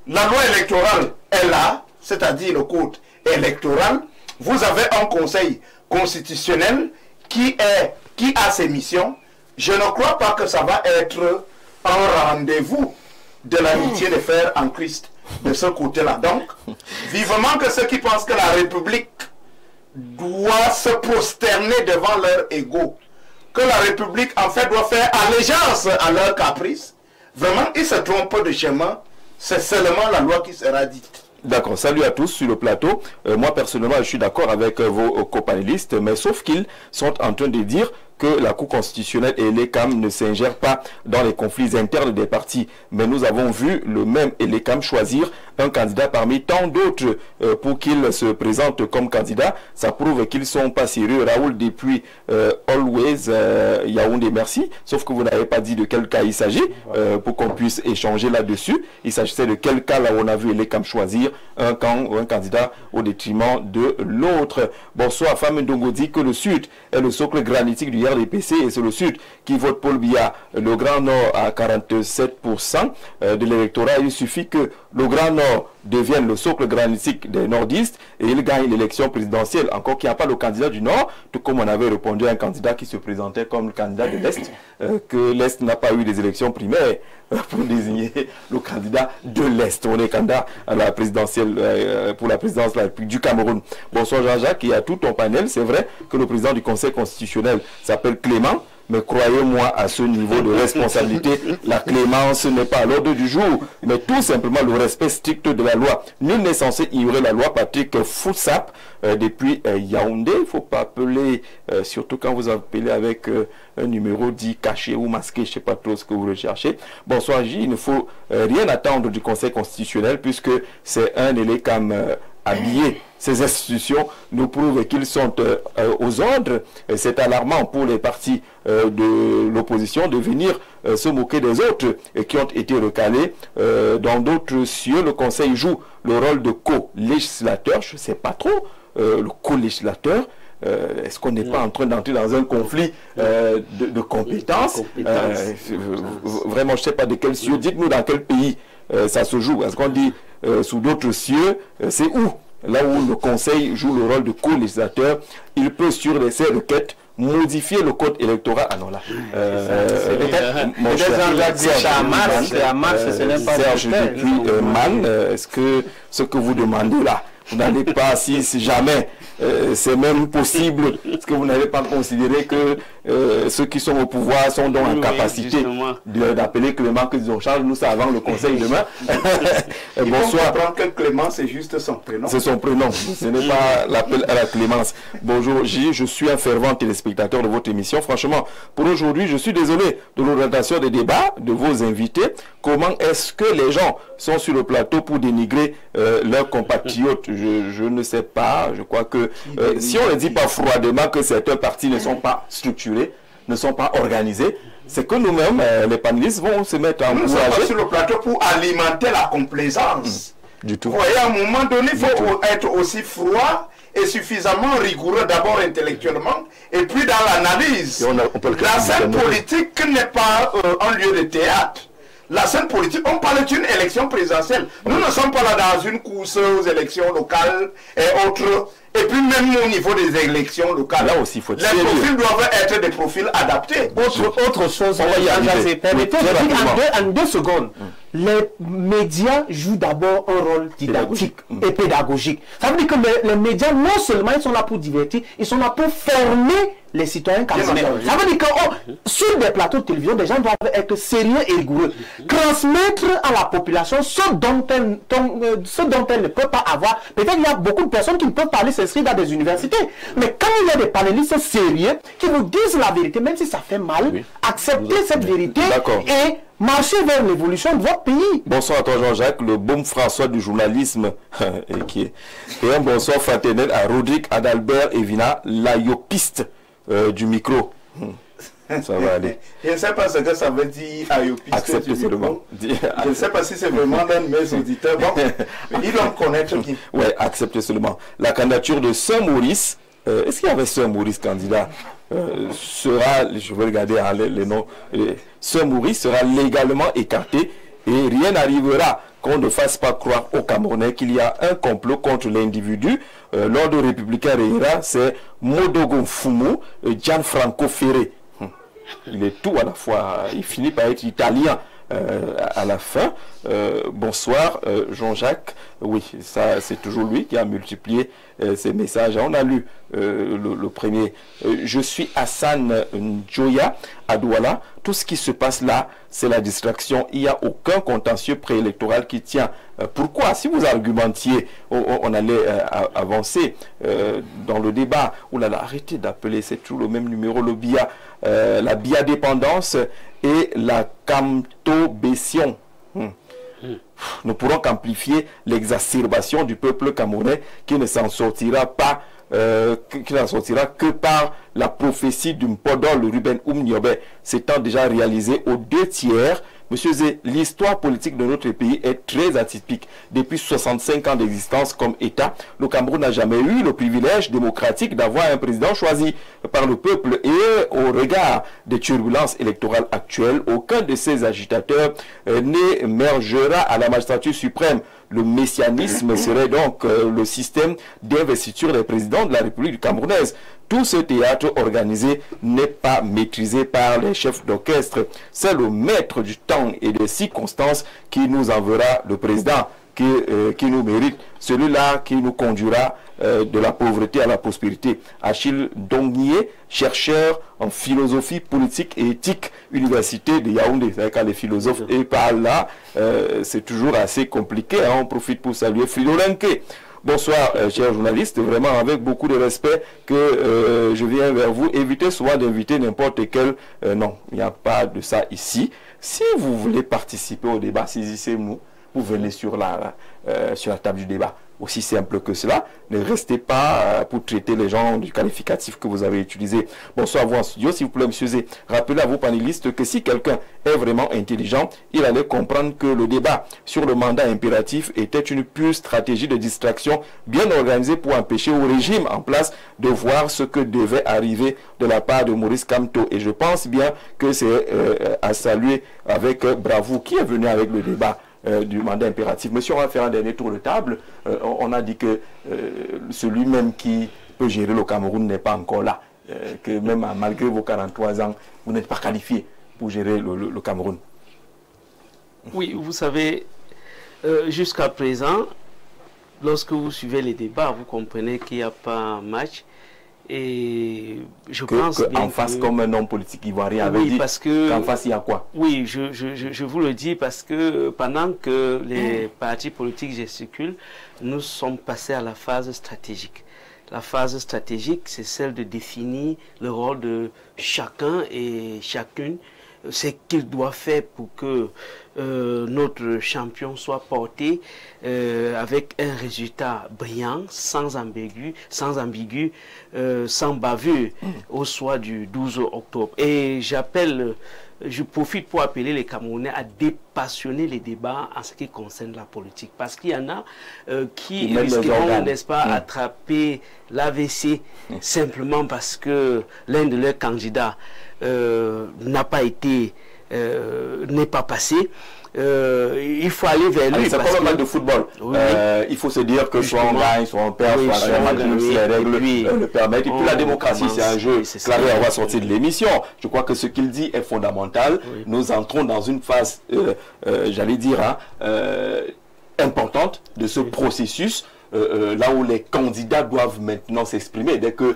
la loi électorale est là, c'est-à-dire le code électoral. Vous avez un Conseil constitutionnel qui a ses missions. Je ne crois pas que ça va être un rendez-vous de l'amitié des frères en Christ de ce côté-là. Donc, vivement que ceux qui pensent que la République doit se prosterner devant leur ego, que la République en fait doit faire allégeance à leur caprice, vraiment ils se trompent de chemin. C'est seulement la loi qui sera dite. D'accord, salut à tous sur le plateau. Moi personnellement je suis d'accord avec vos copanélistes, mais sauf qu'ils sont en train de dire que la Cour constitutionnelle et l'ECAM ne s'ingèrent pas dans les conflits internes des partis. Mais nous avons vu le même l'ECAM choisir un candidat parmi tant d'autres pour qu'il se présente comme candidat. Ça prouve qu'ils ne sont pas sérieux. Raoul depuis Always Yaoundé, merci. Sauf que vous n'avez pas dit de quel cas il s'agit pour qu'on puisse échanger là-dessus. Il s'agissait de quel cas là où on a vu l'ECAM choisir un camp ou un candidat au détriment de l'autre. Bonsoir, Femme Ndongo dit que le Sud est le socle granitique du RDPC et c'est le Sud qui vote Paul Biya. Le Grand Nord à 47% de l'électorat. Il suffit que le Grand Nord devienne le socle granitique des nordistes et il gagne l'élection présidentielle. Encore qu'il n'y a pas le candidat du Nord, tout comme on avait répondu à un candidat qui se présentait comme le candidat de l'Est, que l'Est n'a pas eu des élections primaires pour désigner le candidat de l'Est. On est candidat à la présidentielle pour la présidence de la République du Cameroun. Bonsoir Jean-Jacques, il y a tout ton panel. C'est vrai que le président du Conseil constitutionnel s'appelle Clément, mais croyez-moi, à ce niveau de responsabilité, la clémence n'est pas à l'ordre du jour, mais tout simplement le respect strict de la loi. Nul n'est censé ignorer la loi. Patrick Foussap, depuis Yaoundé, il ne faut pas appeler, surtout quand vous appelez avec un numéro dit caché ou masqué, je ne sais pas trop ce que vous recherchez. Bonsoir J, il ne faut rien attendre du Conseil constitutionnel puisque c'est un élecam habillé. Ces institutions nous prouvent qu'ils sont aux ordres. C'est alarmant pour les partis de l'opposition de venir se moquer des autres et qui ont été recalés. Dans d'autres cieux, le Conseil joue le rôle de co-législateur. Je ne sais pas trop, le co-législateur. Est-ce qu'on n'est pas en train d'entrer dans un conflit de compétences vraiment, je ne sais pas de quel cieux. Dites-nous dans quel pays ça se joue. Est-ce qu'on dit sous d'autres cieux? C'est où? Là où le Conseil joue le rôle de co-législateur, il peut sur ces requêtes modifier le code électoral. Ah non là, c'est à Mars, ce n'est pas Serge depuis Man, est-ce que ce que vous demandez là, vous n'allez pas, si jamais c'est même possible, est-ce que vous n'avez pas considéré que ceux qui sont au pouvoir sont donc en capacité d'appeler Clément, qu'ils ont charge, nous ça avant le Conseil demain. Bonsoir. On comprend que Clément c'est juste son prénom. C'est son prénom, ce n'est pas l'appel à la clémence. Bonjour J, je suis un fervent téléspectateur de votre émission. Franchement, pour aujourd'hui, je suis désolé de l'orientation des débats de vos invités. Comment est-ce que les gens sont sur le plateau pour dénigrer leurs compatriotes? Je ne sais pas, je crois que si on ne dit pas froidement que certains partis ne sont pas structurés, ne sont pas organisés, c'est que nous-mêmes, les panélistes vont se mettre en nous sommes pas sur le plateau pour alimenter la complaisance. Du tout. Vous voyez, à un moment donné, il faut être aussi froid et suffisamment rigoureux d'abord intellectuellement et puis dans l'analyse. La scène politique n'est pas un lieu de théâtre. La scène politique, on parle d'une élection présidentielle. Nous ne sommes pas là dans une course aux élections locales et autres. Et puis même au niveau des élections locales, là aussi, faut les profils doivent être des profils adaptés. Autre chose, permettez-moi en 2 secondes. Les médias jouent d'abord un rôle didactique et pédagogique. Ça veut dire que les médias, non seulement ils sont là pour divertir, ils sont là pour former les citoyens camerounais. Ça veut dire que sur des plateaux de télévision, des gens doivent être sérieux et rigoureux. Transmettre à la population ce dont elle ne peut pas avoir. Peut-être qu'il y a beaucoup de personnes qui ne peuvent pas aller s'inscrire dans des universités. Mais quand il y a des panélistes sérieux qui vous disent la vérité, même si ça fait mal, acceptez cette vérité et marchez vers l'évolution de votre pays. Bonsoir à toi Jean-Jacques, le bon François du journalisme et un bonsoir fraternel à Rodrigue Adalbert Evina, l'ayopiste du micro. Ça va aller. Je ne sais pas ce que ça veut dire ayopiste. Acceptez seulement. Je ne sais pas si c'est vraiment l'un de mes auditeurs. Bon, ils doivent connaître qui. Oui, acceptez seulement. La candidature de Saint-Maurice, est-ce qu'il y avait Saint-Maurice candidat sera, je vais regarder les noms, Saint-Maurice sera légalement écarté et rien n'arrivera qu'on ne fasse pas croire aux Camerounais qu'il y a un complot contre l'individu. L'ordre républicain Réira, c'est Modogo Fumu, Gianfranco Ferré. Il est tout à la fois, il finit par être italien à la fin. Bonsoir Jean-Jacques, oui, ça c'est toujours lui qui a multiplié ces messages. On a lu le premier. Je suis Hassan Njoya à Douala. Tout ce qui se passe là, c'est la distraction. Il n'y a aucun contentieux préélectoral qui tient. Pourquoi? Si vous argumentiez, on allait avancer dans le débat. Oh là là, arrêtez d'appeler, c'est toujours le même numéro, le BIA, la biadépendance et la camtobétion. Nous pourrons qu'amplifier l'exacerbation du peuple camerounais qui ne s'en sortira pas, qui n'en sortira que par la prophétie du Mpodol Ruben Oumniobé s'étant déjà réalisé aux 2/3. Monsieur Zé, l'histoire politique de notre pays est très atypique. Depuis 65 ans d'existence comme État, le Cameroun n'a jamais eu le privilège démocratique d'avoir un président choisi par le peuple. Et au regard des turbulences électorales actuelles, aucun de ces agitateurs n'émergera à la magistrature suprême. Le messianisme serait donc le système d'investiture des présidents de la République camerounaise. Tout ce théâtre organisé n'est pas maîtrisé par les chefs d'orchestre. C'est le maître du temps et des circonstances qui nous enverra le président qui nous mérite, celui-là qui nous conduira de la pauvreté à la prospérité. Achille Dongnier, chercheur en philosophie politique et éthique, Université de Yaoundé. C'est-à-dire quand les philosophes parlent là, c'est toujours assez compliqué. Hein. On profite pour saluer Fridolenke. Bonsoir, chers journalistes, vraiment avec beaucoup de respect que je viens vers vous. Évitez souvent d'inviter n'importe quel... non, il n'y a pas de ça ici. Si vous voulez participer au débat, saisissez-nous. Vous venez sur la table du débat. Aussi simple que cela. Ne restez pas pour traiter les gens du qualificatif que vous avez utilisé. Bonsoir à vous en studio. S'il vous plaît, monsieur Zé, rappelez à vos panélistes que si quelqu'un est vraiment intelligent, il allait comprendre que le débat sur le mandat impératif était une pure stratégie de distraction bien organisée pour empêcher au régime en place de voir ce que devait arriver de la part de Maurice Kamto. Et je pense bien que c'est à saluer avec bravoure. Qui est venu avec le débat du mandat impératif? Monsieur, on va faire un dernier tour de table. On a dit que celui même qui peut gérer le Cameroun n'est pas encore là. Que même malgré vos 43 ans, vous n'êtes pas qualifié pour gérer le Cameroun. Oui, vous savez, jusqu'à présent, lorsque vous suivez les débats, vous comprenez qu'il n'y a pas un match. Et je pense bien en face, comme un homme politique ivoirien avait dit, parce que qu'en face il y a quoi? Oui, je vous le dis parce que pendant que les partis politiques gesticulent, nous sommes passés à la phase stratégique. La phase stratégique, c'est celle de définir le rôle de chacun et chacune, ce qu'il doit faire pour que notre champion soit porté avec un résultat brillant, sans ambigu, sans bavure au soir du 12 octobre. Et je profite pour appeler les Camerounais à dépassionner les débats en ce qui concerne la politique. Parce qu'il y en a qui risqueront, n'est-ce pas, attraper l'AVC simplement parce que l'un de leurs candidats n'a pas été, n'est pas passé. Il faut aller vers lui. C'est comme un match de football. Oui. Il faut se dire que soit on gagne, soit on perd, soit on gagne, si les règles le permettent. Et puis la démocratie, c'est un jeu. Claver avoir sorti de l'émission. Je crois que ce qu'il dit est fondamental. Oui. Nous entrons dans une phase, j'allais dire, importante de ce processus. là où les candidats doivent maintenant s'exprimer. Dès que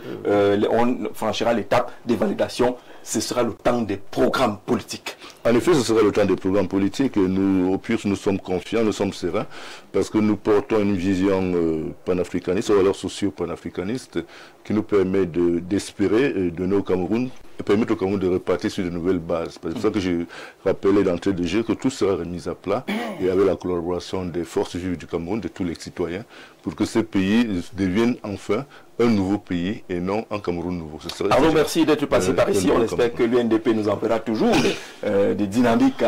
on franchira l'étape des validations, ce sera le temps des programmes politiques. En effet, ce sera le temps des programmes politiques. Et nous, au PURS, nous sommes confiants, nous sommes sereins, parce que nous portons une vision panafricaniste, ou alors socio-panafricaniste, qui nous permet d'espérer donner au Cameroun, et permettre au Cameroun de repartir sur de nouvelles bases. C'est pour ça que je rappelais d'entrée de jeu que tout sera remis à plat, et avec la collaboration des forces vives du Cameroun, de tous les citoyens, pour que ce pays devienne enfin un nouveau pays et non un Cameroun nouveau. Alors merci d'être passé par ici. On espère que l'UNDP nous enverra toujours des dynamiques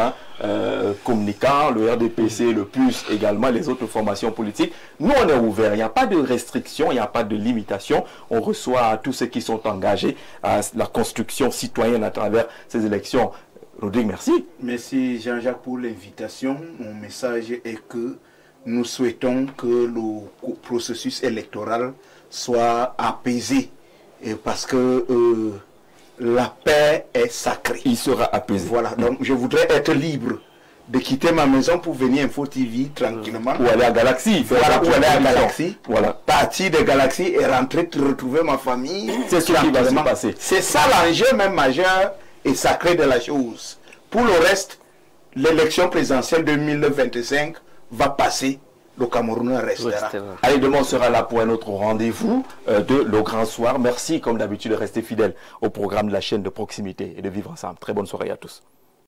communicants, le RDPC, le PUS également, les autres formations politiques. Nous, on est ouverts. Il n'y a pas de restrictions, il n'y a pas de limitations. On reçoit tous ceux qui sont engagés à la construction citoyenne à travers ces élections. Rodrigue, merci. Merci Jean-Jacques pour l'invitation. Mon message est que nous souhaitons que le processus électoral soit apaisé, parce que la paix est sacrée. Il sera apaisé. Voilà, donc je voudrais être libre de quitter ma maison pour venir Info TV tranquillement. Ou aller à Galaxy. Voilà, ou aller à Galaxy. Voilà. Partir de Galaxy et rentrer, retrouver ma famille. C'est ce qui va se passer. C'est ça l'enjeu même majeur et sacré de la chose. Pour le reste, l'élection présidentielle 2025 va passer. Le Cameroun restera. Allez, demain on sera là pour un autre rendez-vous de Le Grand Soir. Merci comme d'habitude de rester fidèle au programme de la chaîne de proximité et de vivre ensemble. Très bonne soirée à tous.